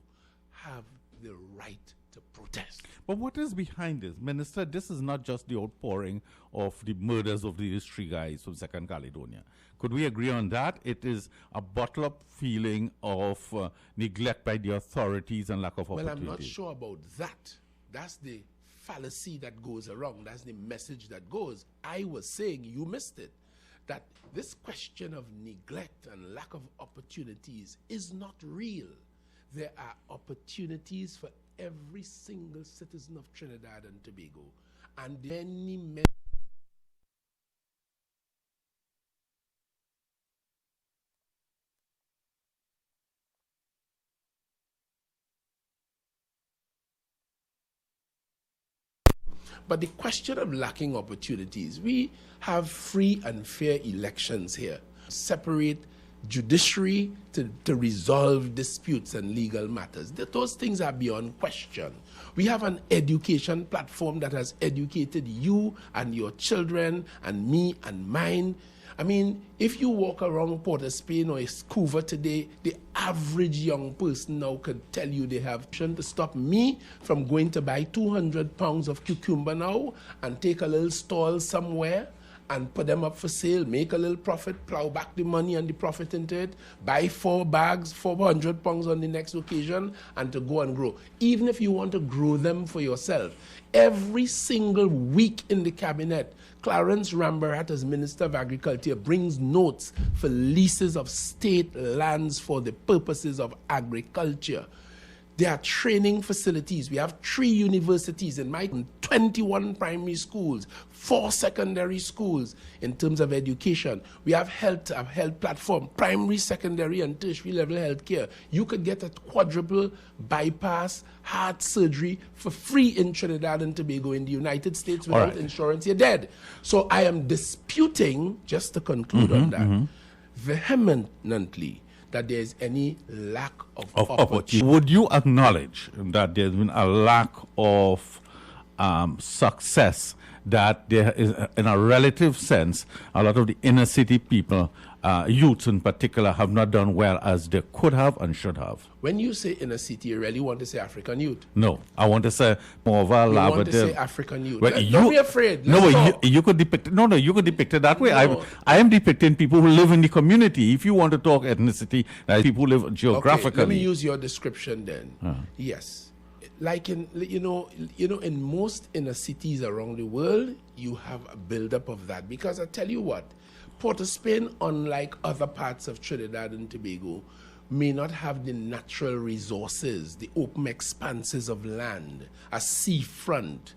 have the right to protest. But what is behind this? Minister, this is not just the outpouring of the murders of these 3 guys from Second Caledonia. Could we agree on that? It is a bottled-up feeling of neglect by the authorities and lack of opportunity. Well, I'm not sure about that. That's the fallacy that goes around. That's the message that goes. I was saying, you missed it, that this question of neglect and lack of opportunities is not real. There are opportunities for every single citizen of Trinidad and Tobago, and many But the question of lacking opportunities, we have free and fair elections here. Separate judiciary to resolve disputes and legal matters. Those things are beyond question. We have an education platform that has educated you and your children and me and mine. I mean, if you walk around Port of Spain or Vancouver today, the average young person now could tell you they have to stop me from going to buy 200 pounds of cucumber now and take a little stall somewhere and put them up for sale, make a little profit, plow back the money and the profit into it, buy 4 bags, 400 pounds on the next occasion, and to go and grow. Even if you want to grow them for yourself, every single week in the cabinet, Clarence Rambarat, as Minister of Agriculture, brings notes for leases of state lands for the purposes of agriculture. There are training facilities. We have 3 universities in my 21 primary schools, 4 secondary schools in terms of education. We have a health platform, primary, secondary, and tertiary level health care. You could get a quadruple bypass heart surgery for free in Trinidad and Tobago. In the United States, without insurance, you're dead. So I am disputing, just to conclude on that, vehemently, that there is any lack of opportunity. Would you acknowledge that there's been a lack of success, that there is, in a relative sense, a lot of the inner city people, youths in particular, have not done well as they could have and should have? When you say inner city, you really want to say African youth? No, I want to say more of a You want to say African youth. Well, Don't be afraid. You could depict it. No, you could depict it that way. I am depicting people who live in the community. If you want to talk ethnicity, people who live geographically. Okay, let me use your description then. Yes. Like in in most inner cities around the world, you have a buildup of that. Because I tell you what, Port of Spain, unlike other parts of Trinidad and Tobago, may not have the natural resources, the open expanses of land, a seafront.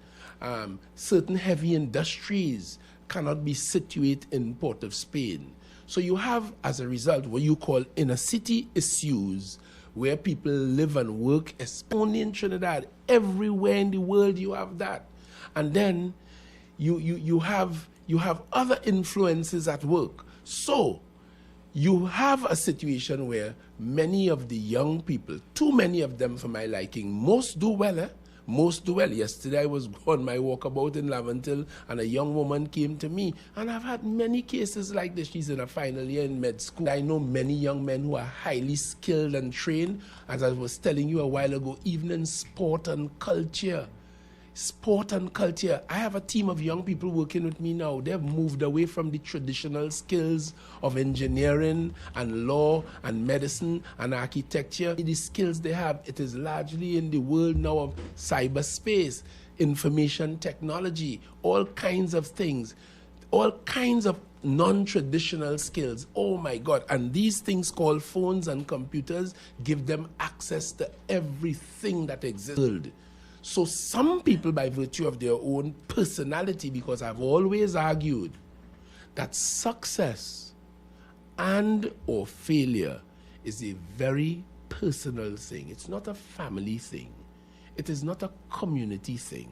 Certain heavy industries cannot be situated in Port of Spain. So you have, as a result, what you call inner city issues, where people live and work, only in Trinidad. Everywhere in the world you have that. And then you have other influences at work. So you have a situation where many of the young people, too many of them for my liking, most do well. Most do well. Yesterday I was on my walkabout in Laventille and a young woman came to me, and I've had many cases like this. She's in a final year in med school. I know many young men who are highly skilled and trained, as I was telling you a while ago, even in sport and culture. Sport and culture. I have a team of young people working with me now. They've moved away from the traditional skills of engineering and law and medicine and architecture. The skills they have, it is largely in the world now of cyberspace, information technology, all kinds of things. all kinds of non-traditional skills. Oh my God. And these things called phones and computers give them access to everything that exists. So some people, by virtue of their own personality, because I've always argued that success and or failure is a very personal thing. It's not a family thing. It is not a community thing.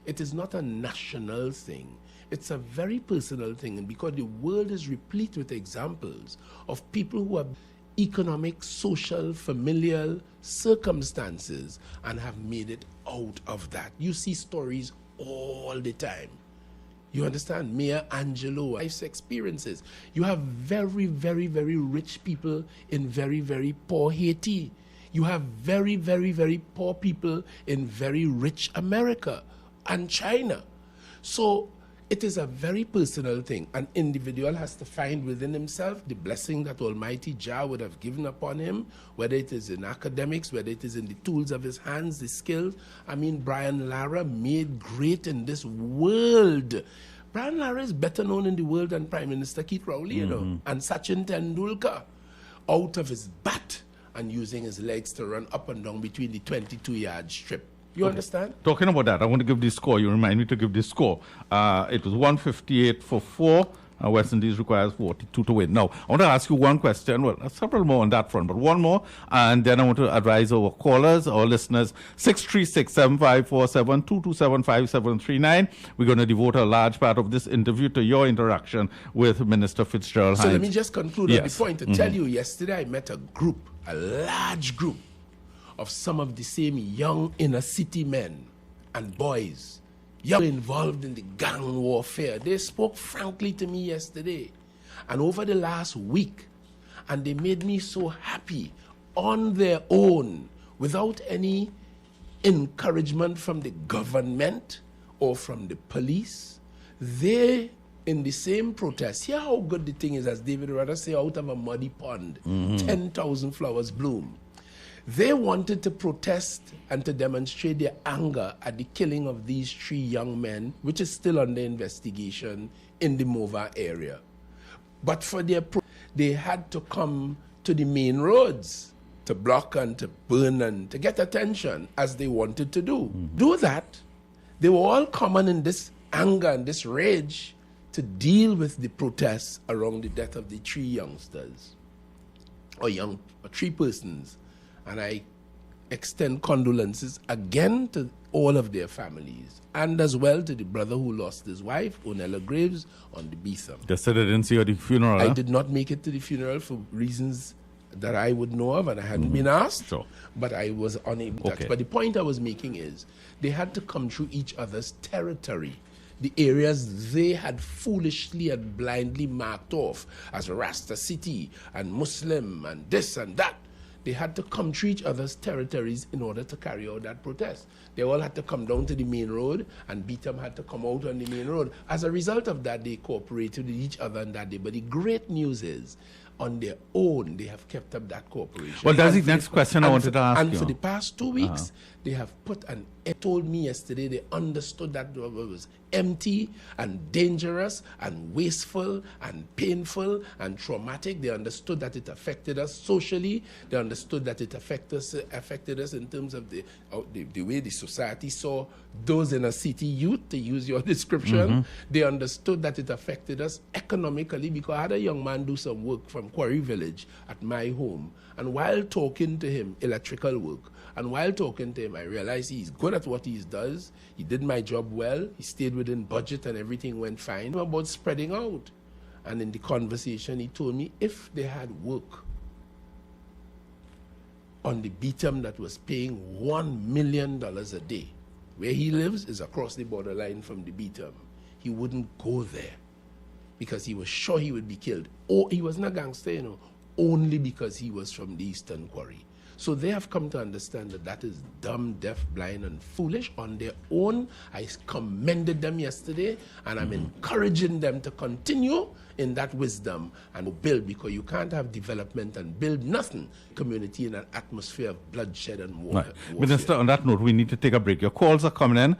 It is not a national thing. It's a very personal thing, and because the world is replete with examples of people who have economic, social, familial circumstances and have made it out of that. You see stories all the time. You understand? Maya Angelou, life's experiences. You have very, very, very rich people in very, very poor Haiti. You have very, very, very poor people in very rich America and China. So it is a very personal thing. An individual has to find within himself the blessing that Almighty Jah would have given upon him, whether it is in academics, whether it is in the tools of his hands, the skills. I mean, Brian Lara made great in this world. Brian Lara is better known in the world than Prime Minister Keith Rowley, you know, and Sachin Tendulkar, out of his bat and using his legs to run up and down between the 22-yard strip. You understand? Talking about that, I want to give this score. You remind me to give this score. It was 158 for 4. West Indies requires 42 to win. Now, I want to ask you one question. Well, several more on that front, but one more. And then I want to advise our callers, our listeners, 636-7547-227-5739. We're going to devote a large part of this interview to your interaction with Minister Fitzgerald So Hines. let me just conclude on the point to tell you, yesterday I met a group, a large group, of some of the same young inner city men and boys, young involved in the gang warfare. They spoke frankly to me yesterday and over the last week, and they made me so happy on their own, without any encouragement from the government or from the police. They, in the same protest, hear how good the thing is, as David Rudder say, out of a muddy pond, 10,000 flowers bloom. They wanted to protest and to demonstrate their anger at the killing of these 3 young men, which is still under investigation in the Mova area. But for their they had to come to the main roads to block and to burn and to get attention, as they wanted to do. Do that. They were all common in this anger and this rage to deal with the protests around the death of the 3 youngsters, or 3 persons. And I extend condolences again to all of their families, and as well to the brother who lost his wife, Onella Graves, on the Beetham. They said they didn't see you at the funeral. I did not make it to the funeral for reasons that I would know of, and I hadn't been asked, but I was unable to. But the point I was making is they had to come through each other's territory, the areas they had foolishly and blindly marked off as Rasta City and Muslim and this and that. They had to come through each other's territories in order to carry out that protest. They all had to come down to the main road, and Beetham had to come out on the main road. As a result of that, they cooperated with each other on that day. But the great news is, on their own, they have kept up that cooperation. Well, that's the next question I wanted to ask you. And for the past 2 weeks, they have put told me yesterday they understood that it was empty and dangerous and wasteful and painful and traumatic. They understood that it affected us socially. They understood that it affected us in terms of the way the society saw those in a city youth, to use your description. They understood that it affected us economically, because I had a young man do some work from Quarry Village at my home, and while talking to him, electrical work, and while talking to him, I realized he's good at what he does. He did my job well. He stayed within budget and everything went fine. About spreading out. And in the conversation, he told me if they had work on the Beetham that was paying $1 million a day, where he lives is across the borderline from the Beetham, he wouldn't go there because he was sure he would be killed. Or he wasn't a gangster, only because he was from the Eastern Quarry. So they have come to understand that that is dumb, deaf, blind, and foolish on their own. I commended them yesterday, and I'm encouraging them to continue in that wisdom and build, because you can't have development and build nothing community in an atmosphere of bloodshed and war. Right. Minister, on that note, we need to take a break. Your calls are coming in.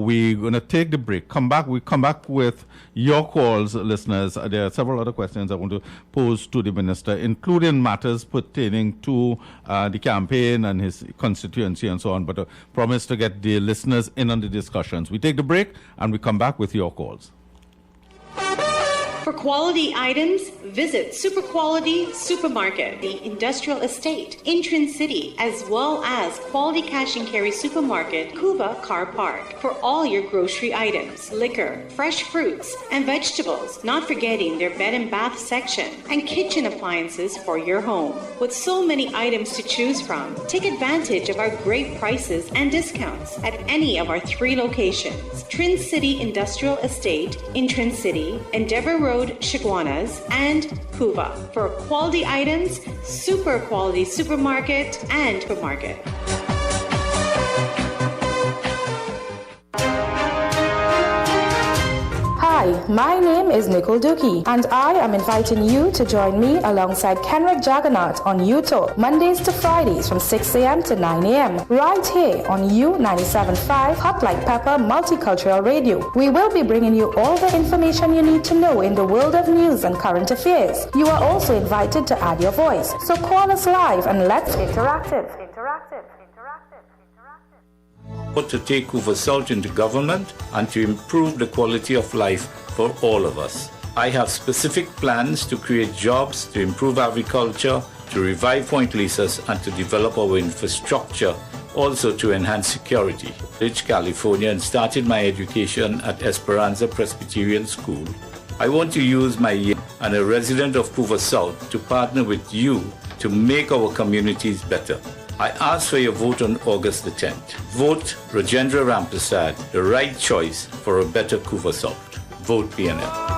We're going to take the break. We come back with your calls, listeners. There are several other questions I want to pose to the minister, including matters pertaining to the campaign and his constituency and so on, but promise to get the listeners in on the discussions. We take the break and we come back with your calls. For quality items, visit Super Quality Supermarket, the Industrial Estate, Intrin City, as well as Quality Cash and Carry Supermarket, Cuba Car Park, for all your grocery items, liquor, fresh fruits, and vegetables, not forgetting their bed and bath section, and kitchen appliances for your home. With so many items to choose from, take advantage of our great prices and discounts at any of our 3 locations: Trin City Industrial Estate, Intrin City, Endeavor Road, Chiguanas, and Cuba. For quality items, Super Quality Supermarket and Supermarket. Hi, my name is Nicole Dookie, and I am inviting you to join me alongside Kenrick Juggernaut on YouTube, Mondays to Fridays from 6 a.m. to 9 a.m. right here on U97.5 Hot Like Pepper Multicultural Radio. We will be bringing you all the information you need to know in the world of news and current affairs. You are also invited to add your voice, so call us live and let's interactive. To take Hoover South into government and to improve the quality of life for all of us. I have specific plans to create jobs, to improve agriculture, to revive Point Lisas, and to develop our infrastructure, also to enhance security. Rich California, and started my education at Esperanza Presbyterian School. I want to use my year and a resident of Hoover South to partner with you to make our communities better. I ask for your vote on August the 10th. Vote Rajendra Ramprasad, the right choice for a better Hoover South. Vote PNL.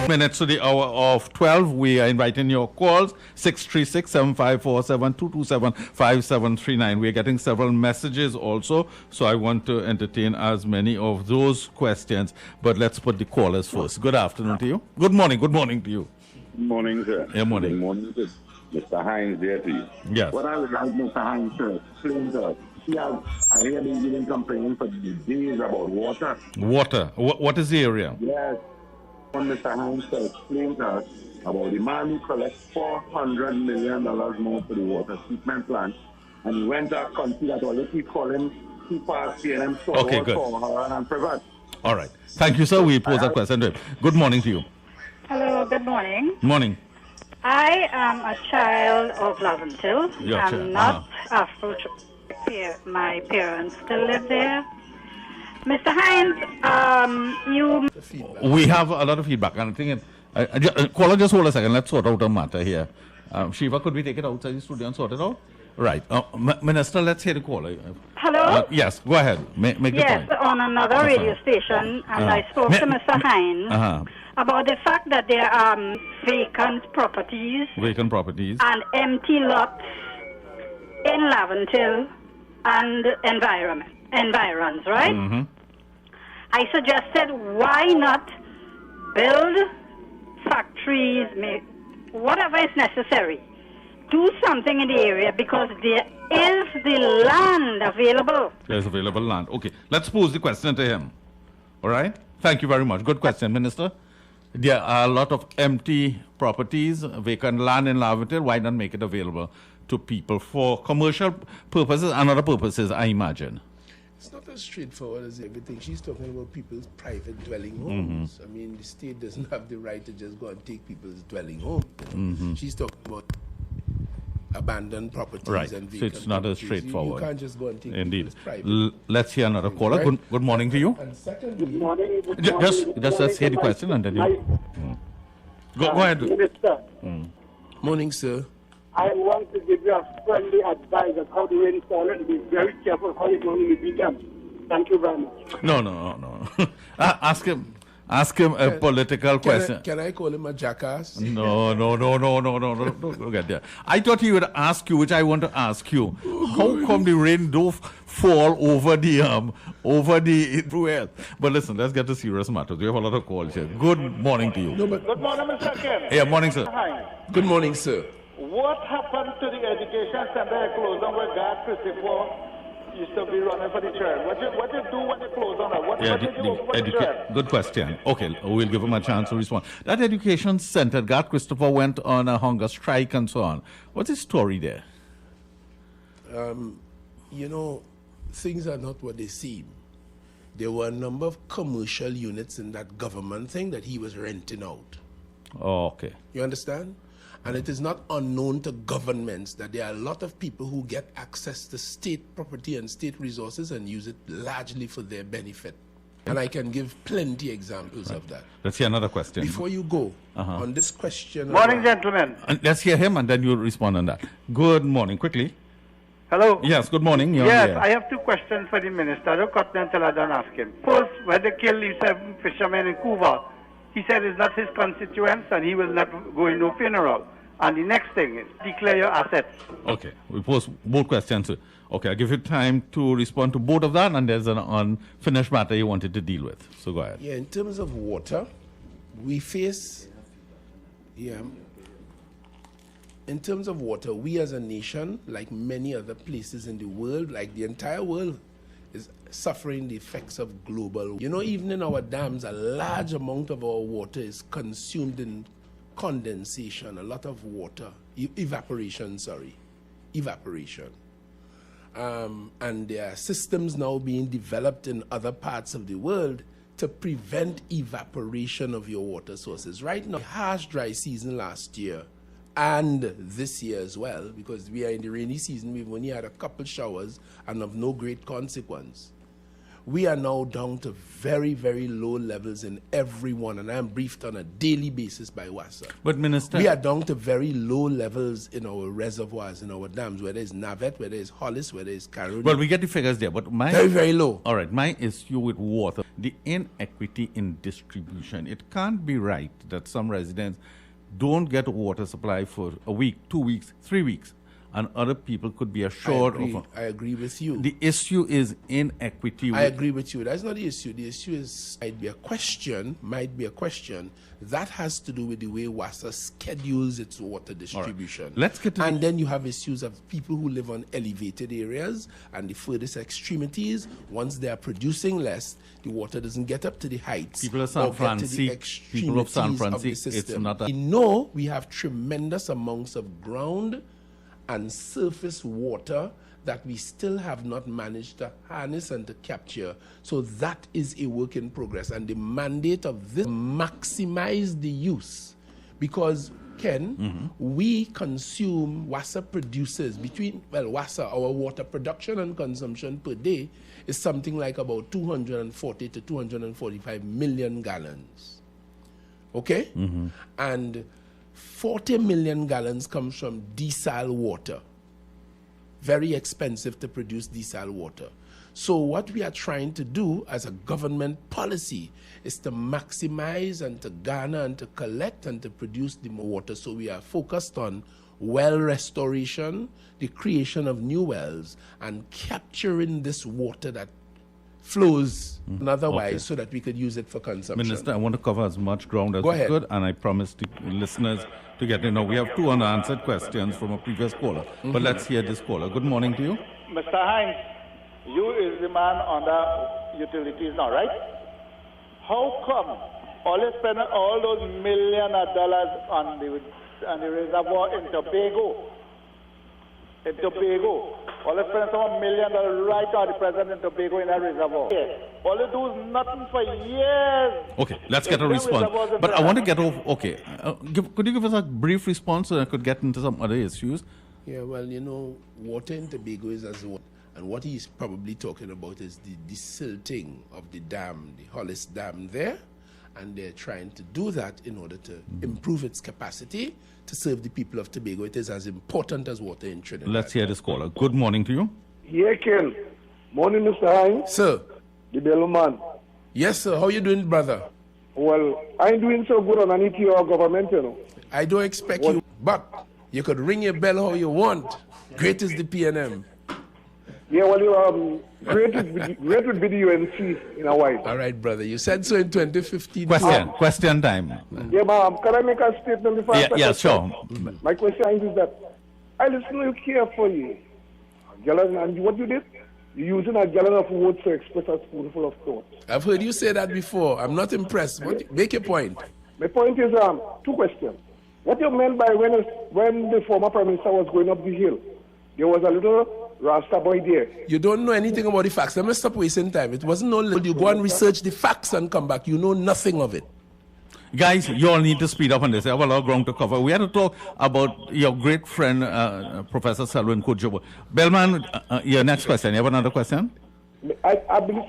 Minutes to the hour of 12. We are inviting your calls, 636-7547-227-5739. We are getting several messages also, so I want to entertain as many of those questions. But let's put the callers first. Good afternoon to you. Good morning to you. Good morning, sir. Good morning. Good morning, sir. Mr. Hines there to you. Yes. What I would like Mr. Hines to explain to us, I hear been giving complaining for days about water. Water. What is the area? Yes. Mr. Hines to explain to us about the man who collects $400 million more for the water treatment plant, and he went to a country that all they keep calling PNM Okay, good. And private. All right. Thank you, sir. We pose that question to him. Good morning to you. Hello, good morning. Morning. I am a child of Laventille. You're a child. I'm not Afro. My parents still live there. Mr. Hines, you... We have a lot of feedback, and I think caller, just hold a second. Let's sort out a matter here. Shiva, could we take it outside the studio and sort it out? Right. Minister, let's hear the caller. Hello? Yes, go ahead. Make the point. Yes, on another radio station, and I spoke to Mr. Hines about the fact that there are vacant properties and empty lots in Laventille and environs, right? Mm-hmm. I suggested, why not build factories, whatever is necessary. Do something in the area, because there is the land available. There's available land. Okay, let's pose the question to him. All right? Thank you very much. Good question, Minister. There are a lot of empty properties, vacant land in Laventille. Why not make it available to people for commercial purposes and other purposes, I imagine? It's not as straightforward as everything. She's talking about people's private dwelling homes. I mean, the state doesn't have the right to just go and take people's dwelling homes. She's talking about abandoned properties and vacant so it's not as properties. straightforward. You can't just go and take Indeed. people's private. Let's hear another caller. Right. Good morning to you. And secondly, Just hear the question and then you... Go ahead. Morning, sir. I want to give you a friendly advice of how the rain falling. Be very careful how you're going to beat them. Thank you very much. No. Ask him a political question. Can I call him a jackass? No, don't get there. I thought he would ask you, which I want to ask you. How come the rain don't fall over the well? But listen, let's get to serious matters. We have a lot of calls here. Good morning to you. Good morning, Mr. Ken. Yeah, morning, sir. Hi. Good morning, sir. What happened to the education center closed down where God Christopher used to be running for the church? What you do when you close down? What you do for the church? Good question. Okay, we'll give him a chance to respond. That education center, God Christopher went on a hunger strike and so on. What's the story there? Things are not what they seem. There were a number of commercial units in that government thing that he was renting out. Oh, okay. You understand? And it is not unknown to governments that there are a lot of people who get access to state property and state resources and use it largely for their benefit. And I can give plenty examples of that. Let's hear another question. Before you go, on this question... Morning, gentlemen. Let's hear him and then you'll respond on that. Good morning. Quickly. Hello. Yes, good morning. Yes, I have two questions for the minister. Don't cut me until I don't ask him. First, when they killed these 7 fishermen in Cuba, he said it's not his constituents and he will not go in no funeral. And the next thing is declare your assets. Okay, we pose both questions. Okay, I'll give you time to respond to both of that, and there's an unfinished matter you wanted to deal with. So go ahead. Yeah, in terms of water, we face... In terms of water, we as a nation, like many other places in the world, like the entire world, is suffering the effects of global... even in our dams, a large amount of our water is consumed in condensation, a lot of water, evaporation. And there are systems now being developed in other parts of the world to prevent evaporation of your water sources. Right now, harsh dry season last year and this year as well, because we are in the rainy season, we've only had a couple showers and of no great consequence. We are now down to very, very low levels in every one, and I am briefed on a daily basis by WASA. But Minister... We are down to very low levels in our reservoirs, in our dams, whether it's Navet, whether it's Hollis, whether it's Caroni. Well, we get the figures there, but very, very low. All right, my issue with water, the inequity in distribution. It can't be right that some residents don't get water supply for a week, 2 weeks, 3 weeks. And other people could be assured of... I agree with you. The issue is inequity. I agree with you. That's not the issue. The issue is might be a question that has to do with the way WASA schedules its water distribution. Right. Let's get to and then you have issues of people who live on elevated areas and the furthest extremities. Once they are producing less, the water doesn't get up to the heights. People of San Francisco, it's not a... We know we have tremendous amounts of ground and surface water that we still have not managed to harness and to capture. So that is a work in progress. And the mandate of this, maximize the use. Because, Ken, we consume, WASA produces WASA, our water production and consumption per day is something like about 240 to 245 million gallons. Okay? And 40 million gallons comes from desal water. Very expensive to produce desal water. So what we are trying to do as a government policy is to maximize and to garner and to collect and to produce the more water. So we are focused on well restoration, the creation of new wells, and capturing this water that flows otherwise so that we could use it for consumption. Minister, I want to cover as much ground as we could, and I promise the listeners to get in. Now, we have 2 unanswered questions from a previous caller, but let's hear this caller. Good morning to you. Mr. Hines, you is the man on the utilities now, right? How come all you spend all those millions of dollars on the reservoir in Tobago? All you spend some $1 million right now, the president in Tobago in that reservoir. Yes. All you do is nothing for years. Okay, let's get a response. But I want to get off. Okay, could you give us a brief response so I could get into some other issues? Yeah, well, water in Tobago is as well. And what he's probably talking about is the desilting of the dam, the Hollis Dam there, And they're trying to do that in order to improve its capacity to serve the people of Tobago. It is as important as water in Trinidad. Let's hear this caller. Good morning to you. Yeah, Ken. Morning, Mr. Hines. Sir. The Bellman. Yes, sir. How you doing, brother? Well, I ain't doing so good underneath your government, you know. I don't expect you, but you could ring your bell how you want. Great is the PNM. Yeah, well, you great would be the UNC in a while. All right, brother. You said so in 2015. Question time. Yeah, ma'am. Can I make a statement before? Yeah, sure. My question is that I listen to you carefully. Gallon, and what you did? You're using a gallon of words to express a spoonful of thought. I've heard you say that before. I'm not impressed. Make your point. My point is two questions. What you meant by when the former Prime Minister was going up the hill, there was a little Rasta boy there. You don't know anything about the facts. Let me stop wasting time. It wasn't no little. You go and research the facts and come back. You know nothing of it. Guys, you all need to speed up on this. I have a lot of ground to cover. We had to talk about your great friend, Professor Selwyn Kudjobo. Bellman, your next question. You have another question? I believe,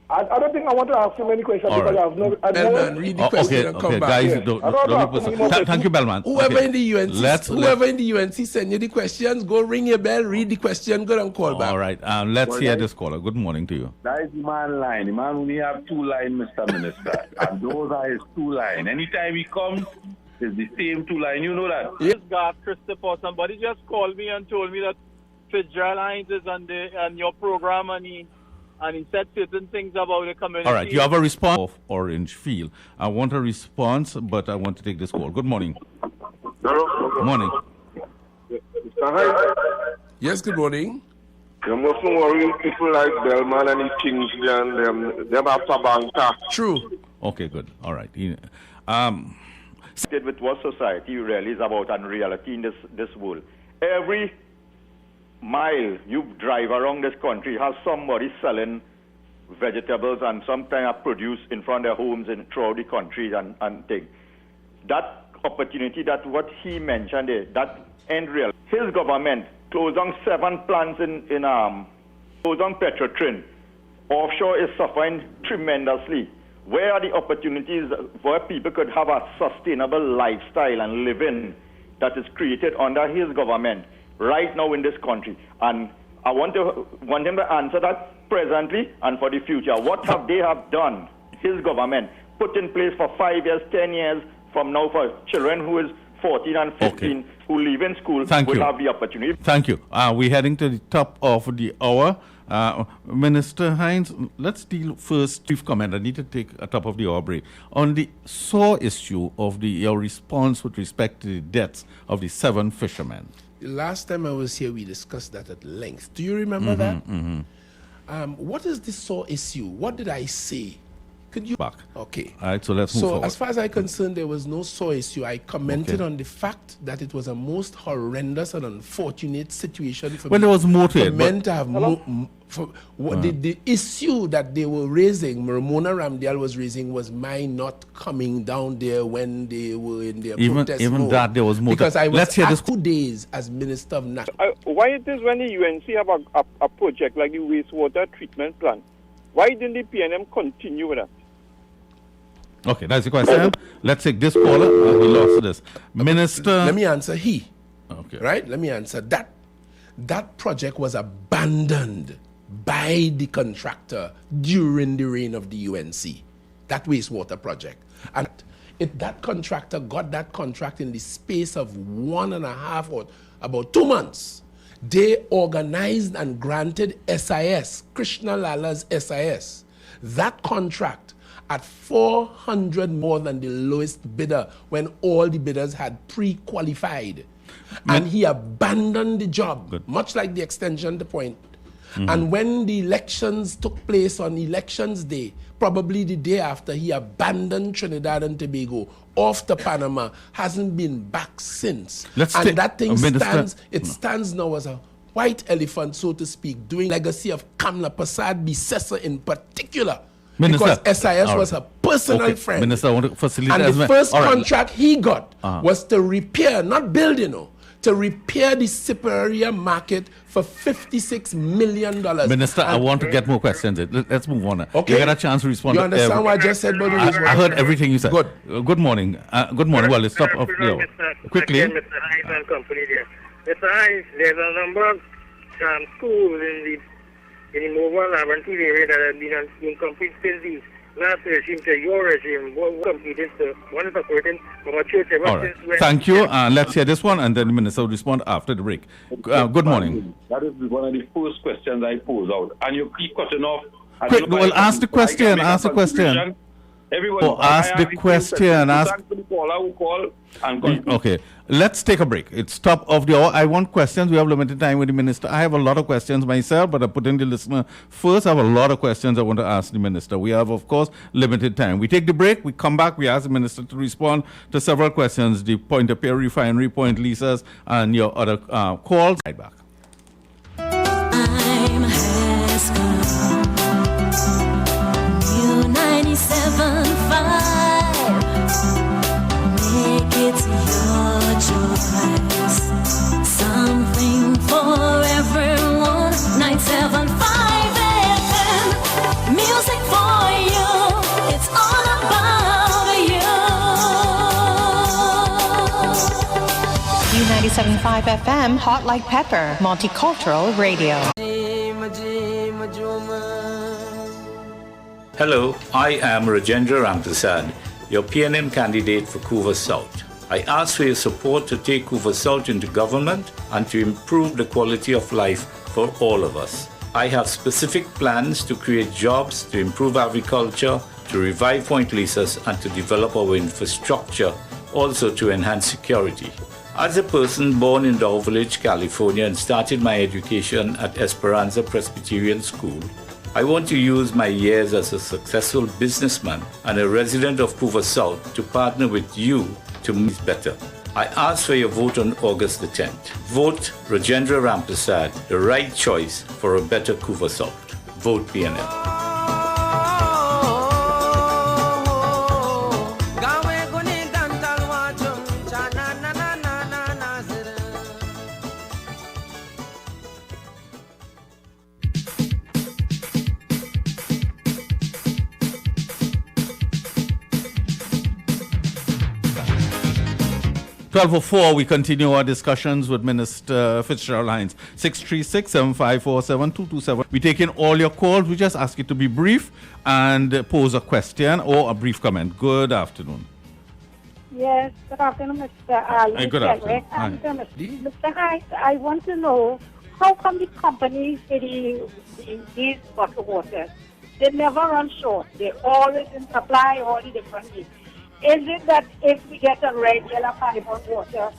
I don't think I want to ask you many questions All because right. I have no... Bellman, read the question and come back. Guys, Yeah. don't thank you, Bellman. Whoever Okay. in the UNC, whoever in the UNC send you the questions, go ring your bell, read the question, go and call back. All right. Let's hear this caller. Good morning to you. That is the man line. The man only have 2 lines, Mr. Minister. And those are his 2 lines. Anytime he comes, it's the same 2 lines. You know that? Yes, God, Christopher. Somebody just called me and told me that Fitzgerald Hines is on your program and he said certain things about the community. All right. You have a response of Orange Field. I want a response, but I want to take this call. Good morning. Hello. Morning. Yes, good morning. You mustn't worry people like Bellman and Kingsley and them after banker. True. Okay, good. All right. With what society really is about and reality in this world. Every mile you drive around this country has somebody selling vegetables and sometimes produce in front of their homes and throughout the country and things. That opportunity, that what he mentioned there, that ain't real. His government closed down 7 plants closed down Petrotrin. Offshore is suffering tremendously. Where are the opportunities where people could have a sustainable lifestyle and living that is created under his government right now in this country? And I want him to answer that presently and for the future. What have they done, his government, put in place for 5 years, 10 years from now for children who is 14 and 15 who leave in school will have the opportunity? Thank you. We're heading to the top of the hour. Minister Hines, let's deal first, brief comment. I need to take a top of the hour break. On the sore issue of your response with respect to the deaths of the 7 fishermen. The last time I was here, we discussed that at length. Do you remember that? What is the sore issue? What did I say? Could you back? Okay. All right, so let's move forward. As far as I'm concerned, there was no sore issue. I commented on the fact that it was a most horrendous and unfortunate situation for there was more to for it, men to have the issue that they were raising, Ramona Ramdial was raising, was my not coming down there when they were in their protest even mode. that there was more. Because I was let's hear this. 2 days as Minister of Natural. Why it is when the UNC have a project like the wastewater treatment plant, why didn't the PNM continue with that? Okay, that's the question. Let's take this caller. We lost this. Minister. Let me answer Okay. Right? Let me answer that. That project was abandoned by the contractor during the reign of the UNC. That wastewater project. And that contractor got that contract in the space of 1.5 or about 2 months. They organized and granted SIS, Krishna Lala's SIS, that contract at 400 more than the lowest bidder when all the bidders had pre-qualified. And he abandoned the job, much like the extension point. And when the elections took place on elections day, probably the day after, he abandoned Trinidad and Tobago off to Panama, hasn't been back since. That thing stands now as a white elephant, so to speak, doing legacy of Kamla Prasad Bisesa in particular. Minister, because SIS was a personal friend. Minister, I want to facilitate and the first contract he got was to repair, not build, to repair the Superior Market for $56 million. Minister, I want to get more questions. Let's move on. Okay. You get a chance to respond. You understand what I just said about the I heard everything you said. Good. Good morning. Good morning. Well, let's stop off there. Quickly. Mr. Hines and company there. Mr. Hines, there's a number of schools in the mobile laboratory area that have been incomplete since the last regime to your regime. One completed, one is operating from a church. All right. Thank you. Let's hear this one, and then the minister will respond after the break. Good morning. That is one of the first questions I pose out. And you keep cutting off. Quick, well, ask the question. Ask the question. Ask the question. Okay, let's take a break. It's top of the hour. I want questions. We have limited time with the minister. I have a lot of questions myself, but I'm putting the listener first. I have a lot of questions I want to ask the minister. We have, of course, limited time. We take the break. We come back. We ask the minister to respond to several questions. The Point of Pierre Refinery, Point Lisas, and your other calls. Right back. I'm Haskell. 97.5. Make it your choice. Something for everyone. 97.5 FM. Music for you. It's all about you. U97.5 FM, Hot Like Pepper, Multicultural Radio. Hello, I am Rajendra Ramprasad, your PNM candidate for Couva South. I ask for your support to take Couva South into government and to improve the quality of life for all of us. I have specific plans to create jobs, to improve agriculture, to revive Point Lisas, and to develop our infrastructure, also to enhance security. As a person born in Dow Village, California, and started my education at Esperanza Presbyterian School, I want to use my years as a successful businessman and a resident of Couva South to partner with you to make better. I ask for your vote on August the 10th. Vote Rajendra Ramprasad, the right choice for a better Couva South. Vote PNM. 12:04, we continue our discussions with Minister Fitzgerald Hines. 636-7547-227. We take in all your calls. We just ask you to be brief and pose a question or a brief comment. Good afternoon. Yes, good afternoon, Mr. Ali. Good afternoon. Hi. Mr. Hines, I want to know how come the companies in these bottled water, they never run short. They always in supply all the different needs. Is it that if we get a regular pipe of water,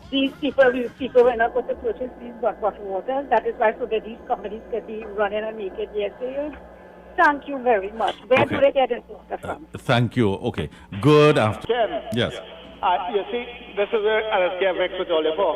these people will not go to purchase these bottled water? That is why so that these companies can be running and make it yes sales? Thank you very much. Where do they get this water from? Thank you. Okay. Good afternoon. Yes. You see, this is where I was getting with all for.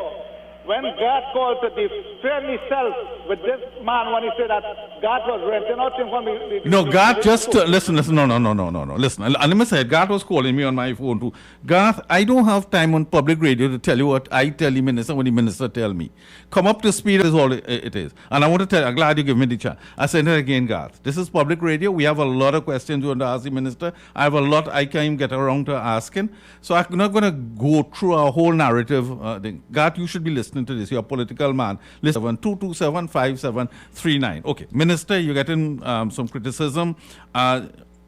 When God called to defend himself with this man, when he said that God was renting out him from me. No, God just listen. No. Listen, and let me say, God was calling me on my phone too. God, I don't have time on public radio to tell you what I tell the minister when the minister tell me. Come up to speed is all it is. And I want to tell you, I'm glad you give me the chance. I said it again, God. This is public radio. We have a lot of questions we want to ask the minister. I have a lot I can't even get around to asking. So I'm not going to go through a whole narrative thing. God, you should be listening to this. You're a political man. Listen, 227-5739. Okay, Minister, you're getting some criticism.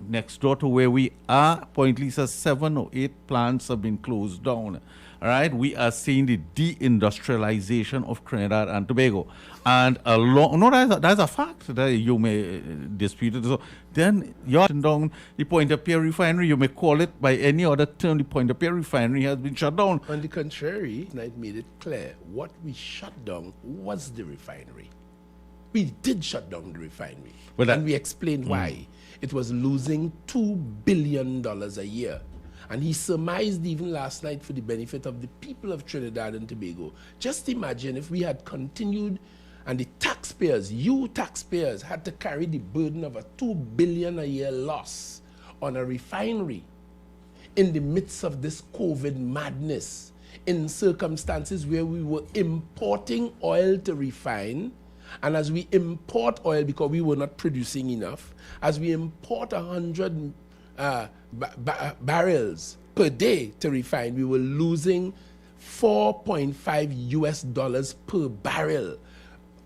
Next door to where we are, Point Lisa, 7 or 8 plants have been closed down. All right, we are seeing the deindustrialization of Trinidad and Tobago. And that's a fact that you may dispute it. So then you're shutting down the Point of Pierre Refinery. You may call it by any other term. The Point of Pierre Refinery has been shut down. On the contrary, Knight made it clear what we shut down was the refinery. We did shut down the refinery. And we explained why. It was losing $2 billion a year. And he surmised even last night for the benefit of the people of Trinidad and Tobago. Just imagine if we had continued and the taxpayers, you taxpayers, had to carry the burden of a $2 billion a year loss on a refinery in the midst of this COVID madness, in circumstances where we were importing oil to refine. And as we import oil, because we were not producing enough, as we import 100 barrels per day to refine, we were losing $4.5 per barrel.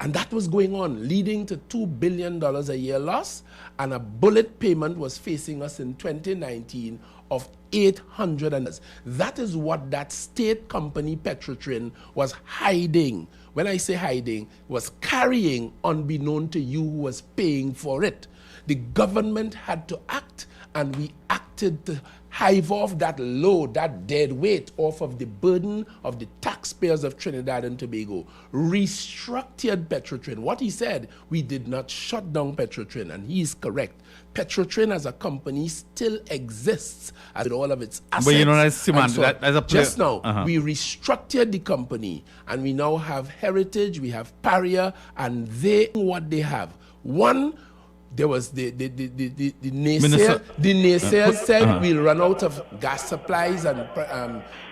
And that was going on, leading to $2 billion a year loss, and a bullet payment was facing us in 2019 of $800. That is what that state company Petrotrin was hiding. When I say hiding, was carrying unbeknown to you who was paying for it. The government had to act, and we acted to hive off that load, that dead weight off of the burden of the taxpayers of Trinidad and Tobago. Restructured Petrotrin. What he said, we did not shut down Petrotrin, and he is correct. Petrotrin as a company still exists with all of its assets. But you know, that's just now, we restructured the company, and we now have Heritage, we have Paria, and what they have. One, there was the naysayers said we'll run out of gas supplies and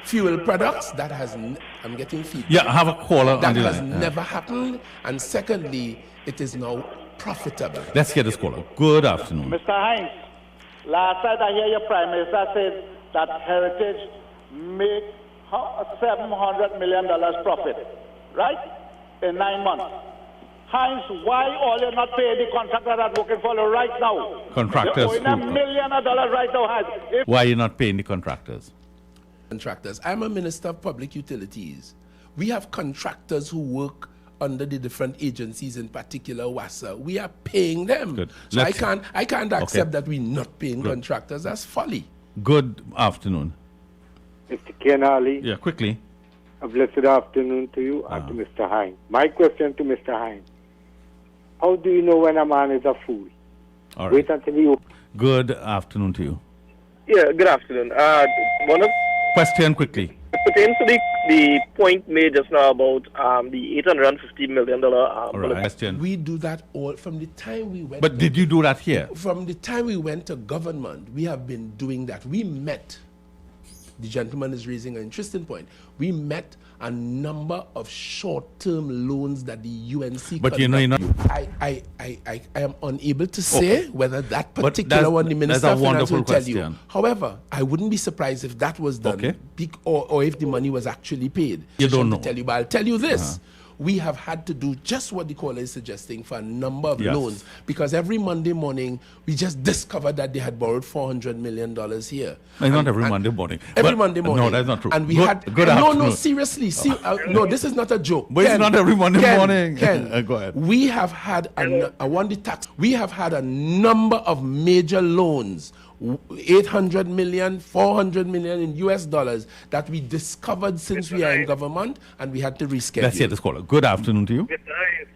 fuel products. That has, I'm getting feedback. Yeah, I have a caller. That has never happened. And secondly, it is now profitable. Let's get this caller. Good afternoon. Mr. Hines, last night I hear your Prime Minister said that Heritage made $700 million profit, right? In 9 months. Hines, why all you not paying the contractor that's working for you right now? Contractors. You're owing $1 million right now, Hines. Why are you not paying the contractors? Contractors. I'm a Minister of Public Utilities. We have contractors who work under the different agencies, in particular WASA. We are paying them. Good. So I can't accept that we're not paying contractors. That's folly. Good afternoon. Mr. Kenali. Yeah, quickly. A blessed afternoon to you and to Mr. Hines. My question to Mr. Hines. How do you know when a man is a fool? All right. Wait until you... Good afternoon to you. Yeah, good afternoon. Question quickly. It pertains to the point made just now about the $850 million. Question. We do that all from the time we went. But did you do that here? From the time we went to government, we have been doing that. We met. The gentleman is raising an interesting point. We met a number of short-term loans that the UNC. But you know, I am unable to say whether that particular one the Minister of Finance will tell you. However, I wouldn't be surprised if that was done, or if the money was actually paid. You don't know. Tell you, but I'll tell you this. We have had to do just what the caller is suggesting for a number of loans, because every Monday morning we just discovered that they had borrowed $400 million here. No, not every Monday morning. Every Monday morning. No, that's not true. And we good, had good afternoon. No, seriously. No, this is not a joke. But Ken, it's not every Monday morning. Ken, go ahead. We have had we have had a number of major loans. 800 million, 400 million in US dollars that we discovered since we are in government, and we had to reschedule. Let's hear this caller. Good afternoon to you. Mr. Hines,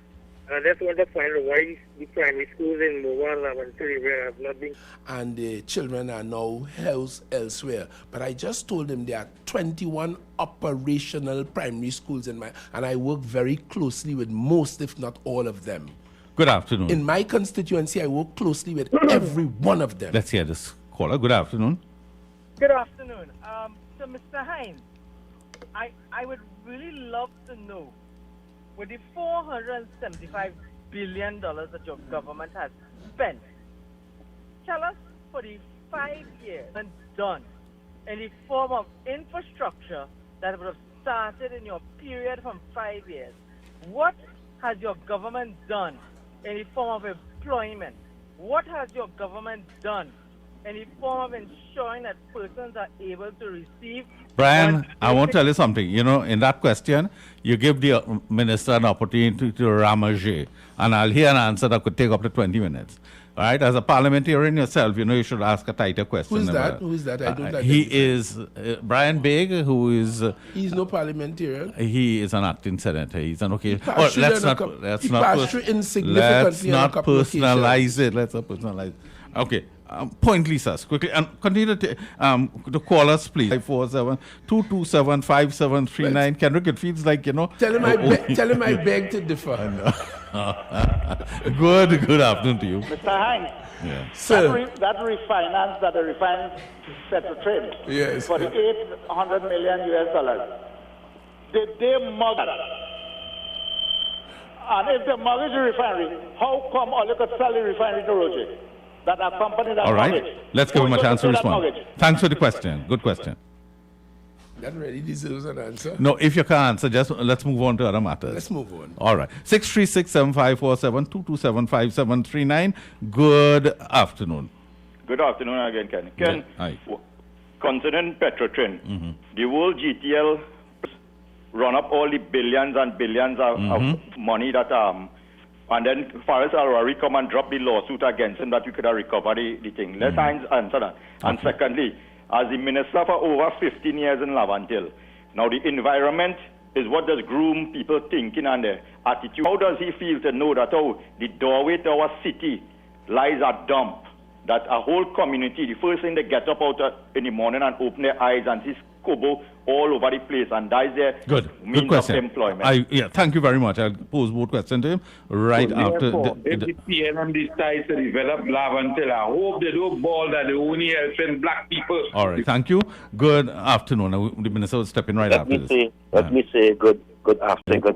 I just want to find out why the primary schools in Mobile and Trinidad have not been... And the children are now housed elsewhere. But I just told them there are 21 operational primary schools and I work very closely with most, if not all of them. Good afternoon. In my constituency, I work closely with every one of them. Let's hear this caller. Good afternoon. Good afternoon. So, Mr. Hines, I would really love to know, with the $475 billion that your government has spent, tell us for the 5 years and done in the form of infrastructure that would have started in your period from 5 years. What has your government done in the form of employment? What has your government done in the form of ensuring that persons are able to receive... Brian, I want to tell you something. You know, in that question, you give the minister an opportunity to ramage, and I'll hear an answer that could take up to 20 minutes. All right? As a parliamentarian yourself, you know, you should ask a tighter question. Who's that? Who is that? I don't like He is Brian Begg, who is... he's no parliamentarian. He is an acting senator. He's an okay... Let's not personalize it. Let's not personalize it. Okay. Point, Lisa, quickly. And continue to the callers, please. 547-227-5739. Kendrick, it feels like, you know... Tell him I beg to differ. Good afternoon to you. Mr. Hines, Sir. that refinance that the refinance Petrotrin yes, for the $800 million US dollars. Did they mortgage? And if they mortgage the refinery, how come all you could sell the refinery to Roger? That a company that All right. mortgage. Let's give him a Who chance to could say that respond. mortgage? Thanks for the question. Good question. That really deserves an answer. No, if you can't answer, just let's move on to other matters. Let's move on. All right. 636-7547-227-5739. Good afternoon. Good afternoon again, Ken. Ken, Hi. concerning Petrotrin, the whole GTL run up all the billions and billions of money that and then Faris Al-Rari come and drop the lawsuit against him that we could have recovered the thing. Let Hines answer that. And secondly, as the minister for over 15 years in Laventille, now the environment is what does groom people thinking and their attitude. How does he feel to know that the doorway to our city lies a dump, that a whole community, the first thing they get up out in the morning and open their eyes and see scobo all over the place, and that is their means question. of employment. Thank you very much. I'll pose both questions to him right So after. therefore, if the PNM decides to develop Laventille, I hope they don't ball that they only helping black people. All right, thank you. Good afternoon. The minister will step in right after this. Let me say good afternoon to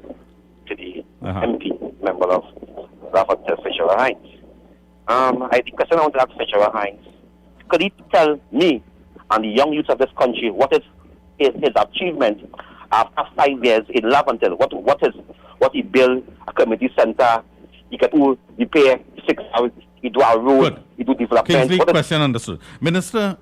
the MP, member of Laventille, Fisher Hines. I think question I want to ask Fisher Hines, could he tell me and the young youth of this country what is his achievement after 5 years in Laventille? What he built a community center, he can repair 6 hours, he do a road, he do development. Kingsley, question understood. Minister,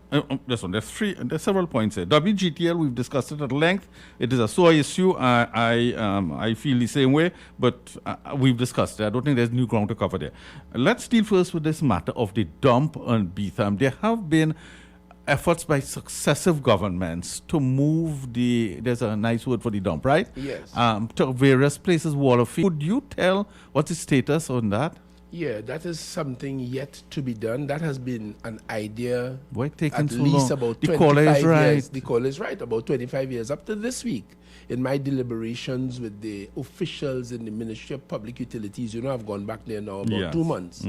there's several points here. WGTL, we've discussed it at length. It is a sore issue. I feel the same way, but we've discussed it. I don't think there's new ground to cover there. Let's deal first with this matter of the dump on Beetham. There have been efforts by successive governments to move there's a nice word for the dump, right? Yes. To various places, Waterfield. Could you tell what's the status on that? Yeah, that is something yet to be done. That has been an idea Why taking at so least long? about The 25 caller is years. right. The caller is right, about 25 years up to this week. In my deliberations with the officials in the Ministry of Public Utilities, I've gone back there now about 2 months.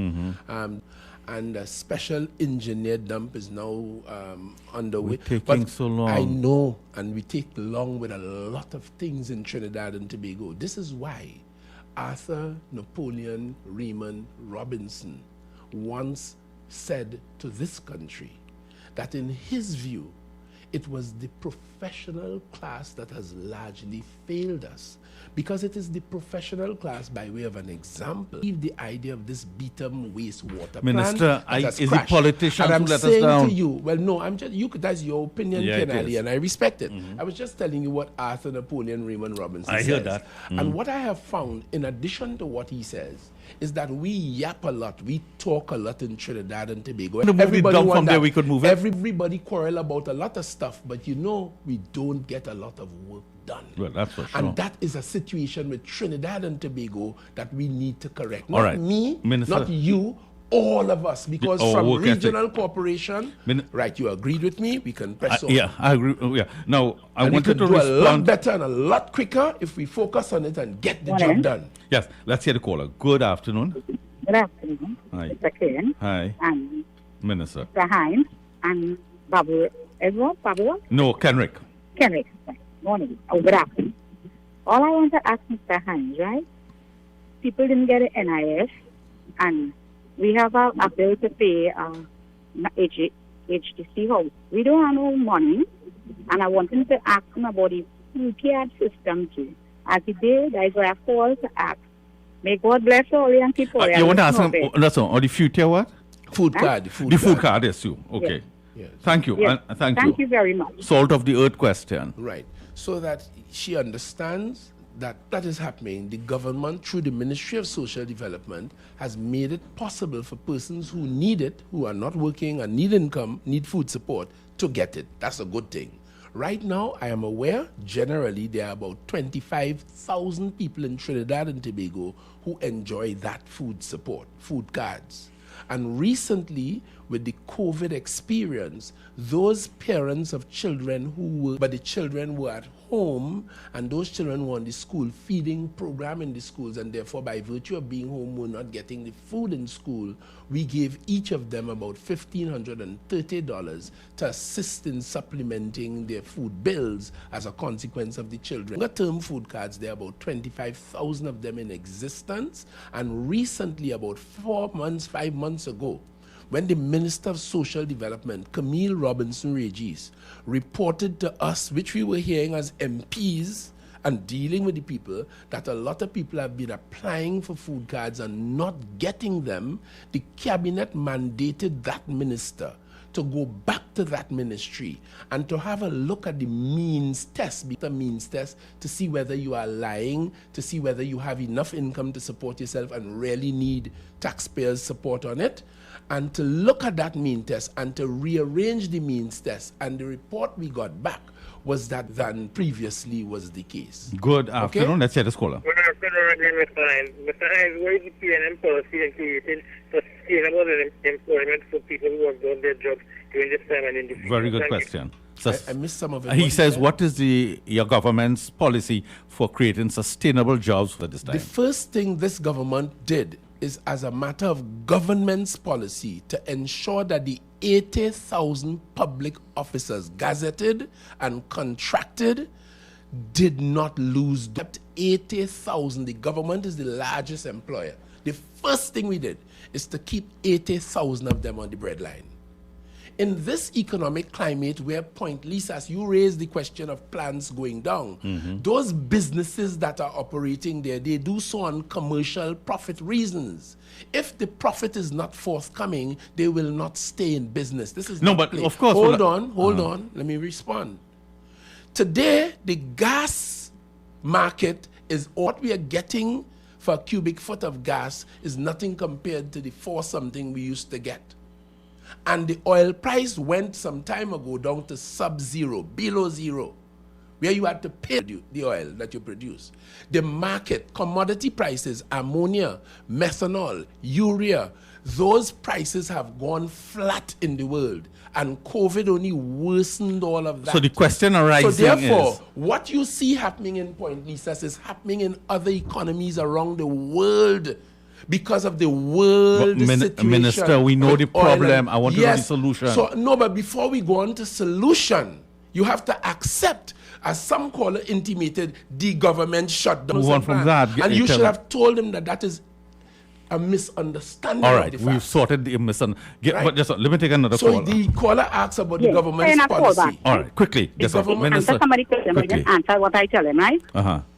And a special engineered dump is now underway. We're taking so long. I know, and we take long with a lot of things in Trinidad and Tobago. This is why Arthur Napoleon Raymond Robinson once said to this country that in his view, it was the professional class that has largely failed us, because it is the professional class, by way of an example, the idea of this Beetham wastewater Minister, plant is the politicians and who I'm let us saying down? to you, well, no, that's your opinion, Yeah, Ken it Ali, is. and I respect it. I was just telling you what Arthur Napoleon Raymond Robinson I says. heard that. And what I have found, in addition to what he says, is that we yap a lot, we talk a lot in Trinidad and Tobago. To move it down from there, we could move it. Everybody quarrel about a lot of stuff, but we don't get a lot of work done. Well, that's for sure. And that is a situation with Trinidad and Tobago that we need to correct. All Not right. me, Minister. not you, all of us. Because Our from work ethic. regional corporation, right, you agreed with me, we can press on. Yeah, I agree. Yeah. Now, I And we wanted could to do a lot respond. better and a lot quicker if we focus on it and get the job done. Yes, let's hear the caller. Good afternoon. Good afternoon, Hi. Mr. Ken Hi, and Minister. Mr. Hines and Edward Pablo, No, Kenrick. Kenrick. Morning. Good afternoon. All I want to ask Mr. Hines, right? People didn't get an NIS, and we have a bill to pay HTC house. We don't have no money, and I wanted to ask him about the food card system too. As he did, that is why I called to ask. May God bless all the young people. You want to ask him, or the future what? Food card. The food card, yes, you. Okay. Yes. Thank you. Yes. Thank you. Thank you very much. Salt of the earth question. Right. So that she understands that is happening. The government, through the Ministry of Social Development, has made it possible for persons who need it, who are not working and need income, need food support, to get it. That's a good thing. Right now, I am aware, generally, there are about 25,000 people in Trinidad and Tobago who enjoy that food support, food cards. And recently, with the COVID experience, those parents of children but the children were at home, and those children were on the school feeding program in the schools, and therefore by virtue of being home were not getting the food in school, we gave each of them about $1,530 to assist in supplementing their food bills as a consequence of the children. Longer-term food cards, there are about 25,000 of them in existence, and recently, about 5 months ago, when the Minister of Social Development, Camille Robinson Regis, reported to us, which we were hearing as MPs and dealing with the people, that a lot of people have been applying for food cards and not getting them, the cabinet mandated that minister to go back to that ministry and to have a look at the means test to see whether you are lying, to see whether you have enough income to support yourself and really need taxpayers' support on it, and to look at that mean test and to rearrange the means test. And the report we got back was that than previously was the case. Good afternoon. Okay? Let's hear this caller. Good afternoon again, Mr. Hines. Mr. Hines, what is the PNM policy in creating sustainable employment for people who have done their jobs during this time and in the future? Very good Thank question. I missed some of it. He says, what is your government's policy for creating sustainable jobs for this time? The first thing this government did is, as a matter of government's policy, to ensure that the 80,000 public officers gazetted and contracted did not lose. That 80,000, the government is the largest employer. The first thing we did is to keep 80,000 of them on the breadline. In this economic climate where pointless, as you raised the question of plants going down, those businesses that are operating there, they do so on commercial profit reasons. If the profit is not forthcoming, they will not stay in business. This is no, but play. Of course. Hold on. Let me respond. Today, the gas market is what we are getting for a cubic foot of gas is nothing compared to the 4-something we used to get. And the oil price went some time ago down to sub-zero, below zero, where you had to pay the oil that you produce. The market, commodity prices, ammonia, methanol, urea, those prices have gone flat in the world. And COVID only worsened all of that. So the question arising is... So therefore, what you see happening in Point Lisa is happening in other economies around the world. Because of the world situation. Minister, we know the problem. I want to know the solution. So, no, but before we go on to solution, you have to accept, as some caller intimated, the government shutdown. Move on from that. And you should have told him that is a misunderstanding. All right, we've sorted the misunderstanding. But just let me take another call. So the caller asks about the government's policy. All right, quickly. Answer somebody question, but just answer what I tell him, right?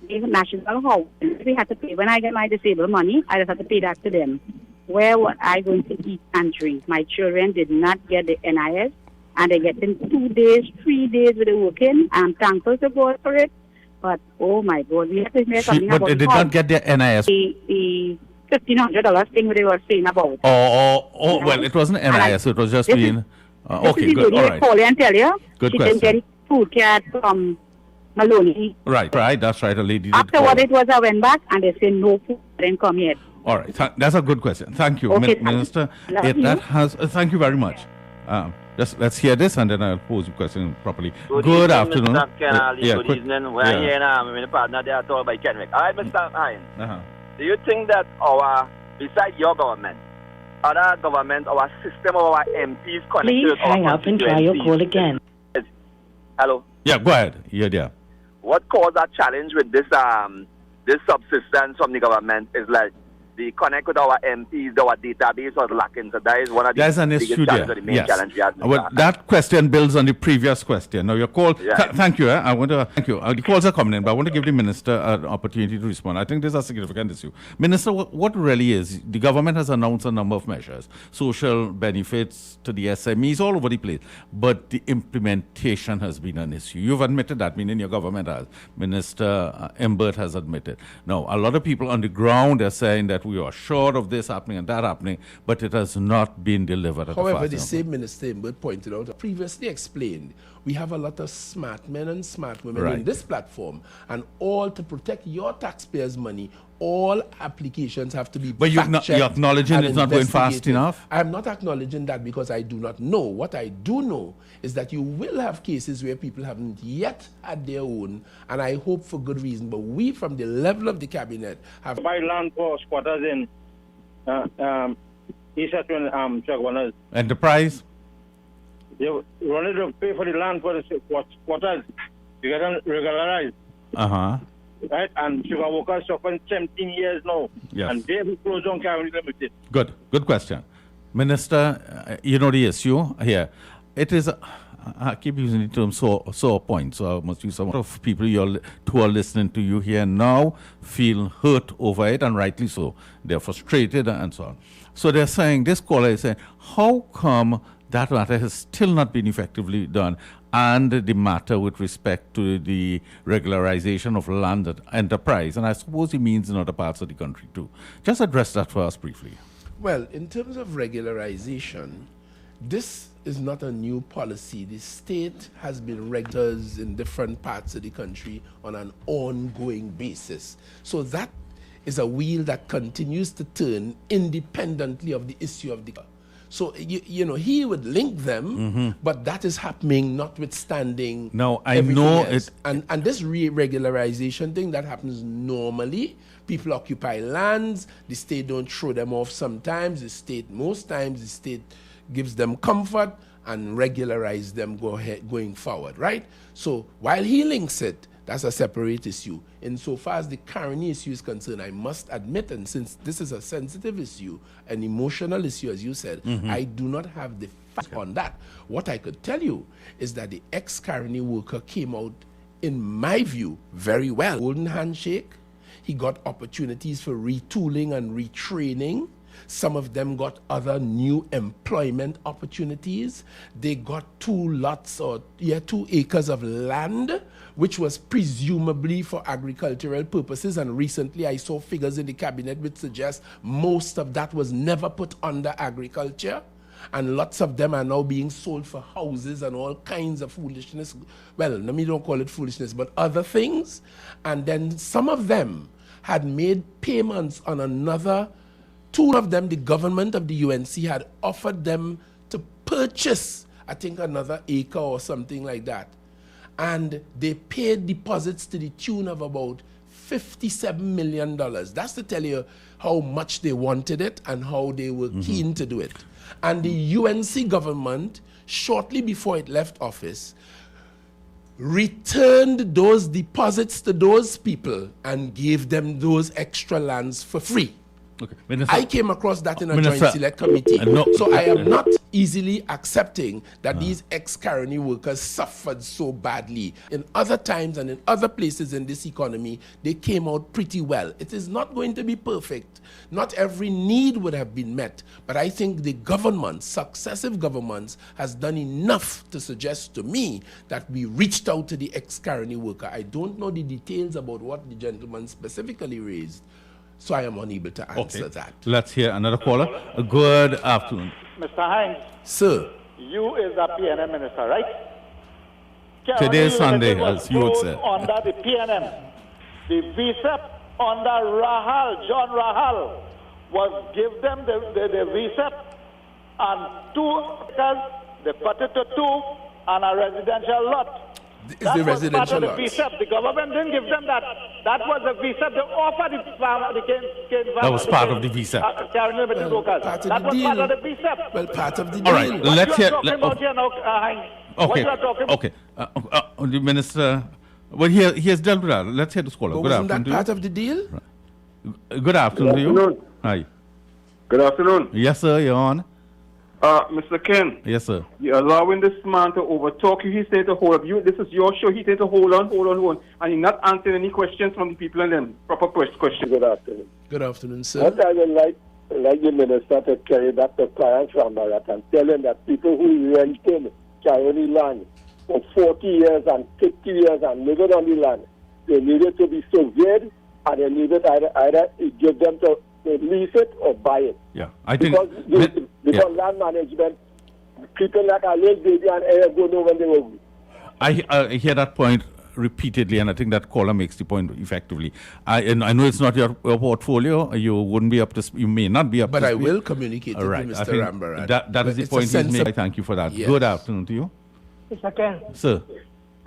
National housing, we have to pay. When I get my disabled money, I just have to pay that to them. Where were I going to eat and drink? My children did not get the NIS, and they get in 2 days, 3 days with the working. I'm thankful to God for it, but oh my God, we have to make something about it. But they did not get their NIS. The $1,500 thing they were saying about. Well, it wasn't NIS, so it was just being... okay, good, all right. Call and tell you, good she question. didn't get food card from Maloney. Right, that's right. A lady Afterward, it was I went back and they said no food didn't come yet. All right, that's a good question. Thank you, okay, Minister. Thank you very much. Just let's hear this and then I'll pose the question properly. Good afternoon. Mr. Kenali, good evening. We're here now. I'm a partner there told by Kenwick. All right, Mr. Hines. Do you think that besides your government, other government, our system of our MPs connected Please hang up and try your call again. Hello? Yeah, go ahead. Yeah. What caused our challenge with this subsistence from the government is like the connect with our MPs, our database was lacking. So that is one of the biggest challenges, the main challenge we have. Well, that question builds on the previous question. Now, your call, thank you. I want to thank you. The calls are coming in, but I want to give the Minister an opportunity to respond. I think this is a significant issue. Minister, what really is, the government has announced a number of measures, social benefits to the SMEs all over the place, but the implementation has been an issue. You've admitted that, meaning your government has. Minister Imbert has admitted. Now, a lot of people on the ground are saying that we are short of this happening and that happening, but it has not been delivered. However, the same Minister Imbert pointed out, previously explained, we have a lot of smart men and smart women in this platform, and all to protect your taxpayers' money, all applications have to be But you're acknowledging it's not going fast enough? I'm not acknowledging that because I do not know. What I do know is that you will have cases where people haven't yet had their own, and I hope for good reason. But we, from the level of the cabinet, have... Buy land for squatters in East Chagwanas. Enterprise? They wanted to pay for the land for the squatters. You get them regularized. Uh-huh. Right? And sugar workers suffering 17 years now. Yes. And they will close down Caroni Limited. Good question. Minister, you know the issue here. It is, I keep using the term sore point, so I must use some of people who are listening to you here now feel hurt over it, and rightly so. They're frustrated and so on. So they're saying, this caller is saying, how come that matter has still not been effectively done, and the matter with respect to the regularization of land at Enterprise? And I suppose he means in other parts of the country too. Just address that for us briefly. Well, in terms of regularization, this is not a new policy. The state has been regulators in different parts of the country on an ongoing basis. So that is a wheel that continues to turn independently of the issue of the... So, you know, he would link them, but that is happening notwithstanding. No, I know it. And this regularization thing that happens normally, people occupy lands, the state don't throw them off sometimes, most times the state gives them comfort and regularize them going forward, right? So while he links it, that's a separate issue. Insofar as the Caroni issue is concerned, I must admit, and since this is a sensitive issue, an emotional issue, as you said, I do not have the facts on that. What I could tell you is that the ex-Caroni worker came out, in my view, very well. Golden handshake. He got opportunities for retooling and retraining. Some of them got other new employment opportunities. They got 2 acres of land, which was presumably for agricultural purposes. And recently I saw figures in the cabinet which suggest most of that was never put under agriculture. And lots of them are now being sold for houses and all kinds of foolishness. Well, let me don't call it foolishness, but other things. And then some of them had made payments on another. 2 of them, the government of the UNC had offered them to purchase, I think, another acre or something like that. And they paid deposits to the tune of about $57 million. That's to tell you how much they wanted it and how they were keen to do it. And the UNC government, shortly before it left office, returned those deposits to those people and gave them those extra lands for free. Okay. I came across that in a joint select committee. So I am not easily accepting that these ex-Caroni workers suffered so badly. In other times and in other places in this economy, they came out pretty well. It is not going to be perfect. Not every need would have been met. But I think the government, successive governments, has done enough to suggest to me that we reached out to the ex-Caroni worker. I don't know the details about what the gentleman specifically raised, so I am unable to answer that. Let's hear another caller. Good afternoon. Mr. Hines. Sir. You is a PNM minister, right? Today is Sunday, as you would say. Under the PNM, the VSEP under John Rahal, was give them the VSEP and 2 acres, they put it to 2 and a residential lot. That was part of the VSEP. The government didn't give them that. That was the VSEP. They offered the farmer, that was part of the VSEP. That was part of the VSEP. Well, part of the deal. All right, let's hear. Okay. The minister. Well, he has dealt with that. Let's hear the caller. But Good wasn't afternoon. that part of the deal? Good afternoon to you. Hi. Good afternoon. Yes, sir. You're on. Mr. Ken. Yes, sir. You're allowing this man to overtalk you. He said to hold up. This is your show. He said to hold on. And he's not answering any questions from the people and them. Proper questions. Good afternoon. Good afternoon, sir. What I would like the minister to carry back to Clarence Rambarat and tell him that people who rented Caroni land for 40 years and 50 years and living on the land, they needed to be surveyed and they needed either give them to lease it or buy it. Yeah, I think because land management, people like Alec Baby and Air go know when they will. I hear that point repeatedly, and I think that caller makes the point effectively. I know it's not your portfolio. You wouldn't be up to. You may not be up but to. But I will communicate it to Mr. Rambaran. That is the point he's making. Thank you for that. Yes. Good afternoon to you. Mr. Ken. Sir.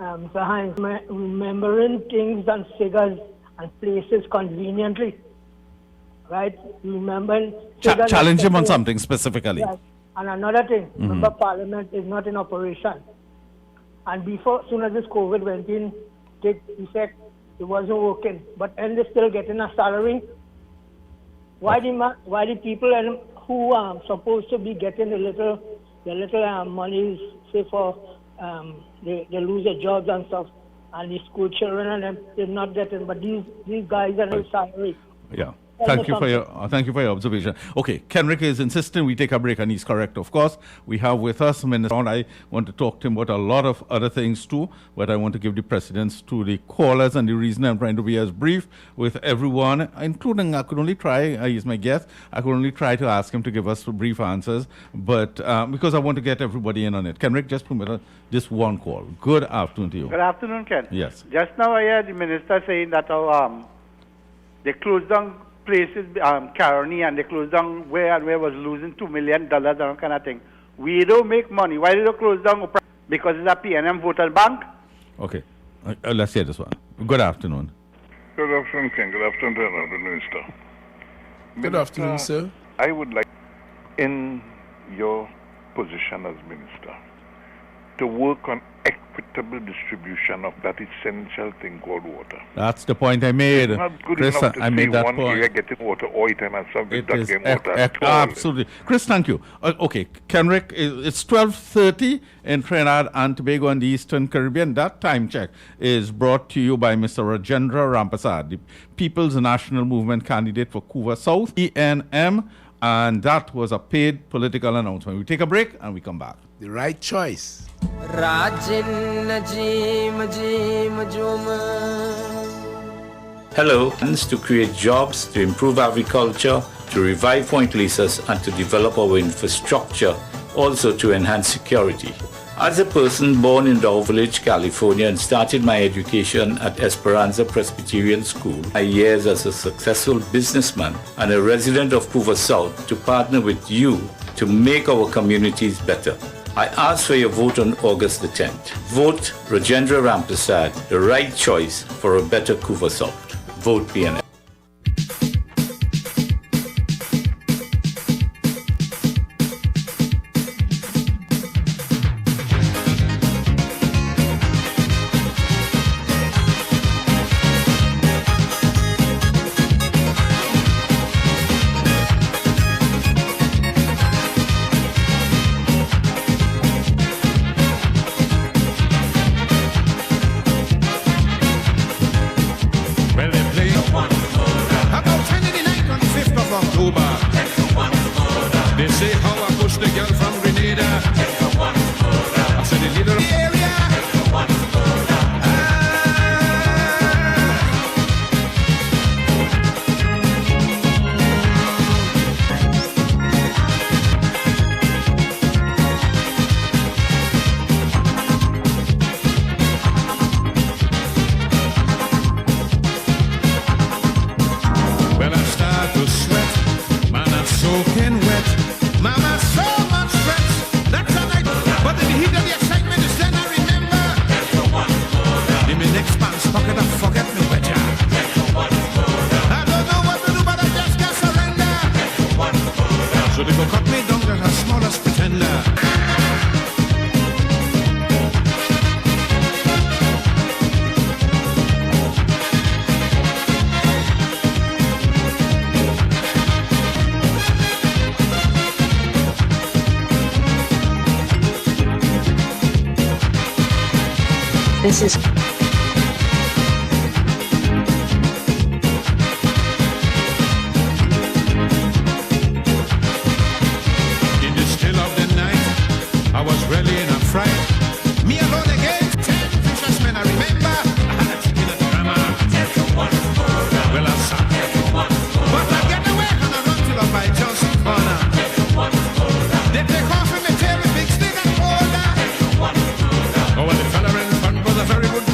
Mr. Hines, remembering things and figures and places conveniently. Right? Remembering. Challenge him on something specifically. Yes. And another thing, remember Parliament is not in operation. And before, soon as this COVID went in, take effect, it wasn't working. But and they're still getting a salary. Why the people who are supposed to be getting the little monies, say for they lose their jobs and stuff, and the school children and them, they're not getting. But these guys are no salary. Yeah. Thank you for your observation. Okay, Kenrick is insisting we take a break, and he's correct, of course. We have with us Minister. I want to talk to him about a lot of other things too, but I want to give the precedence to the callers, and the reason I'm trying to be as brief with everyone, including I could only try. He's my guest. I could only try to ask him to give us brief answers, but because I want to get everybody in on it. Kenrick, just permit this one call. Good afternoon to you. Good afternoon, Ken. Yes. Just now I heard the minister saying that they closed down places, Caroni, and they closed down where was losing $2 million and that kind of thing. We don't make money. Why did they close down? Because it's a PNM voter bank? Okay. Let's hear this one. Good afternoon. Good afternoon, Ken. Good afternoon, Honorable Minister. Good afternoon, sir. I would like, in your position as Minister, to work on equitable distribution of that essential thing called water. That's the point I made. It's not good Chris, enough to I made that one point. area getting water all the time and something that getting water at all. Absolutely. Chris, thank you. Okay, Kenrick, it's 12:30 in Trinidad and Tobago and the Eastern Caribbean. That time check is brought to you by Mr. Rajendra Rampersad, the People's National Movement candidate for Couva South, ENM, and that was a paid political announcement. We take a break and we come back. The right choice. Hello, plans to create jobs, to improve agriculture, to revive Point Lisas, and to develop our infrastructure, also to enhance security. As a person born in Dow Village, California, and started my education at Esperanza Presbyterian School, my years as a successful businessman and a resident of Couva South, to partner with you to make our communities better. I ask for your vote on August the 10th. Vote Rajendra Rampersad, the right choice for a better Couva South. Vote PNM. This is in the still of the night, I was really in a fright. Me alone again, 10 fishermen, I remember. I had a chicken and drama. Well, I saw. But I get away and I run till I'm by Johnson Corner. They take off in the tail with big stick and holder. Oh, well, the fella in front was a very good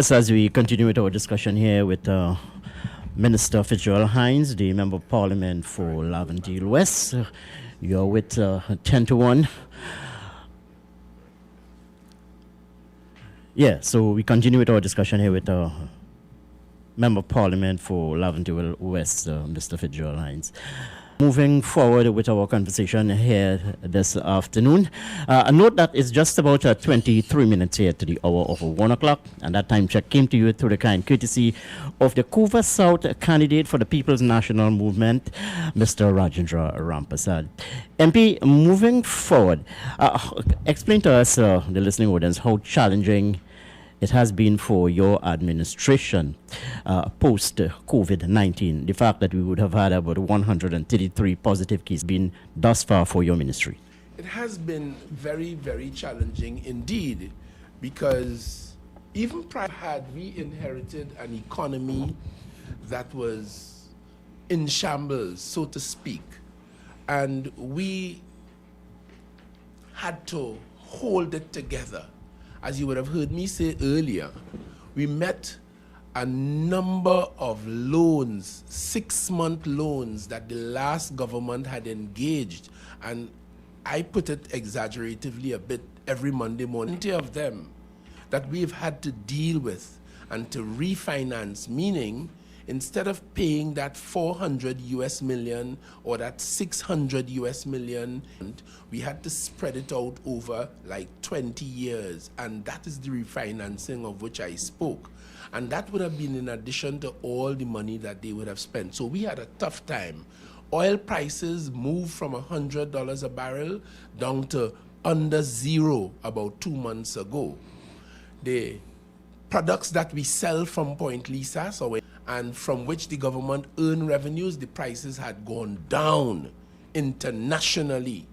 Yes, as we continue with our discussion here with Minister Fitzgerald Hinds, the Member of Parliament for Laventille West. You're with 10 to 1. Yeah, so we continue with our discussion here with Member of Parliament for Laventille West, Mr. Fitzgerald Hinds. Moving forward with our conversation here this afternoon, note that it's just about 23 minutes here to the hour of 1 o'clock, and that time check came to you through the kind courtesy of the Couva South candidate for the People's National Movement, Mr. Rajendra Rampasad. MP, moving forward, explain to us, the listening audience, how challenging it has been for your administration post-COVID-19, the fact that we would have had about 133 positive cases been thus far for your ministry. It has been very, very challenging indeed, because even prior had we inherited an economy that was in shambles, so to speak, and we had to hold it together. As you would have heard me say earlier, we met a number of loans, 6-month loans that the last government had engaged. And I put it exaggeratively a bit every Monday morning, 20 of them that we've had to deal with and to refinance, meaning instead of paying that 400 US million or that 600 US million, we had to spread it out over like 20 years. And that is the refinancing of which I spoke. And that would have been in addition to all the money that they would have spent. So we had a tough time. Oil prices moved from $100 a barrel down to under zero about 2 months ago. The products that we sell from Point Lisa, and from which the government earned revenues, the prices had gone down internationally.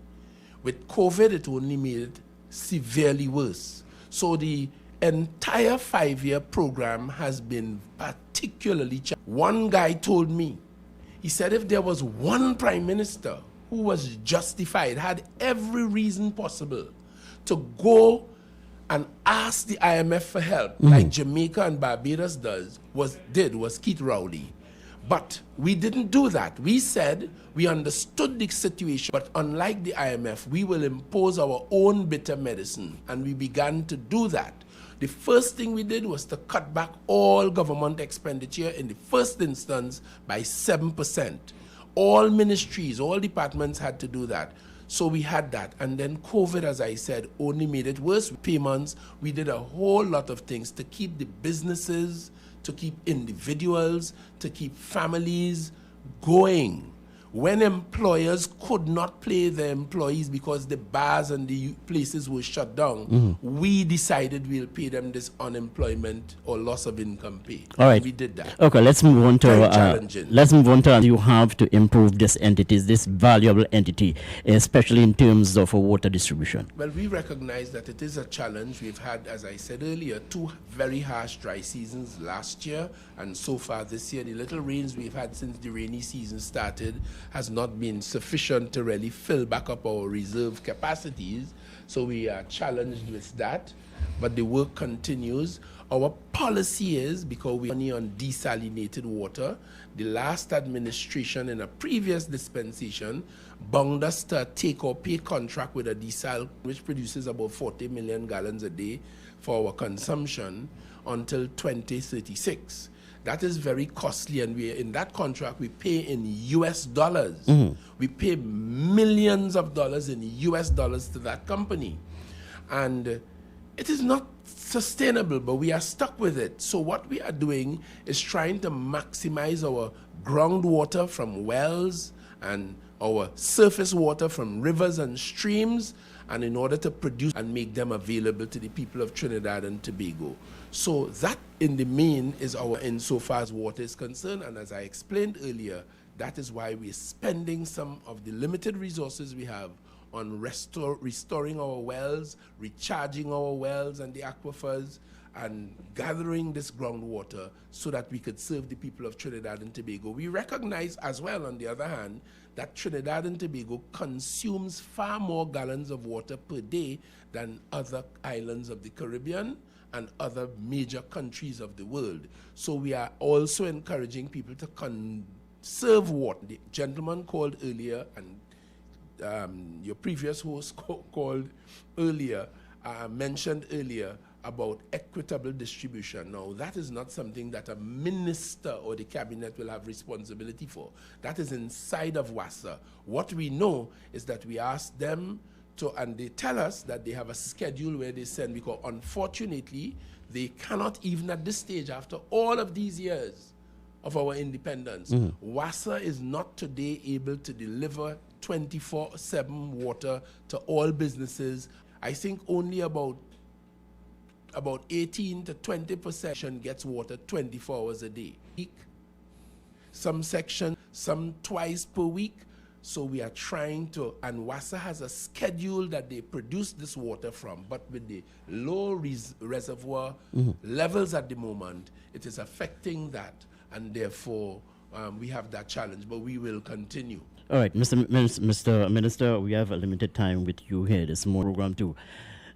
With COVID, it only made it severely worse. So the entire 5-year program has been particularly challenging. One guy told me, he said if there was one prime minister who was justified, had every reason possible to go and ask the IMF for help, like Jamaica and Barbados was Keith Rowley. But we didn't do that. We said we understood the situation, but unlike the IMF, we will impose our own bitter medicine, and we began to do that. The first thing we did was to cut back all government expenditure in the first instance by 7%. All ministries, all departments had to do that. So we had that. And then COVID, as I said, only made it worse. Payments, we did a whole lot of things to keep the businesses, to keep individuals, to keep families going. When employers could not pay their employees because the bars and the places were shut down, we decided we'll pay them this unemployment or loss of income pay. All right, we did that. Okay, let's move on to you have to improve this entity, this valuable entity, especially in terms of water distribution. Well, we recognize that it is a challenge. We've had, as I said earlier, 2 very harsh dry seasons last year, and so far this year, the little rains we've had since the rainy season started has not been sufficient to really fill back up our reserve capacities. So we are challenged with that, but the work continues. Our policy is, because we money on desalinated water, the last administration in a previous dispensation bound us to a take-or-pay contract with a desal, which produces about 40 million gallons a day for our consumption until 2036. That is very costly, and we in that contract we pay in US dollars. We pay millions of dollars in US dollars to that company, and it is not sustainable, but we are stuck with it. So what we are doing is trying to maximize our groundwater from wells and our surface water from rivers and streams, and in order to produce and make them available to the people of Trinidad and Tobago. So that in the main is our insofar as water is concerned, and as I explained earlier, that is why we're spending some of the limited resources we have on restoring our wells, recharging our wells and the aquifers, and gathering this groundwater so that we could serve the people of Trinidad and Tobago. We recognize as well, on the other hand, that Trinidad and Tobago consumes far more gallons of water per day than other islands of the Caribbean and other major countries of the world. So we are also encouraging people to conserve water. The gentleman called earlier, and your previous host called earlier, mentioned earlier about equitable distribution. Now, that is not something that a minister or the cabinet will have responsibility for. That is inside of WASA. What we know is that we ask them to, and they tell us that they have a schedule where they send, because unfortunately, they cannot, even at this stage, after all of these years of our independence, WASA is not today able to deliver 24/7 water to all businesses. I think only about 18 to 20% gets water 24 hours a day. Some section, some twice per week. So we are trying to, and WASA has a schedule that they produce this water from, but with the low reservoir levels at the moment, it is affecting that, and therefore we have that challenge, but we will continue. All right, Mr. Minister, we have a limited time with you here this morning program too.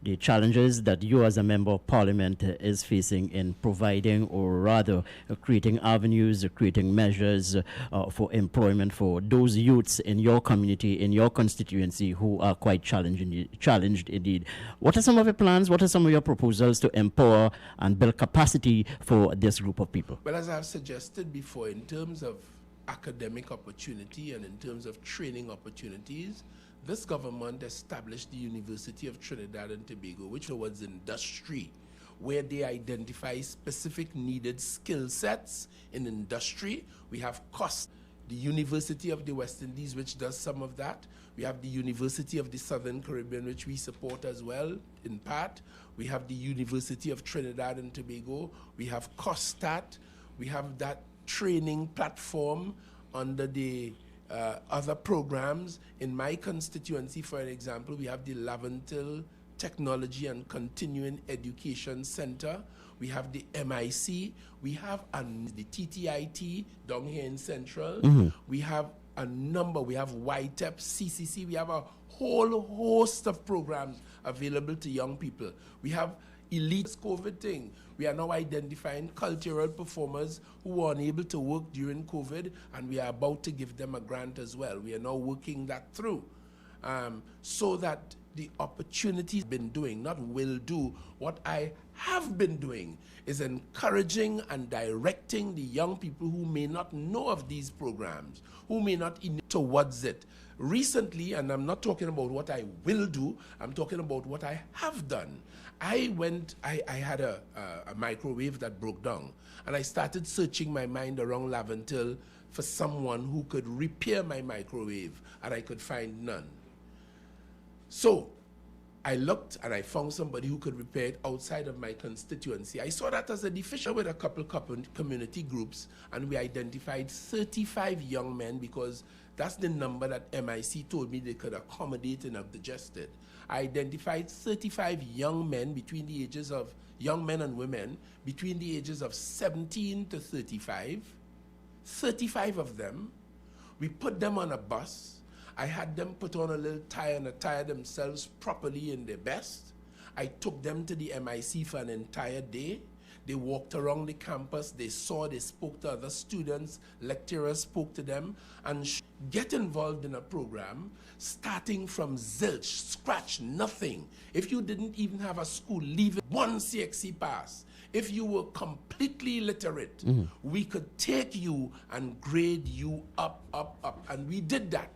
The challenges that you as a member of parliament is facing in providing, or rather creating avenues, creating measures for employment for those youths in your community, in your constituency who are quite challenged indeed. What are some of your plans? What are some of your proposals to empower and build capacity for this group of people? Well, as I've suggested before, in terms of academic opportunity and in terms of training opportunities, this government established the University of Trinidad and Tobago, which was industry, where they identify specific needed skill sets in industry. We have COST, the University of the West Indies, which does some of that. We have the University of the Southern Caribbean, which we support as well, in part. We have the University of Trinidad and Tobago. We have COSTAT. We have that training platform under the other programs. In my constituency, for an example, we have the Laventille Technology and Continuing Education Center. We have the MIC. We have the TTIT down here in Central. We have a number. We have YTEP, CCC. We have a whole host of programs available to young people. We have elite COVID thing. We are now identifying cultural performers who were unable to work during COVID, and we are about to give them a grant as well. We are now working that through so that the opportunities been doing, not will do. What I have been doing is encouraging and directing the young people who may not know of these programs, who may not towards it. Recently, and I'm not talking about what I will do, I'm talking about what I have done. I had a microwave that broke down, and I started searching my mind around Laventille for someone who could repair my microwave, and I could find none. So I looked and I found somebody who could repair it outside of my constituency. I saw that as a deficient with a couple community groups, and we identified 35 young men, because that's the number that MIC told me they could accommodate and have digested. I identified 35 young men between the ages of, young men and women, between the ages of 17 to 35. 35 of them. We put them on a bus. I had them put on a little tie and attire themselves properly in their best. I took them to the MIC for an entire day. They walked around the campus, they saw, they spoke to other students, lecturers spoke to them, and get involved in a program starting from zilch, scratch, nothing. If you didn't even have a school, leave it, one CXC pass. If you were completely illiterate, we could take you and grade you up. And we did that.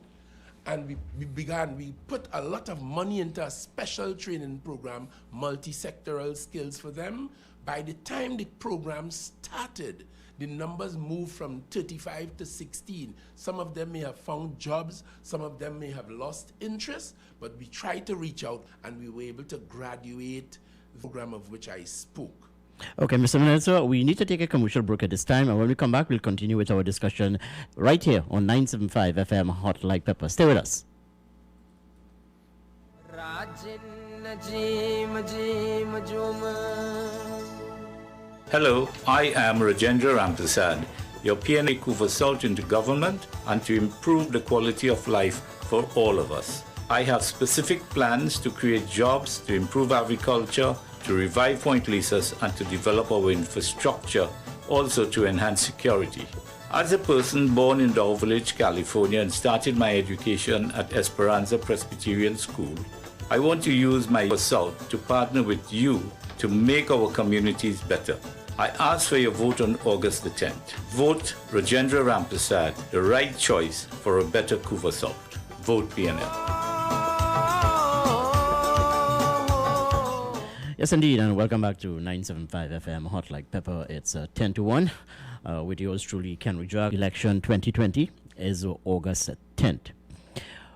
And we put a lot of money into a special training program, multi-sectoral skills for them. By the time the program started, the numbers moved from 35 to 16. Some of them may have found jobs, some of them may have lost interest, but we tried to reach out, and we were able to graduate the program of which I spoke. Okay, Mr. Minister, we need to take a commercial break at this time, and when we come back, we'll continue with our discussion right here on 975 FM Hot Like Pepper. Stay with us. Hello, I am Rajendra Ramprasad, your PNA Kuva South into government and to improve the quality of life for all of us. I have specific plans to create jobs, to improve agriculture, to revive Point Lisas and to develop our infrastructure, also to enhance security. As a person born in Dow Village, California, and started my education at Esperanza Presbyterian School, I want to use my South to partner with you to make our communities better. I ask for your vote on August the 10th. Vote Rajendra Rampersad, the right choice for a better Couva South. Vote PNL. Yes, indeed, and welcome back to 975 FM Hot Like Pepper. It's 10 to 1 with yours truly, Ken Rijak. Election 2020 is August 10th.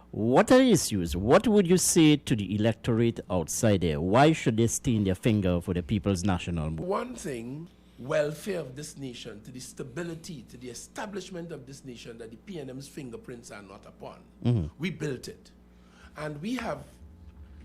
What are the issues? What would you say to the electorate outside there? Why should they stain their finger for the People's National Movement? One thing, welfare of this nation, to the stability, to the establishment of this nation, that the PNM's fingerprints are not upon. We built it. And we have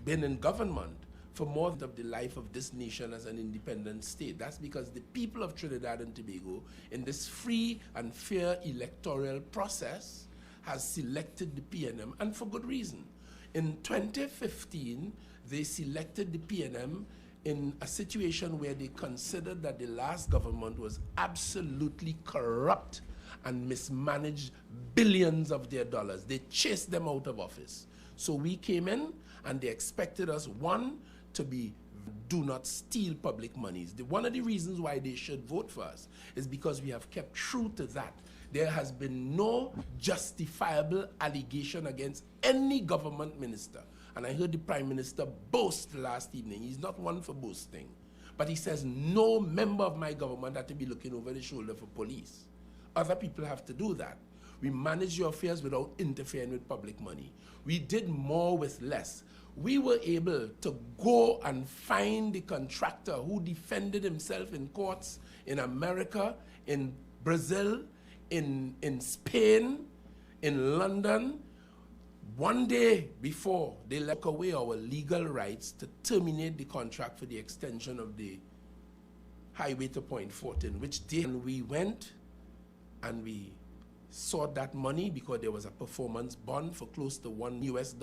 been in government for more of the life of this nation as an independent state. That's because the people of Trinidad and Tobago, in this free and fair electoral process, has selected the PNM, and for good reason. In 2015, they selected the PNM in a situation where they considered that the last government was absolutely corrupt and mismanaged billions of their dollars. They chased them out of office. So we came in and they expected us, one, to be do not steal public monies. One of the reasons why they should vote for us is because we have kept true to that. There has been no justifiable allegation against any government minister. And I heard the Prime Minister boast last evening. He's not one for boasting. But he says no member of my government had to be looking over the shoulder for police. Other people have to do that. We manage your affairs without interfering with public money. We did more with less. We were able to go and find the contractor who defended himself in courts in America, in Brazil, in Spain, in London, one day before they took away our legal rights to terminate the contract for the extension of the highway to Point Fortin, which day we went and we sought that money because there was a performance bond for close to $1 US,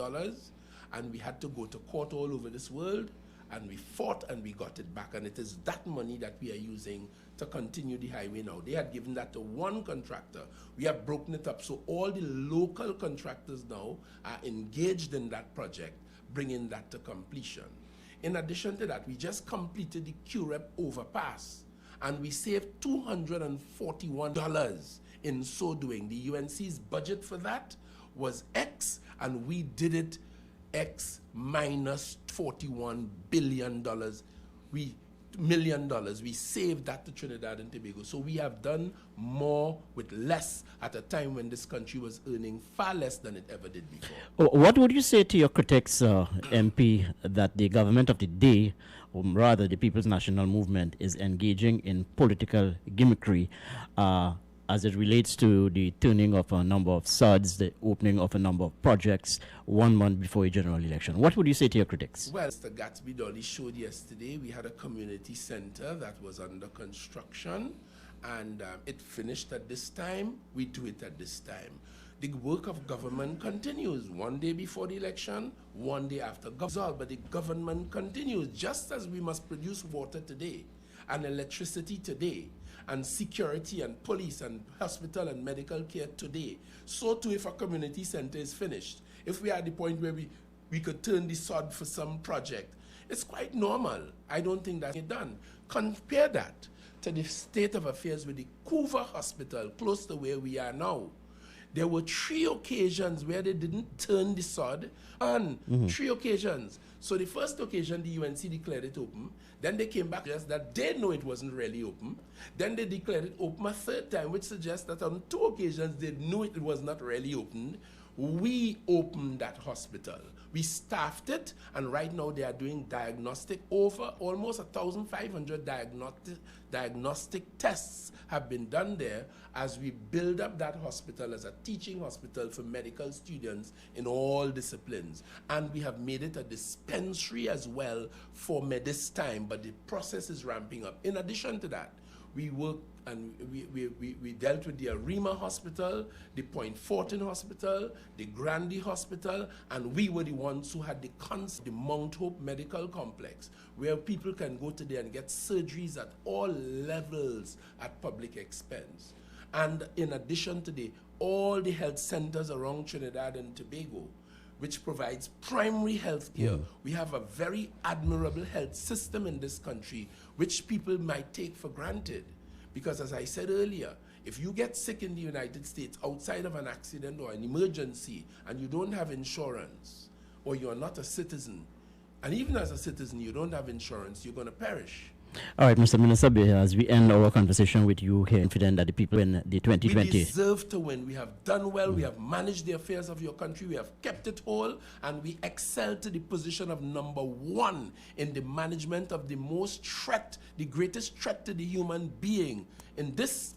and we had to go to court all over this world, and we fought and we got it back, and it is that money that we are using to continue the highway now. They had given that to one contractor. We have broken it up, so all the local contractors now are engaged in that project, bringing that to completion. In addition to that, we just completed the QREP overpass, and we saved $241 in so doing. The UNC's budget for that was X, and we did it X minus $41 billion. We saved that to Trinidad and Tobago. So we have done more with less at a time when this country was earning far less than it ever did before. What would you say to your critics, MP, that the government of the day, or rather the People's National Movement, is engaging in political gimmickry as it relates to the turning of a number of SUDs, the opening of a number of projects 1 month before a general election? What would you say to your critics? Well, Mr. Gatsby Dolly showed yesterday, we had a community center that was under construction, and it finished at this time. We do it at this time. The work of government continues. 1 day before the election, 1 day after. But the government continues, just as we must produce water today and electricity today, and security and police and hospital and medical care today. So too, if a community center is finished, if we are at the point where we could turn the sod for some project, it's quite normal. I don't think that's done. Compare that to the state of affairs with the Couva Hospital, close to where we are now. There were 3 occasions where they didn't turn the sod on. 3 occasions. So the first occasion, the UNC declared it open. Then they came back just that they know it wasn't really open. Then they declared it open a 3rd time, which suggests that on 2 occasions they knew it was not really opened. We opened that hospital. We staffed it, and right now they are doing diagnostic. Over almost 1,500 diagnostic tests have been done there as we build up that hospital as a teaching hospital for medical students in all disciplines. And we have made it a dispensary as well for this time, but the process is ramping up. In addition to that, we worked and we dealt with the Arima Hospital, the Point Fortin Hospital, the Grandi Hospital, and we were the ones who had the Mount Hope Medical Complex, where people can go today and get surgeries at all levels at public expense. And in addition to all the health centers around Trinidad and Tobago, which provides primary health care. We have a very admirable health system in this country, which people might take for granted. Because as I said earlier, if you get sick in the United States outside of an accident or an emergency and you don't have insurance, or you're not a citizen, and even as a citizen you don't have insurance, you're going to perish. All right, Mr. Minister, as we end our conversation with you here, confident that the people in the 2020... We deserve to win. We have done well. We have managed the affairs of your country. We have kept it whole. And we excel to the position of #1 in the management of the greatest threat to the human being in this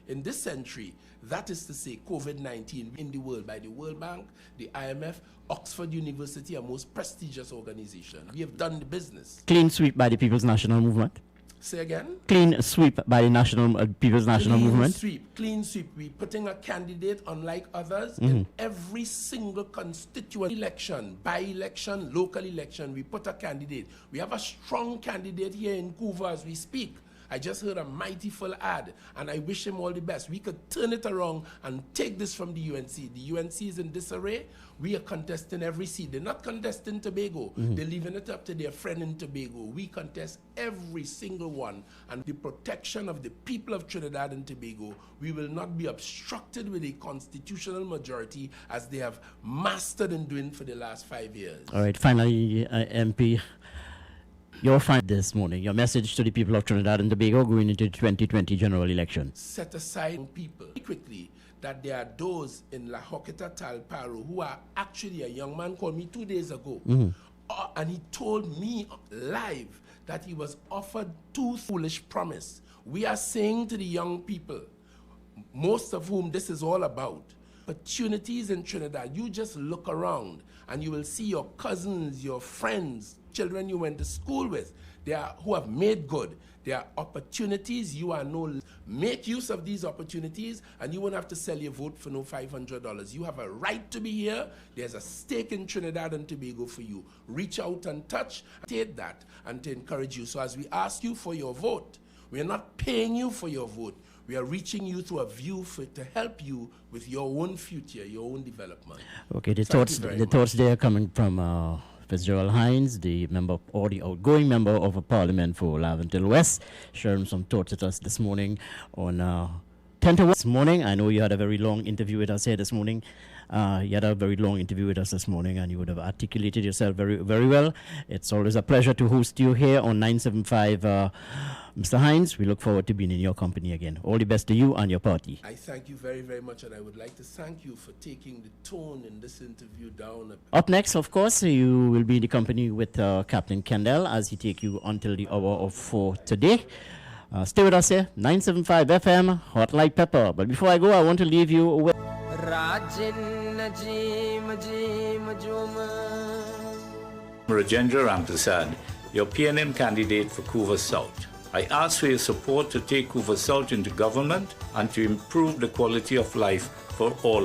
in this century. That is to say, COVID-19 in the world by the World Bank, the IMF, Oxford University, a most prestigious organization. We have done the business. Clean sweep by the People's National Movement. Say again? Clean sweep by the People's National Movement. Clean sweep. We're putting a candidate, unlike others, in every single constituent election, by-election, local election. We put a candidate. We have a strong candidate here in Couva as we speak. I just heard a mighty full ad, and I wish him all the best. We could turn it around and take this from the UNC. The UNC is in disarray. We are contesting every seat. They're not contesting Tobago. They're leaving it up to their friend in Tobago. We contest every single one. And the protection of the people of Trinidad and Tobago, we will not be obstructed with a constitutional majority as they have mastered in doing for the last 5 years. All right, finally, MP, your this morning, your message to the people of Trinidad and Tobago going into the 2020 general election. Set aside people quickly that there are those in La Hoqueta Talparo who are actually, a young man called me 2 days ago, and he told me live that he was offered 2 foolish promises. We are saying to the young people, most of whom this is all about, opportunities in Trinidad. You just look around and you will see your cousins, your friends, children you went to school with, who have made good. There are opportunities. Make use of these opportunities, and you won't have to sell your vote for no $500. You have a right to be here. There's a stake in Trinidad and Tobago for you. Reach out and touch, take that, and to encourage you. So as we ask you for your vote, we are not paying you for your vote. We are reaching you through a view to help you with your own future, your own development. Okay, the thoughts there are coming from Fitzgerald Hines, the outgoing member of Parliament for Laventille West, sharing some thoughts with us this morning on 10 to 1 this morning. I know you had a very long interview with us here this morning. You had a very long interview with us this morning, and you would have articulated yourself very, very well. It's always a pleasure to host you here on 975. Mr. Hines, we look forward to being in your company again. All the best to you and your party. I thank you very, very much, and I would like to thank you for taking the tone in this interview down. Up next, of course, you will be in the company with Captain Kendall as he take you until the hour of 4 today. Stay with us here, 975 FM, Hot Like Pepper. But before I go, I want to leave you with... Rajendra Ramprasad, your PNM candidate for Couva South. I ask for your support to take Couva South into government and to improve the quality of life for all of us.